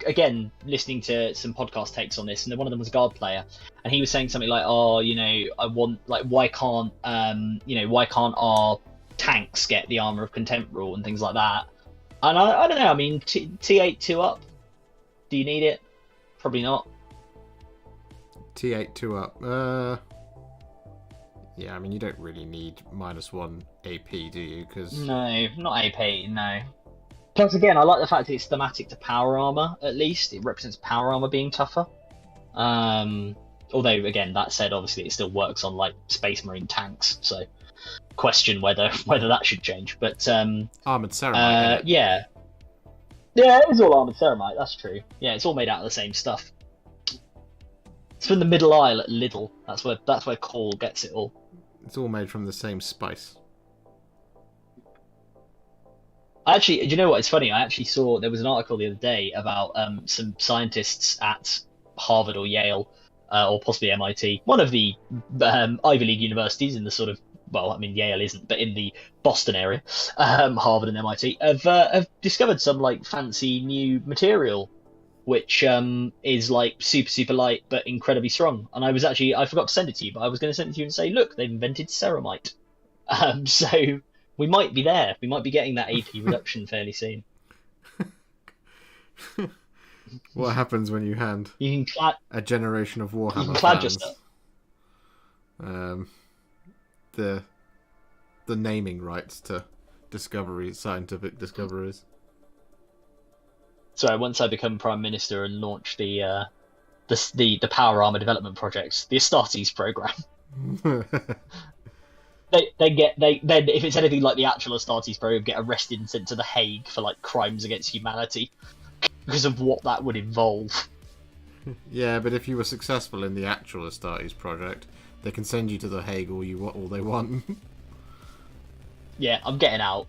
Again, listening to some podcast takes on this, and one of them was a guard player, and he was saying something like, I want, like, why can't our tanks get the armor of contempt rule and things like that? And I don't know. I mean, T8 2 up. Do you need it? Probably not. T8 2 up. Yeah, I mean, you don't really need -1 AP, do you? Cause... No, not AP, no. Plus, again, I like the fact that it's thematic to power armor, at least. It represents power armor being tougher. Although, again, that said, obviously it still works on, like, Space Marine tanks, so question whether that should change. But, Armoured Ceramite, yeah. Yeah, it is all Armoured Ceramite, that's true. Yeah, it's all made out of the same stuff. It's from the Middle Isle at Lidl. That's where Cole gets it all. It's all made from the same spice. Actually, do you know what? It's funny. I actually saw there was an article the other day about some scientists at Harvard or Yale, or possibly MIT, one of the Ivy League universities in the sort of, well, I mean Yale isn't, but in the Boston area, Harvard and MIT have discovered some like fancy new material, which is like super light but incredibly strong. And I forgot to send it to you, but I was going to send it to you and say, look, they've invented ceramite. So we might be there. We might be getting that AP reduction fairly soon. What happens when you hand a generation of Warhammer you can clad fans yourself. The naming rights to scientific discoveries? So once I become Prime Minister and launch the Power Armor Development Project, the Astartes program, they if it's anything like the actual Astartes program, get arrested and sent to the Hague for like crimes against humanity because of what that would involve. Yeah, but if you were successful in the actual Astartes project, they can send you to the Hague all they want. Yeah, I'm getting out.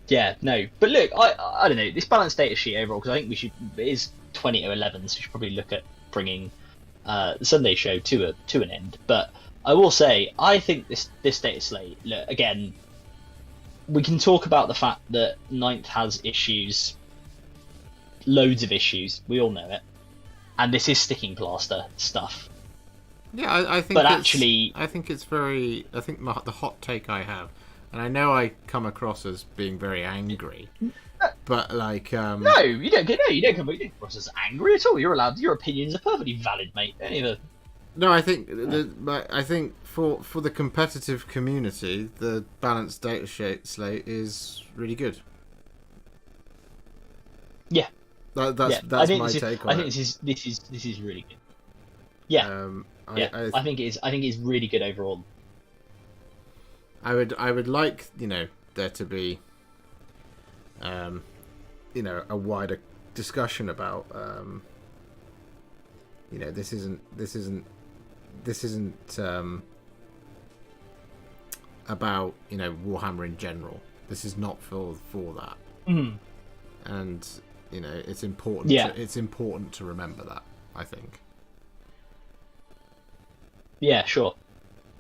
Yeah, no, but look, I don't know, this balanced data sheet overall, because I think it is 20 to 11, so we should probably look at bringing the Sunday show to an end. But I will say, I think this data slate, look, again, we can talk about the fact that Ninth has issues, loads of issues, we all know it, and this is sticking plaster stuff. Yeah, I think. But actually, I think it's very. I think the hot take I have, and I know I come across as being very angry, but like. No, you don't. No, you don't come across as angry at all. You're allowed. Your opinions are perfectly valid, mate. Don't even. No, I think I think for the competitive community, the balanced data slate is really good. Yeah. That's my take on it. I think this is really good. Yeah. I think it's really good overall. I would like there to be a wider discussion about this isn't about Warhammer in general. This is not for that. And it's important. It's important to remember that, I think. Yeah, sure.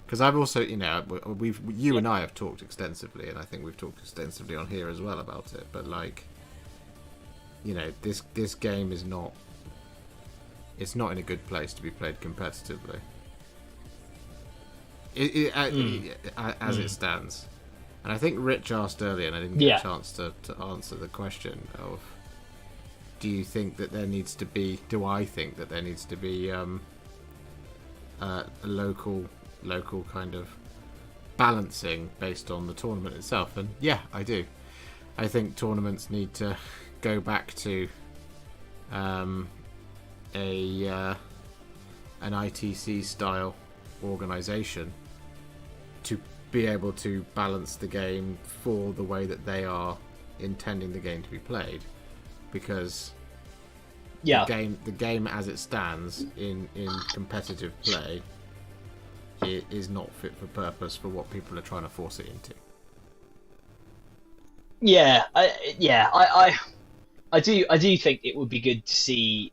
Because I've also, you and I have talked extensively, and I think we've talked extensively on here as well about it. But this game is not. It's not in a good place to be played competitively. As it stands. And I think Rich asked earlier, and I didn't get a chance to answer the question of, do I think that there needs to be a local kind of balancing based on the tournament itself? And yeah, I do. I think tournaments need to go back to an ITC style organization to be able to balance the game for the way that they are intending the game to be played, because the game as it stands in competitive play, it is not fit for purpose for what people are trying to force it into. I do think it would be good to see,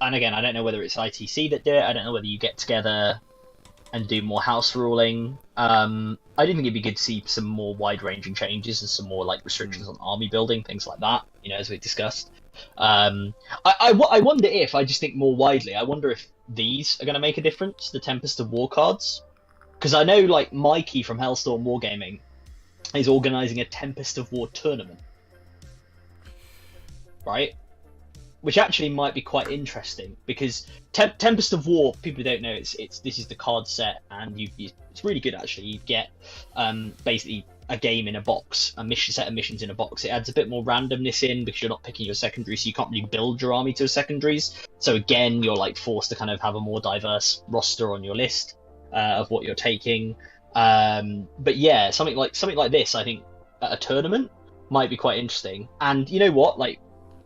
and again, I don't know whether it's ITC that do it. I don't know whether you get together and do more house ruling. I do think it'd be good to see some more wide-ranging changes and some more restrictions on army building, things like that. As we discussed. I wonder if, I just think more widely, I wonder if these are going to make a difference, the Tempest of War cards, because I know Mikey from Hellstorm Wargaming is organising a Tempest of War tournament, right? Which actually might be quite interesting, because Tempest of War, people who don't know, this is the card set, and it's really good actually. You get basically a game in a box, a set of missions in a box. It adds a bit more randomness in because you're not picking your secondary, so you can't really build your army to secondaries. So again, you're forced to kind of have a more diverse roster on your list of what you're taking. But yeah, something like this, I think at a tournament might be quite interesting. And you know what,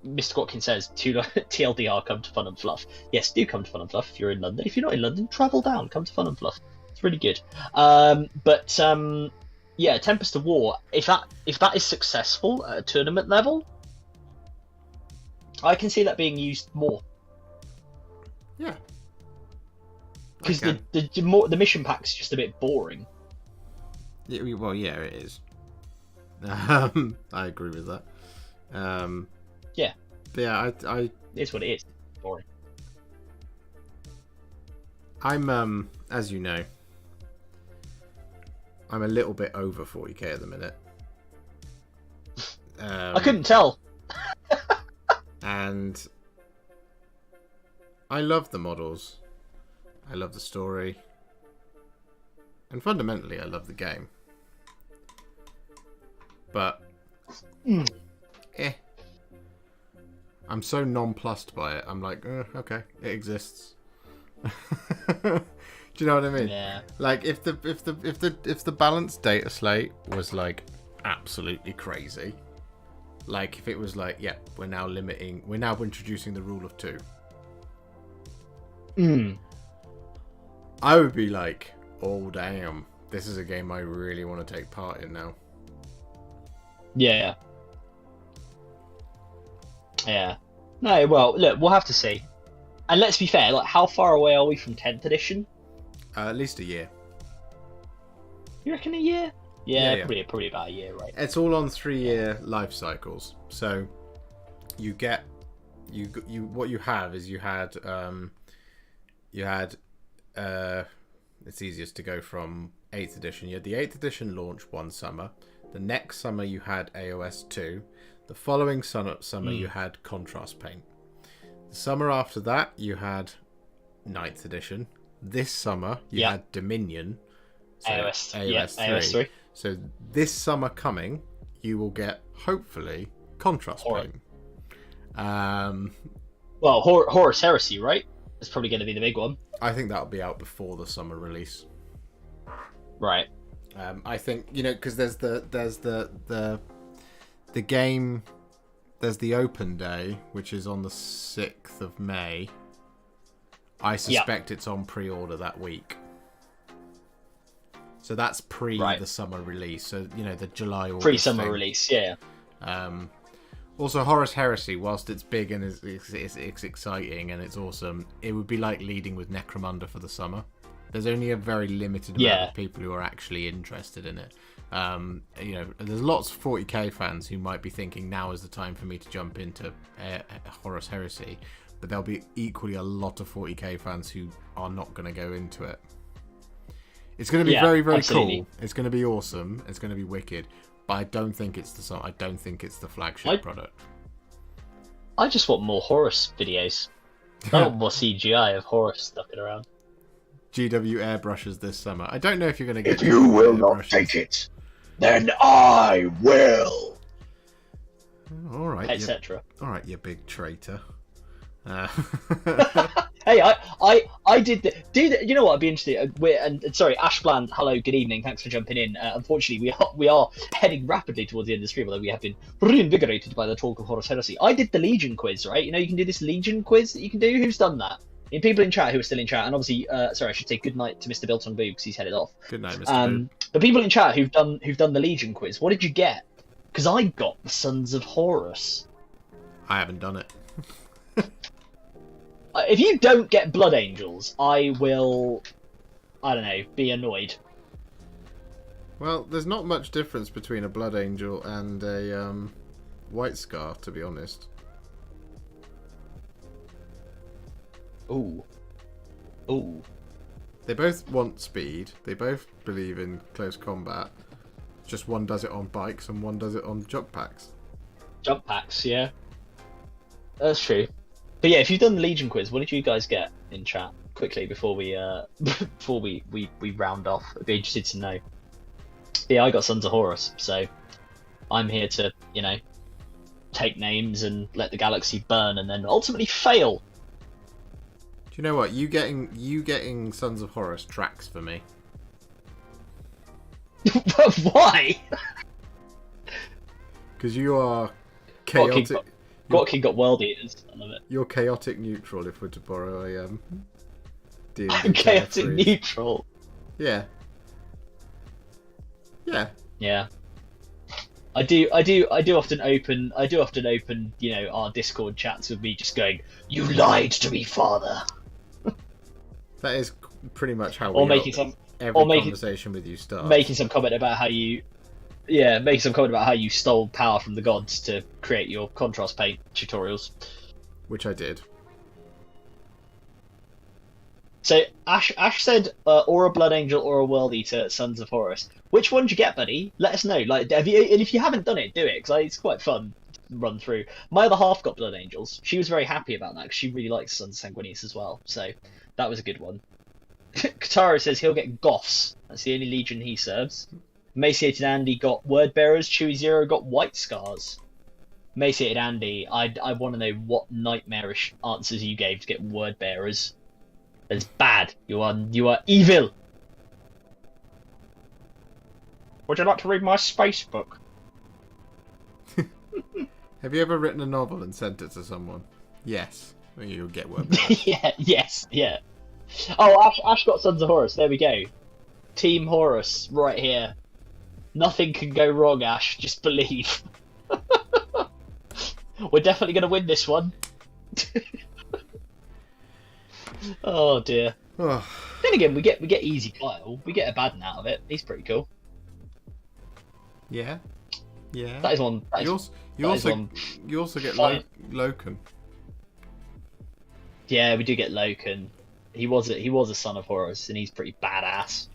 Mr. Watkins says, TLDR, come to Fun and Fluff. Yes, do come to Fun and Fluff if you're in London. If you're not in London, travel down, come to Fun and Fluff. It's really good. Yeah, Tempest of War, if that is successful at a tournament level, I can see that being used more. Yeah. Because the mission pack's just a bit boring. Yeah, well, yeah, it is. I agree with that. Yeah. But yeah, I it's what it is. Boring. I'm as you know, I'm a little bit over 40k at the minute. I couldn't tell. And I love the models. I love the story. And fundamentally, I love the game. But I'm so nonplussed by it. I'm like, okay, it exists. Do you know what I mean? Yeah. If the Balance Dataslate was absolutely crazy, if it was we're now introducing the rule of 2. I would be like, oh damn, this is a game I really want to take part in now. Yeah. Yeah. No, well, look, we'll have to see. And let's be fair, how far away are we from 10th edition? At least a year. You reckon a year? Yeah. Probably about a year, right? It's all on 3-year life cycles. So you get what you have is you had it's easiest to go from 8th edition. You had the 8th edition launch one summer. The next summer you had AOS 2. The following summer you had Contrast Paint. The summer after that you had 9th edition. This summer you had Dominion. So AOS 3. So this summer coming you will get, hopefully, Contrast Paint. Well, Horus Heresy, right? It's probably going to be the big one. I think that'll be out before the summer release. Right. I think, because there's the game, there's the open day, which is on the 6th of May. I suspect it's on pre-order that week. So that's pre Right. the summer release. So, you know, the July or Pre-summer release, yeah. Also, Horus Heresy, whilst it's big and it's exciting and it's awesome, it would be like leading with Necromunda for the summer. There's only a very limited amount of people who are actually interested in it. You know, there's lots of 40k fans who might be thinking now is the time for me to jump into Horus Heresy, but there'll be equally a lot of 40k fans who are not going to go into it. It's going to be very, very cool. It's going to be awesome. It's going to be wicked. But I don't think it's the flagship product. I just want more Horus videos. I want more CGI of Horus stucking around. GW airbrushes this summer. I don't know if you're going to get. If you will not take it, then I will. All right, etc. All right, you big traitor. Hey, I did you know what? I'd be interested. Sorry, Ash Bland. Hello, good evening. Thanks for jumping in. Unfortunately, we are heading rapidly towards the end of the stream, although we have been reinvigorated by the talk of Horus Heresy. I did the Legion quiz, right? You know, you can do this Legion quiz that you can do. Who's done that? In people in chat who are still in chat, and obviously, sorry, I should say good night to Mr. Built on Boo because he's headed off. Good night, Mr. Boo. The people in chat who've done the Legion quiz, what did you get? Because I got the Sons of Horus. I haven't done it. If you don't get Blood Angels, I will, I don't know, be annoyed. Well, there's not much difference between a Blood Angel and a White Scar, to be honest. Ooh. Ooh. They both want speed. They both believe in close combat. Just one does it on bikes and one does it on jump packs. Jump packs, yeah. That's true. But yeah, if you've done the Legion quiz, what did you guys get in chat? Quickly before we round off. I'd be interested to know. Yeah, I got Sons of Horus, so I'm here to, you know, take names and let the galaxy burn and then ultimately fail. Do you know what? You getting Sons of Horus tracks for me. Why? Because you are chaotic. King got world eaters. I love it. You're chaotic neutral, if we're to borrow a D&D I'm chaotic phrase. neutral. Yeah. Yeah. Yeah. I do often open, you know, our Discord chats with me just going, "You lied to me, father." That is pretty much how every conversation with you starts. Making some comment about how you stole power from the gods to create your contrast paint tutorials. Which I did. So Ash said, or a Blood Angel or a World Eater, Sons of Horus. Which one did you get, buddy? Let us know. Like, and if you haven't done it, do it, because it's quite fun to run through. My other half got Blood Angels. She was very happy about that, because she really likes Sons of Sanguinius as well. So that was a good one. Katara says he'll get Goths. That's the only legion he serves. Emaciated Andy got Word Bearers. Chewy Zero got White Scars. Emaciated Andy, I want to know what nightmarish answers you gave to get Word Bearers. That's bad. You are evil. Would you like to read my space book? Have you ever written a novel and sent it to someone? Yes. Well, you'll get Word Bearers. Yeah. Yes. Yeah. Oh, Ash got Sons of Horus. There we go. Team Horus, right here. Nothing can go wrong, Ash. Just believe. We're definitely going to win this one. Oh dear. Then again, we get easy Kyle. We get a Abaddon out of it. He's pretty cool. Yeah. Yeah. That is one. You also get Loken. Yeah, we do get Loken. He was a Son of Horus, and he's pretty badass.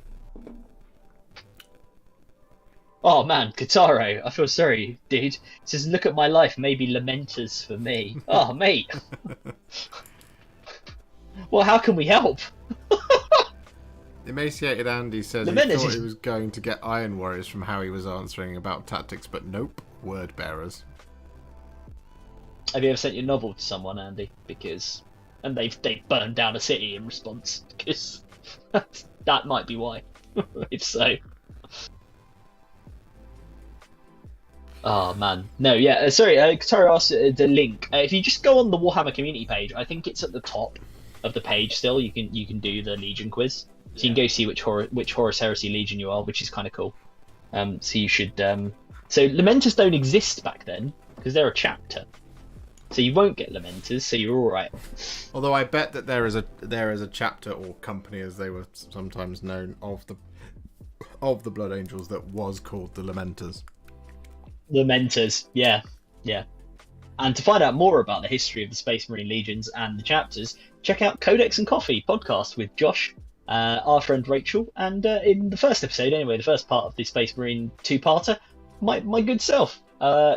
Oh man, Kataro, I feel sorry, dude. It says, "Look at my life, maybe lamenters for me." Oh, mate. Well, how can we help? Emaciated Andy says he thought he was going to get Iron Warriors from how he was answering about tactics, but nope, Word Bearers. Have you ever sent your novel to someone, Andy? And they've burned down a city in response. Because that might be why. If so. Oh man, no, yeah. Sorry, Katara asked the link. If you just go on the Warhammer community page, I think it's at the top of the page. Still, you can do the Legion quiz. So you can go see which Horus Heresy Legion you are, which is kind of cool. So you should. So Lamenters don't exist back then because they're a chapter. So you won't get Lamenters, so you're all right. Although I bet that there is a chapter or company, as they were sometimes known, of the Blood Angels that was called the Lamenters. Lamenters, yeah. And to find out more about the history of the Space Marine Legions and the chapters, check out Codex and Coffee podcast with Josh, our friend Rachel, and in the first episode, anyway, the first part of the Space Marine two-parter, my good self,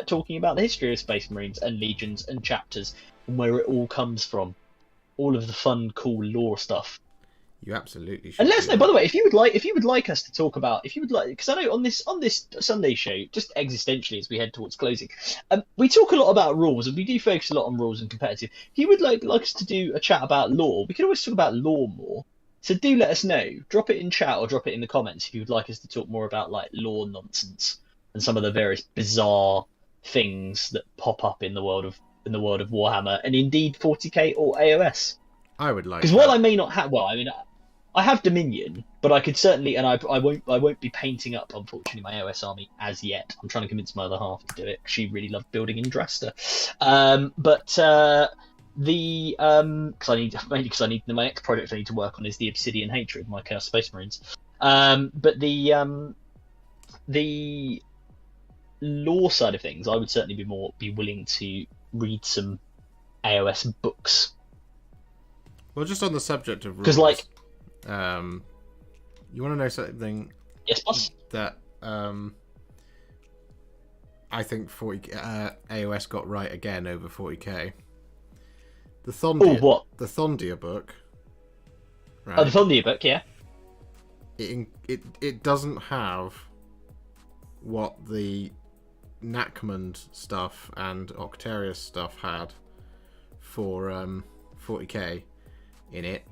talking about the history of Space Marines and Legions and chapters and where it all comes from, all of the fun, cool lore stuff. You absolutely should. And let us know, by the way, if you would like us to talk about, because I know on this Sunday show, just existentially as we head towards closing, we talk a lot about rules and we do focus a lot on rules and competitive. If you would like us to do a chat about lore, we can always talk about lore more. So do let us know. Drop it in chat or drop it in the comments if you would like us to talk more about like lore nonsense and some of the various bizarre things that pop up in the world of Warhammer and indeed 40k or AOS. I would like, because while I may not have, I have Dominion, but I could certainly, and I won't be painting up, unfortunately, my AOS army as yet. I'm trying to convince my other half to do it. She really loved building in Drasta. Because I need my next project I need to work on is the Obsidian Hatred, my Chaos Space Marines. But the lore side of things, I would certainly be willing to read some AOS books. Well, just on the subject of rules, because you want to know something? Yes, boss. That I think 40 AOS got right again over 40k. The Thondia, what? The Thondia book. Right? Oh, the Thondia book, yeah. It doesn't have what the Nakmund stuff and Octarius stuff had for 40k in it.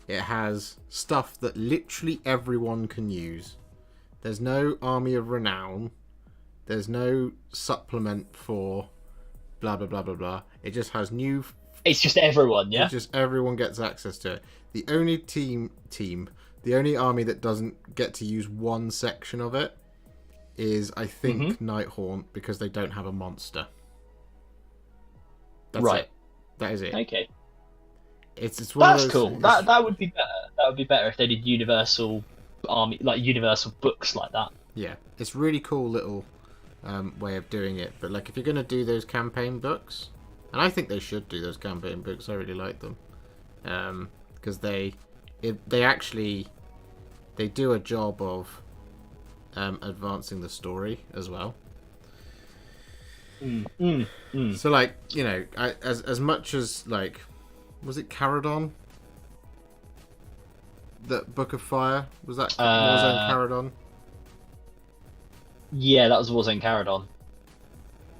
It has stuff that literally everyone can use. There's no Army of Renown. There's no supplement for blah blah blah blah blah. It just has new. It's just everyone, yeah. Just everyone gets access to it. The only the only army that doesn't get to use one section of it is, I think, Nighthaunt, because they don't have a monster. That's right. It. That is it. Okay. It's one That's of those, cool. That would be better. That would be better if they did universal army, like universal books like that. Yeah, it's really cool little way of doing it. But like, if you're gonna do those campaign books, and I think they should do those campaign books. I really like them because they do a job of advancing the story as well. So like, you know, as much as like, was it Caradon? That Book of Fire? Was that Warzone Caradon? Yeah, that was Warzone Caradon.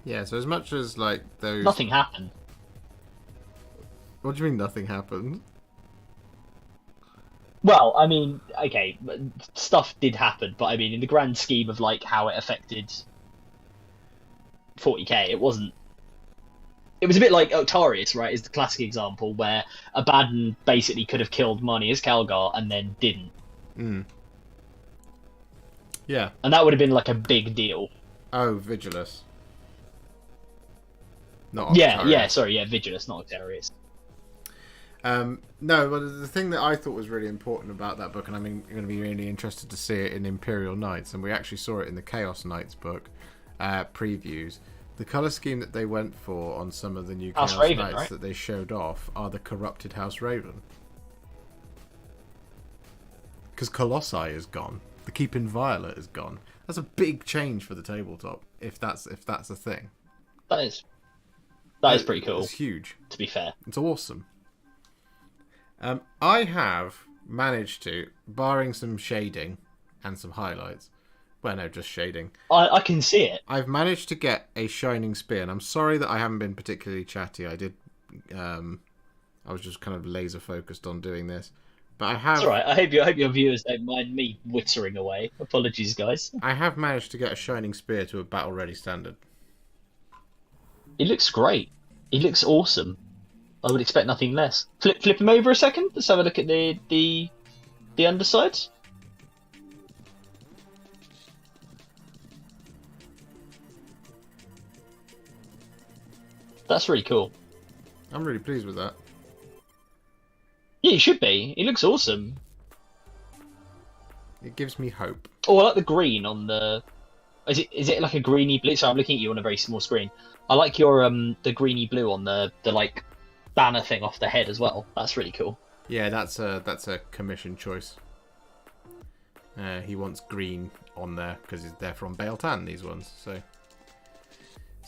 Yeah, so as much as like those... Nothing happened. What do you mean nothing happened? Well, I mean, okay, stuff did happen, but I mean, in the grand scheme of like how it affected 40k, it wasn't. It was a bit like Octarius, right? Is the classic example where Abaddon basically could have killed Marnius Calgar and then didn't. Yeah. And that would have been like a big deal. Oh, Vigilus. Not Octarius. Vigilus, not Octarius. No, but the thing that I thought was really important about that book, and I'm going to be really interested to see it in Imperial Knights, and we actually saw it in the Chaos Knights book previews. The colour scheme that they went for on some of the new Chaos Knights, right, that they showed off are the Corrupted House Raven. Because Colossi is gone. The Keeping Violet is gone. That's a big change for the tabletop, if that's a thing. That is pretty cool. It's huge. To be fair. It's awesome. I have managed to, barring some shading and some highlights, well, no, just shading. I can see it. I've managed to get a Shining Spear, and I'm sorry that I haven't been particularly chatty. I did. I was just kind of laser focused on doing this, but I have. It's all right. I hope your viewers don't mind me whittering away. Apologies, guys. I have managed to get a Shining Spear to a battle ready standard. He looks great. He looks awesome. I would expect nothing less. Flip him over a second. Let's have a look at the the underside. That's really cool. I'm really pleased with that. Yeah, you should be. It looks awesome. It gives me hope. Oh, I like the green on the. Is it like a greeny blue? So I'm looking at you on a very small screen. I like your the greeny blue on the like banner thing off the head as well. That's really cool. Yeah, that's a commission choice. He wants green on there because they're from Baltan, these ones. So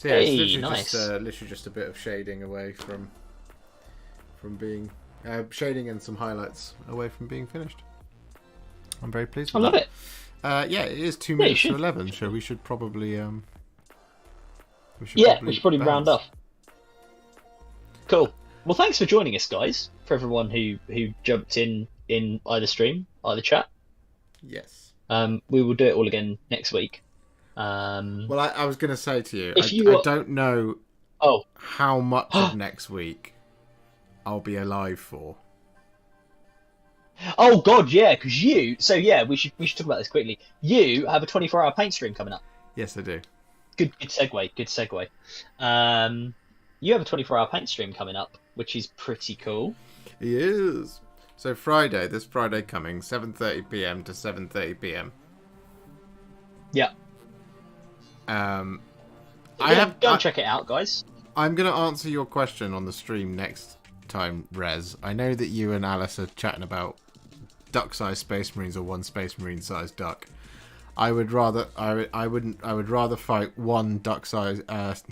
yeah, Hey, it's nice. literally just a bit of shading away from being shading and some highlights away from being finished. I'm very pleased with I love that. it. Yeah, it is 2 Yeah, you minutes to should. 11, so we should probably We should probably round bounce. off. Cool. Well, thanks for joining us, guys. For everyone who jumped in either stream, either chat. Yes. We will do it all again next week. Well, I was going to say to you, If I you- don't know Oh, how much of next week I'll be alive for. oh God, yeah, because you. So yeah, we should talk about this quickly. You have a 24-hour paint stream coming up. Yes, I do. Good segue. Good segue. You have a 24-hour paint stream coming up, which is pretty cool. He is. So Friday, this Friday coming, 7:30 p.m. to 7:30 p.m. Yeah. I Go have. and check it out, guys. I'm going to answer your question on the stream next time, Rez. I know that you and Alice are chatting about duck-sized Space Marines or one Space Marine-sized duck. I would rather fight one duck-sized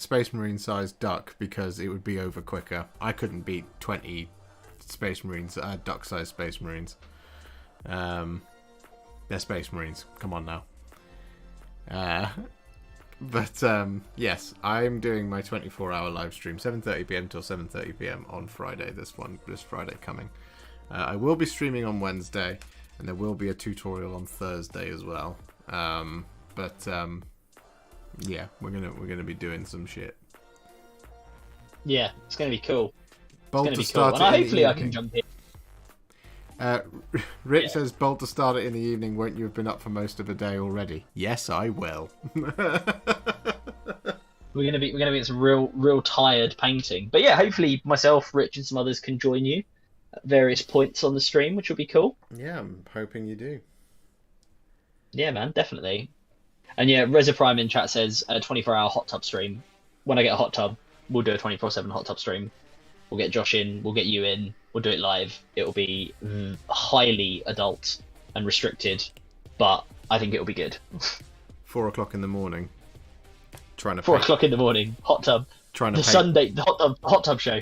Space Marine-sized duck because it would be over quicker. I couldn't beat 20 Space Marines, duck-sized Space Marines. They're Space Marines. Come on now. But yes, I'm doing my 24-hour live stream, 7:30 p.m. till 7:30 p.m. on Friday. This Friday coming. I will be streaming on Wednesday, and there will be a tutorial on Thursday as well. Yeah, we're gonna be doing some shit. Yeah, it's going to be cool. Bolt It's to going to be cool. start And it in the hopefully I can evening. jump in. Rich Yeah. says, "Bolt to start it in the evening. Won't you have been up for most of the day already?" Yes, I will. We're gonna be some real tired painting. But yeah, hopefully myself, Rich, and some others can join you at various points on the stream, which will be cool. Yeah, I'm hoping you do. Yeah, man, definitely. And yeah, Reza Prime in chat says a 24-hour hot tub stream. When I get a hot tub, we'll do a 24/7 hot tub stream. We'll get Josh in, we'll get you in, we'll do it live. It'll be highly adult and restricted, but I think it'll be good. 4 o'clock in the morning. Trying to 4 paint, o'clock in the morning, hot tub. trying to The paint, Sunday, the hot tub show.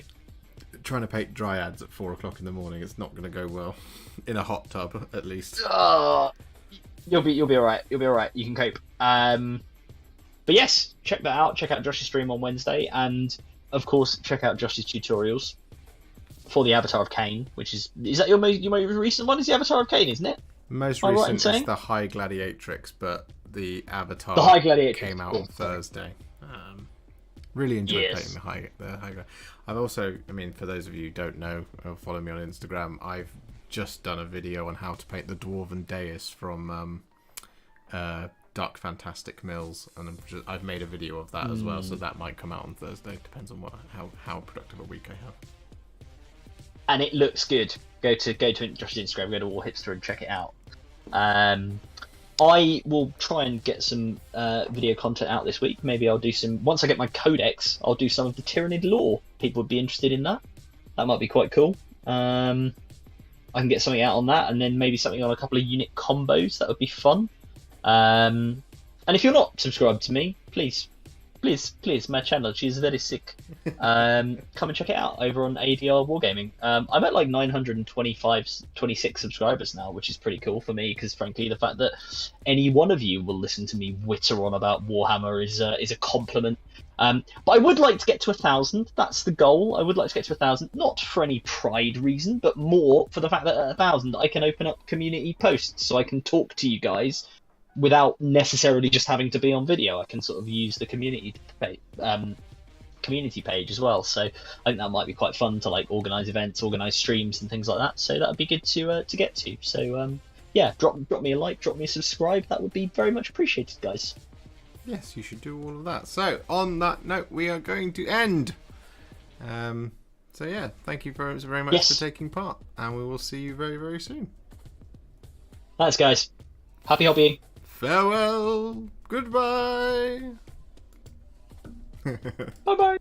trying to paint dryads at 4 o'clock in the morning. It's not going to go well in a hot tub, at least. You'll be all right. You'll be all right. You can cope. But yes, check that out. Check out Josh's stream on Wednesday, and of course, check out Josh's tutorials for the Avatar of Cain, which is that your most recent one? Is the Avatar of Cain, isn't it? Most Am I right in recent is saying? the High Gladiatrix, but the Avatar The High Gladiatrix, came out cool. on Thursday. Really enjoyed Yes. painting the high. I've also, I mean, for those of you who don't know or follow me on Instagram, I've just done a video on how to paint the Dwarven Dais from Dark Fantastic Mills, and I've made a video of that as well, so that might come out on Thursday. Depends on how productive a week I have. And it looks good. Go to Josh's Instagram, go to Warhipster and check it out. I will try and get some video content out this week. Maybe I'll do some, once I get my codex, I'll do some of the Tyranid lore. People would be interested in that. That might be quite cool. I can get something out on that, and then maybe something on a couple of unit combos. That would be fun. And if you're not subscribed to me, please, my channel, she's very sick. Come and check it out over on ADR Wargaming. I'm at like 26 subscribers now, which is pretty cool for me, because frankly, the fact that any one of you will listen to me witter on about Warhammer is a compliment. But I would like to get to 1,000. That's the goal. I would like to get to 1,000, not for any pride reason, but more for the fact that at 1,000 I can open up community posts, so I can talk to you guys without necessarily just having to be on video. I can sort of use the community community page as well. So I think that might be quite fun to like organize events, organize streams, and things like that. So that would be good to get to. So yeah, drop me a like, drop me a subscribe. That would be very much appreciated, guys. Yes, you should do all of that. So on that note, we are going to end. So yeah, thank you very much for taking part, and we will see you very, very soon. Thanks, guys. Happy hobbying. Farewell. Goodbye. Bye bye.